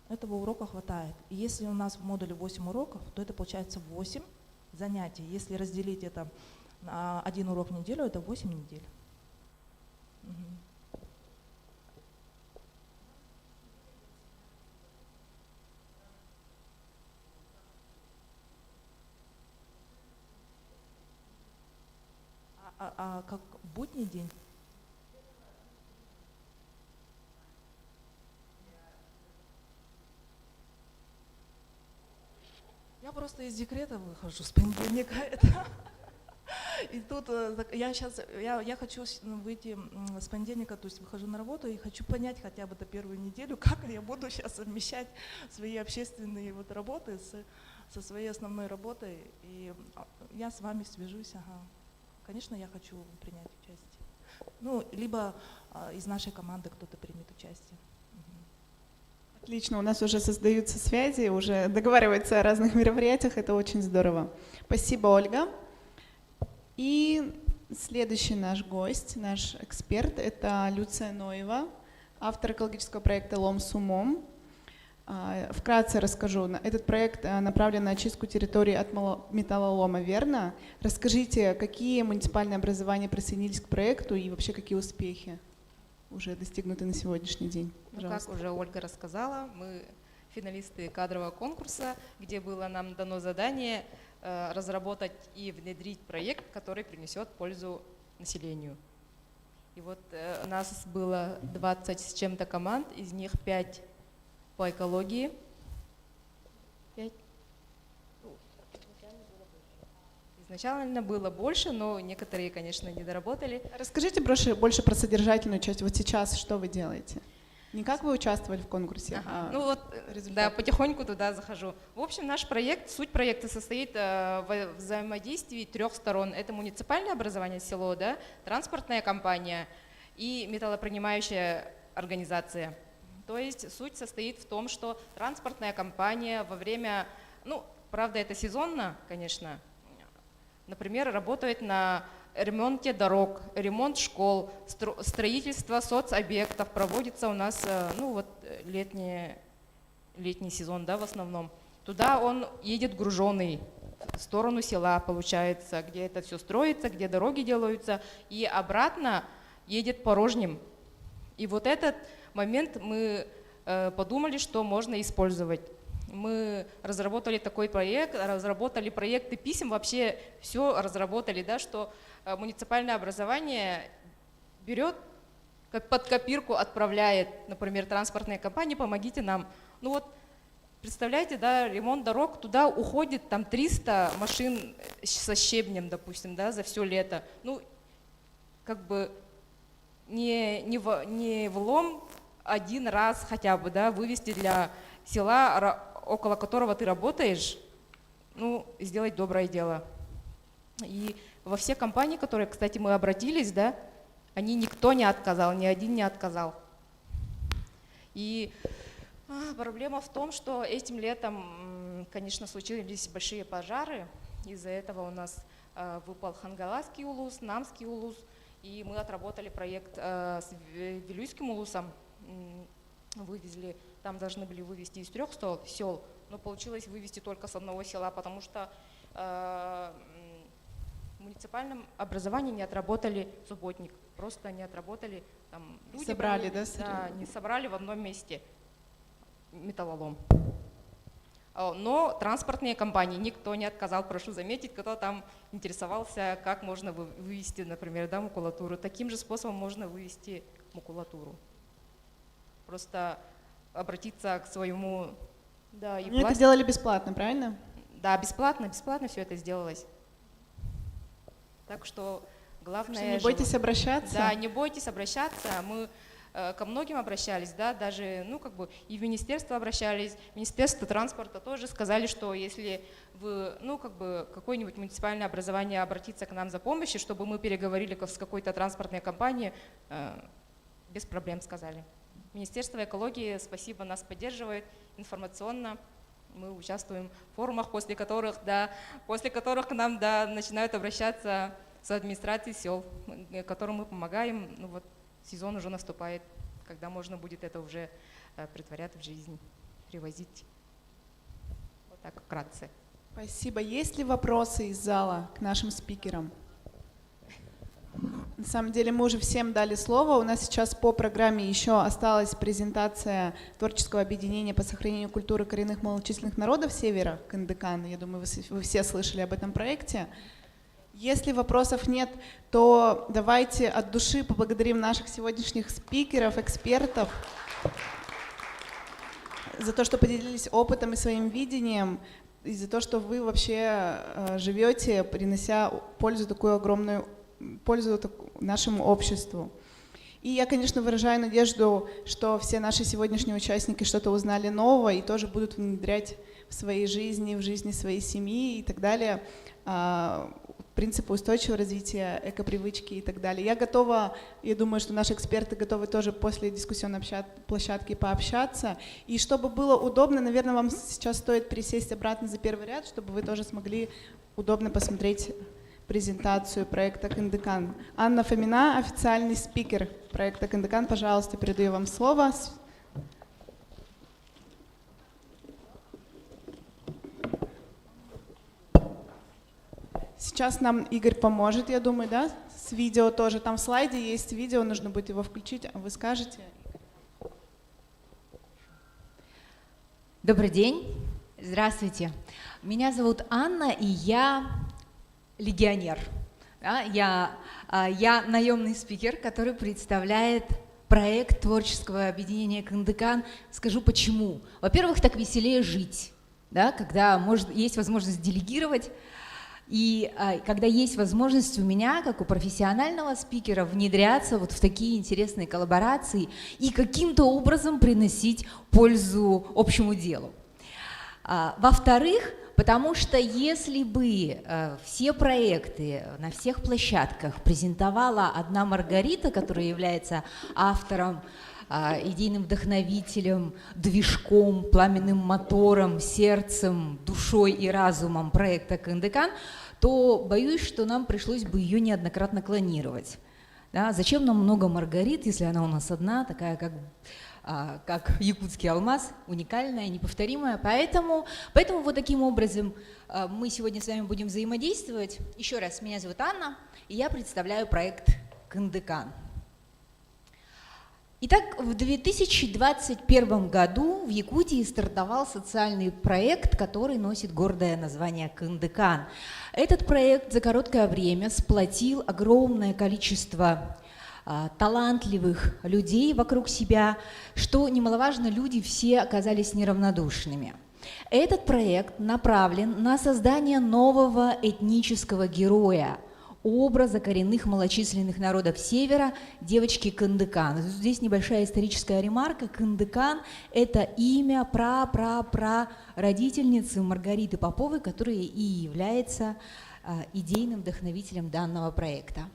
этого урока хватает. И если у нас в модуле 8 уроков, то это получается 8 занятий. Если разделить это на 1 урок в неделю, это 8 недель. Как будний день? Я просто из декрета выхожу с понедельника. И тут я хочу выйти с понедельника, то есть выхожу на работу и хочу понять хотя бы до 1-ю неделю, как я буду сейчас совмещать свои общественные вот работы со своей основной работой. И я с вами свяжусь. Ага. Конечно, я хочу принять участие. Ну, либо из нашей команды кто-то примет участие. Отлично, у нас уже создаются связи, уже договариваются о разных мероприятиях, это очень здорово. Спасибо, Ольга. И следующий наш гость, наш эксперт, это Люция Ноева, автор экологического проекта «Лом с умом». Вкратце расскажу. Этот проект направлен на очистку территории от металлолома, верно? Расскажите, какие муниципальные образования присоединились к проекту и вообще какие успехи? уже достигнуты на сегодняшний день? Ну, как Пожалуйста. уже Ольга рассказала, мы финалисты кадрового конкурса, где было нам дано задание разработать и внедрить проект, который принесет пользу населению. И вот у нас было 20 с чем-то команд, из них 5 по экологии. 5. Изначально было больше, но некоторые, конечно, не доработали. Расскажите больше про содержательную часть. Вот сейчас что вы делаете? Не как вы участвовали в конкурсе, а Ну вот, да, потихоньку туда захожу. В общем, наш проект, суть проекта состоит в взаимодействии 3 сторон. Это муниципальное образование село, да, транспортная компания и металлопринимающая организация. То есть суть состоит в том, что транспортная компания во время, ну, правда, это сезонно, конечно, например, работает на ремонте дорог, ремонт школ, строительство соцобъектов проводится у нас, ну вот летний сезон, да, в основном. Туда он едет груженный в сторону села, получается, где это все строится, где дороги делаются, и обратно едет порожним. И вот этот момент мы подумали, что можно использовать. Мы разработали такой проект, разработали проекты писем, вообще все разработали, да, что муниципальное образование берет, под копирку отправляет, например, транспортные компании, помогите нам. Ну вот, представляете, да, ремонт дорог, туда уходит там 300 машин со щебнем, допустим, да, за все лето. Ну, как бы не влом один раз хотя бы, да, вывести для села, около которого ты работаешь, ну, сделать доброе дело. И во все компании, которые, кстати, мы обратились, да, они никто не отказал, ни один не отказал. И проблема в том, что этим летом, конечно, случились большие пожары. Из-за этого у нас выпал Хангаласский улус, Намский улус, и мы отработали проект с Вилюйским улусом. Вывезли, там должны были вывезти из 3 сел, но получилось вывезти только с одного села, потому что в муниципальном образовании не отработали субботник, просто не отработали там. Собрали, да? Да, не собрали в одном месте металлолом. Но транспортные компании никто не отказал, прошу заметить, кто там интересовался, как можно вывести, например, да, макулатуру. Таким же способом можно вывести макулатуру. Просто обратиться к своему, да, и это делали бесплатно, правильно? Да, бесплатно все это сделалось. Так что главное... Не бойтесь обращаться. Да, не бойтесь обращаться. Мы ко многим обращались, да, даже, ну, как бы и в министерство обращались, Министерство транспорта тоже сказали, что если вы, ну, как бы какое-нибудь муниципальное образование обратится к нам за помощью, чтобы мы переговорили с какой-то транспортной компанией, без проблем сказали. Министерство экологии, спасибо, нас поддерживает информационно. Мы участвуем в форумах, после которых к нам, да, начинают обращаться с администрацией сел, которым мы помогаем. Ну вот сезон уже наступает, когда можно будет это уже претворять в жизнь, привозить. Вот так вкратце. Спасибо. Есть ли вопросы из зала к нашим спикерам? На самом деле мы уже всем дали слово. У нас сейчас по программе еще осталась презентация творческого объединения по сохранению культуры коренных малочисленных народов Севера, Кындыкан. Я думаю, вы все слышали об этом проекте. Если вопросов нет, то давайте от души поблагодарим наших сегодняшних спикеров, экспертов за то, что поделились опытом и своим видением, и за то, что вы вообще живете, принося пользу, такую огромную пользу нашему обществу. И я, конечно, выражаю надежду, что все наши сегодняшние участники что-то узнали нового и тоже будут внедрять в своей жизни, в жизни своей семьи и так далее принципы устойчивого развития, экопривычки и так далее. Я готова, я думаю, что наши эксперты готовы тоже после дискуссионной площадки пообщаться. И чтобы было удобно, наверное, вам сейчас стоит пересесть обратно за первый ряд, чтобы вы тоже смогли удобно посмотреть презентацию проекта Кындыкан. Анна Фомина, официальный спикер проекта Кындыкан. Пожалуйста, передаю вам слово. Сейчас нам Игорь поможет, я думаю, да? С видео тоже. Там в слайде есть видео, нужно будет его включить. А вы скажете? Добрый день. Здравствуйте. Меня зовут Анна, и я легионер. Да? Я наемный спикер, который представляет проект творческого объединения Кындыкан. Скажу почему. Во-первых, так веселее жить, да? Когда есть возможность делегировать. И когда есть возможность у меня, как у профессионального спикера, внедряться вот в такие интересные коллаборации и каким-то образом приносить пользу общему делу. Во-вторых, потому что если бы все проекты на всех площадках презентовала одна Маргарита, которая является автором, идейным вдохновителем, движком, пламенным мотором, сердцем, душой и разумом проекта Кындыкан, то боюсь, что нам пришлось бы ее неоднократно клонировать. Да? Зачем нам много Маргарит, если она у нас одна, такая как якутский алмаз, уникальная, неповторимая. Поэтому вот таким образом мы сегодня с вами будем взаимодействовать. Еще раз, меня зовут Анна, и я представляю проект Кындыкан. Итак, в 2021 году в Якутии стартовал социальный проект, который носит гордое название Кындыкан. Этот проект за короткое время сплотил огромное количество талантливых людей вокруг себя, что немаловажно, люди все оказались неравнодушными. Этот проект направлен на создание нового этнического героя, образа коренных малочисленных народов Севера, девочки Кындыкан. Здесь небольшая историческая ремарка. Кындыкан – это имя прародительницы Маргариты Поповой, которая и является идейным вдохновителем данного проекта.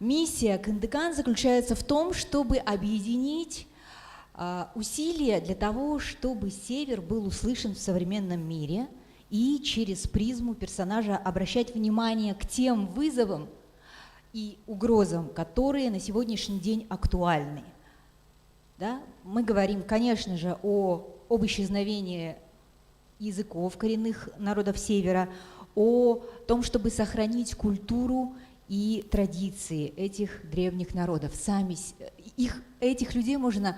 Миссия Кындыкан заключается в том, чтобы объединить усилия для того, чтобы Север был услышан в современном мире, и через призму персонажа обращать внимание к тем вызовам и угрозам, которые на сегодняшний день актуальны. Да? Мы говорим, конечно же, об исчезновении языков коренных народов Севера, о том, чтобы сохранить культуру и традиции этих древних народов. Этих людей можно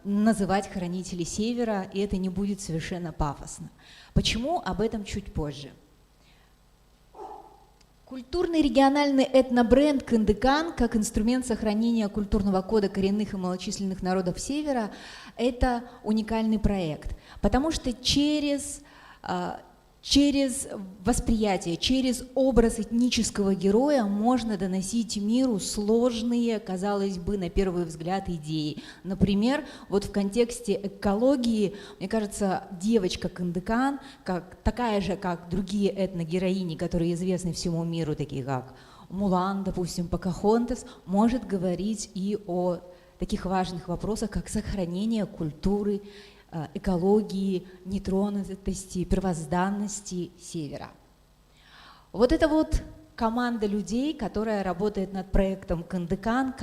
называть хранители Севера, и это не будет совершенно пафосно. Почему? Об этом чуть позже. Культурный региональный этнобренд Кындыкан как инструмент сохранения культурного кода коренных и малочисленных народов Севера – это уникальный проект, потому что через восприятие, через образ этнического героя можно доносить миру сложные, казалось бы, на первый взгляд, идеи. Например, вот в контексте экологии, мне кажется, девочка Кындыкан, такая же, как другие этногероини, которые известны всему миру, такие как Мулан, допустим, Покахонтас, может говорить и о таких важных вопросах, как сохранение культуры, экологии, нетронутости, первозданности Севера. Вот это вот команда людей, которая работает над проектом Кындыкан,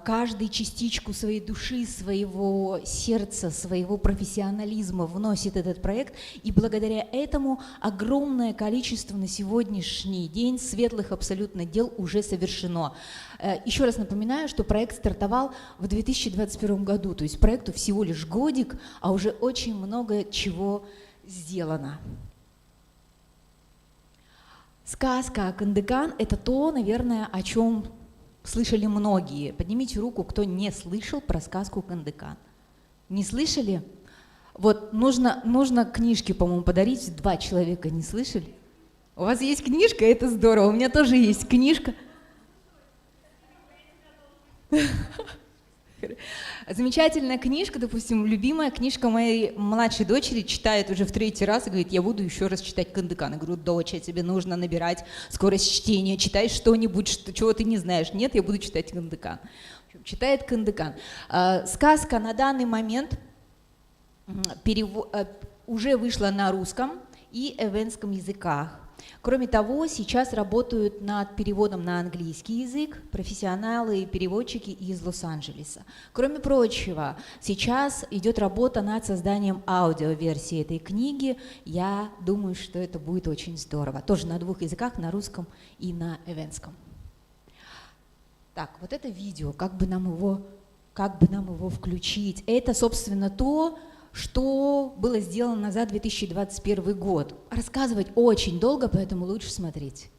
каждый частичку своей души, своего сердца, своего профессионализма вносит этот проект, и благодаря этому огромное количество на сегодняшний день светлых абсолютно дел уже совершено. Еще раз напоминаю, что проект стартовал в 2021 году, то есть проекту всего лишь годик, а уже очень много чего сделано. Сказка Кындыкан – это то, наверное, о чем слышали многие. Поднимите руку, кто не слышал про сказку Кындыкан. Не слышали? Вот нужно книжки, по-моему, подарить. 2 человека не слышали. У вас есть книжка, это здорово. У меня тоже есть книжка. Замечательная книжка, допустим, любимая книжка моей младшей дочери, читает уже в 3-й раз и говорит: я буду еще раз читать Кындыкан. Я говорю: дочь, тебе нужно набирать скорость чтения, читай что-нибудь, чего ты не знаешь. Нет, я буду читать Кындыкан. Читает Кындыкан. Сказка на данный момент уже вышла на русском и эвенском языках. Кроме того, сейчас работают над переводом на английский язык профессионалы и переводчики из Лос-Анджелеса. Кроме прочего, сейчас идет работа над созданием аудиоверсии этой книги. Я думаю, что это будет очень здорово. Тоже на 2 языках, на русском и на эвенском. Так, вот это видео, как бы нам его включить? Это, собственно, то, что было сделано за 2021 год. Рассказывать очень долго, поэтому лучше смотреть.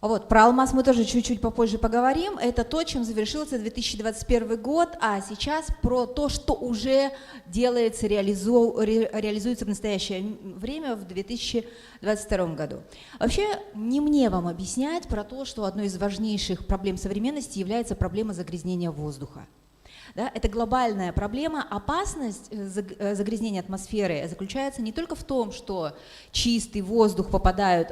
Вот, про алмаз мы тоже чуть-чуть попозже поговорим. Это то, чем завершился 2021 год, а сейчас про то, что уже делается, реализуется в настоящее время, в 2022 году. Вообще, не мне вам объяснять про то, что одной из важнейших проблем современности является проблема загрязнения воздуха. Да, это глобальная проблема. Опасность загрязнения атмосферы заключается не только в том, что в чистый воздух попадают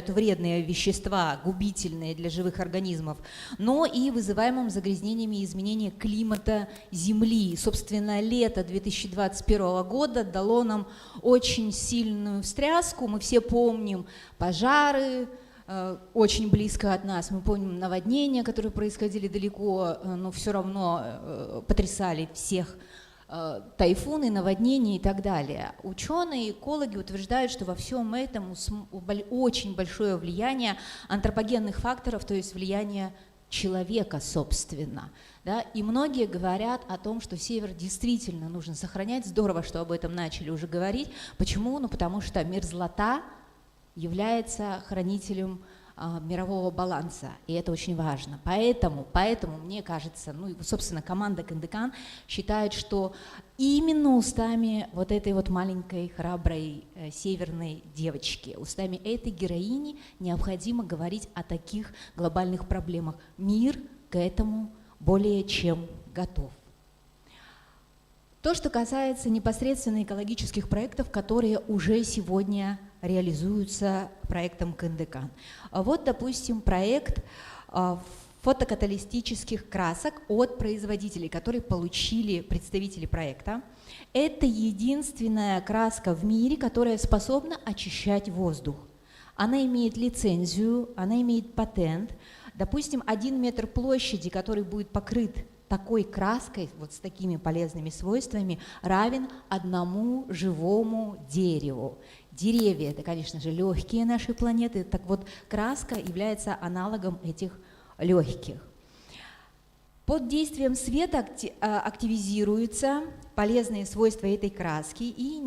вредные вещества, губительные для живых организмов, но и вызываемым загрязнениями изменения климата Земли. Собственно, лето 2021 года дало нам очень сильную встряску. Мы все помним пожары, очень близко от нас. Мы помним наводнения, которые происходили далеко, но все равно потрясали всех, тайфуны, наводнения и так далее. Ученые, экологи утверждают, что во всем этом очень большое влияние антропогенных факторов, то есть влияние человека, собственно. Да? И многие говорят о том, что Север действительно нужно сохранять. Здорово, что об этом начали уже говорить. Почему? Ну, потому что мерзлота является хранителем мирового баланса, и это очень важно. Поэтому мне кажется, ну и, собственно, команда Кындыкан считает, что именно устами вот этой вот маленькой, храброй северной девочки, устами этой героини необходимо говорить о таких глобальных проблемах. Мир к этому более чем готов. То, что касается непосредственно экологических проектов, которые уже сегодня реализуются проектом Кындыкан. Вот, допустим, проект фотокаталистических красок от производителей, которые получили представители проекта. Это единственная краска в мире, которая способна очищать воздух. Она имеет лицензию, она имеет патент. Допустим, 1 метр площади, который будет покрыт такой краской, вот с такими полезными свойствами, равен 1 живому дереву. Деревья – это, конечно же, легкие нашей планеты, так вот краска является аналогом этих легких. Под действием света активизируются полезные свойства этой краски, и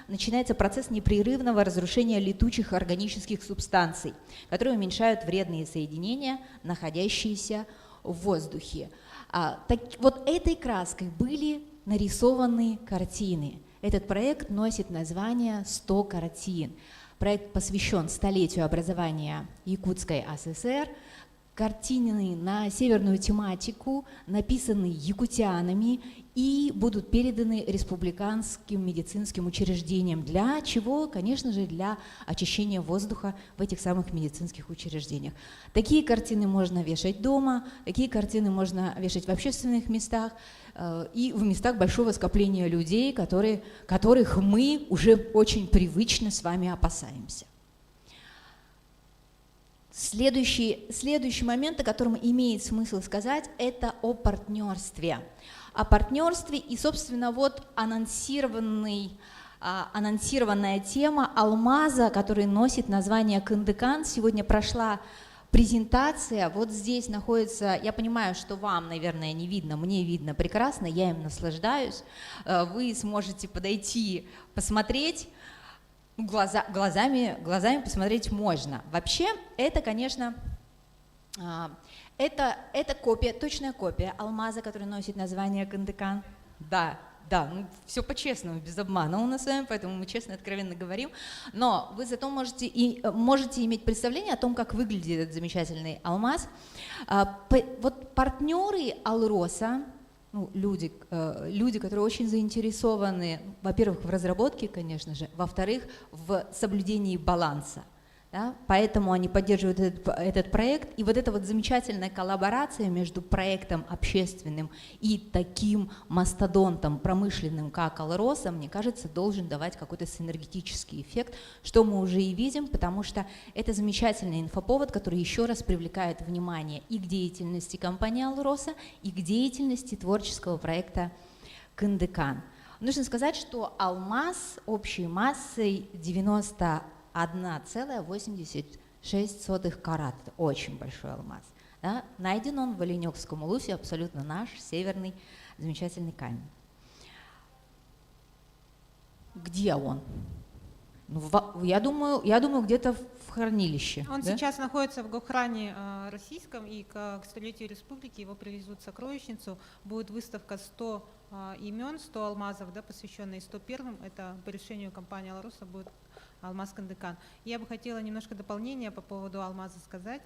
начинается процесс непрерывного разрушения летучих органических субстанций, которые уменьшают вредные соединения, находящиеся в воздухе. Вот этой краской были нарисованы картины. Этот проект носит название «100 картин». Проект посвящен столетию образования Якутской АССР. картины на северную тематику, написаны якутянами и будут переданы республиканским медицинским учреждениям. Для чего? Конечно же, для очищения воздуха в этих самых медицинских учреждениях. Такие картины можно вешать дома, такие картины можно вешать в общественных местах и в местах большого скопления людей, которых мы уже очень привычно с вами опасаемся. Следующий момент, о котором имеет смысл сказать, это о партнерстве. О партнерстве и, собственно, вот анонсированная тема алмаза, который носит название Кындыкан. Сегодня прошла презентация. Вот здесь находится, я понимаю, что вам, наверное, не видно, мне видно прекрасно, я им наслаждаюсь. Вы сможете подойти, посмотреть. Глазами посмотреть можно. Вообще, это, конечно, это копия, точная копия алмаза, который носит название Кындыкан. Да, ну, все по-честному, без обмана у нас с вами, поэтому мы честно и откровенно говорим. Но вы зато можете иметь представление о том, как выглядит этот замечательный алмаз. Вот партнеры Алроса, ну, люди, которые очень заинтересованы, во-первых, в разработке, конечно же, во-вторых, в соблюдении баланса. Да? Поэтому они поддерживают этот проект. И вот эта вот замечательная коллаборация между проектом общественным и таким мастодонтом промышленным, как Алроса, мне кажется, должен давать какой-то синергетический эффект, что мы уже и видим, потому что это замечательный инфоповод, который еще раз привлекает внимание и к деятельности компании Алроса, и к деятельности творческого проекта Кындыкан. Нужно сказать, что алмаз общей массой 91,86 карат. Это очень большой алмаз. Да? Найден он в Оленёкском улусе, абсолютно наш, северный, замечательный камень. Где он? Ну, я думаю, где-то в хранилище. Он да? сейчас находится в Гохране российском, и к столетию республики его привезут в сокровищницу. Будет выставка 100 имен, 100 алмазов, да, посвященные 101-м. Это по решению компании Алроса будет алмаз Кындыкан. Я бы хотела немножко дополнения по поводу алмаза сказать,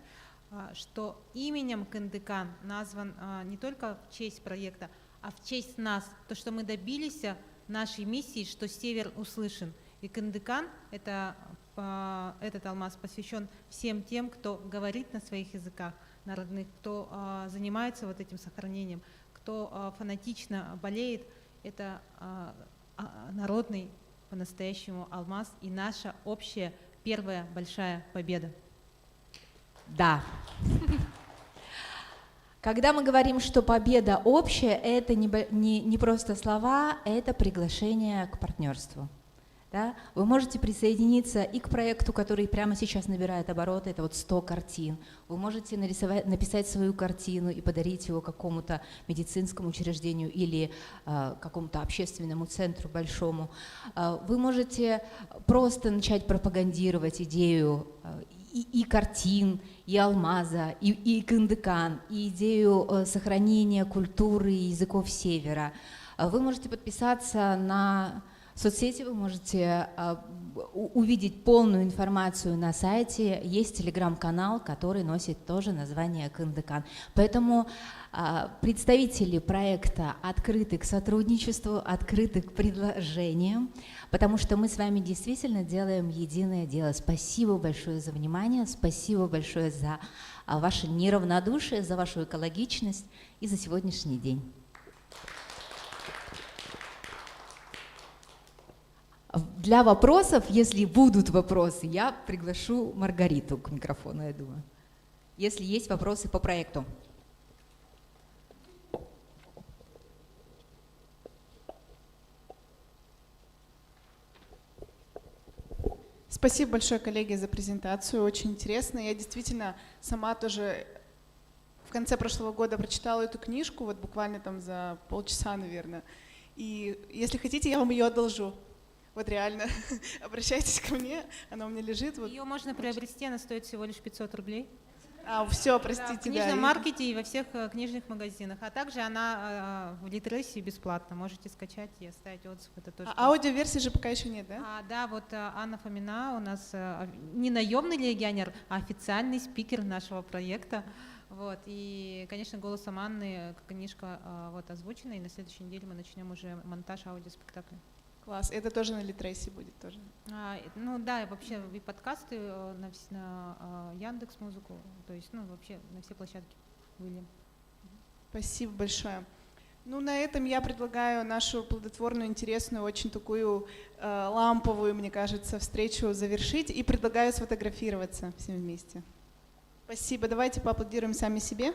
что именем Кындыкан назван не только в честь проекта, а в честь нас. То, что мы добились нашей миссии, что Север услышан. И Кындыкан, этот алмаз посвящен всем тем, кто говорит на своих языках народных, кто занимается вот этим сохранением, кто фанатично болеет. Это народный по-настоящему алмаз и наша общая первая большая победа. Да. Когда мы говорим, что победа общая, это не просто слова, это приглашение к партнерству. Да? Вы можете присоединиться и к проекту, который прямо сейчас набирает обороты, это вот 100 картин. Вы можете написать свою картину и подарить его какому-то медицинскому учреждению или какому-то общественному центру большому. Вы можете просто начать пропагандировать идею и картин, и алмаза, и Кындыкан, и идею сохранения культуры и языков Севера. Вы можете подписаться на соцсети, вы можете увидеть полную информацию на сайте. Есть телеграм-канал, который носит тоже название Кындыкан. Поэтому представители проекта открыты к сотрудничеству, открыты к предложениям, потому что мы с вами действительно делаем единое дело. Спасибо большое за внимание, спасибо большое за ваше неравнодушие, за вашу экологичность и за сегодняшний день. Для вопросов, если будут вопросы, я приглашу Маргариту к микрофону, я думаю. Если есть вопросы по проекту. Спасибо большое, коллеги, за презентацию. Очень интересно. Я действительно сама тоже в конце прошлого года прочитала эту книжку, вот буквально там за полчаса, наверное. И если хотите, я вам ее одолжу. Вот реально, обращайтесь ко мне, она у меня лежит. Вот. Ее можно приобрести, она стоит всего лишь 500 рублей. Все, Да, простите, в книжном маркете и во всех книжных магазинах. А также она в Литресе бесплатно. Можете скачать и оставить отзыв. Это тоже аудиоверсии же пока еще нет, да? Да, вот Анна Фомина у нас не наемный легионер, а официальный спикер нашего проекта. Вот. И, конечно, голосом Анны книжка вот озвучена, и на следующей неделе мы начнем уже монтаж аудиоспектакля. Класс. Это тоже на Литресе будет тоже? Ну да, и вообще и подкасты на Яндекс.Музыку, то есть, ну, вообще на все площадки были. Спасибо большое. Ну, на этом я предлагаю нашу плодотворную, интересную, очень такую ламповую, мне кажется, встречу завершить и предлагаю сфотографироваться всем вместе. Спасибо. Давайте поаплодируем сами себе.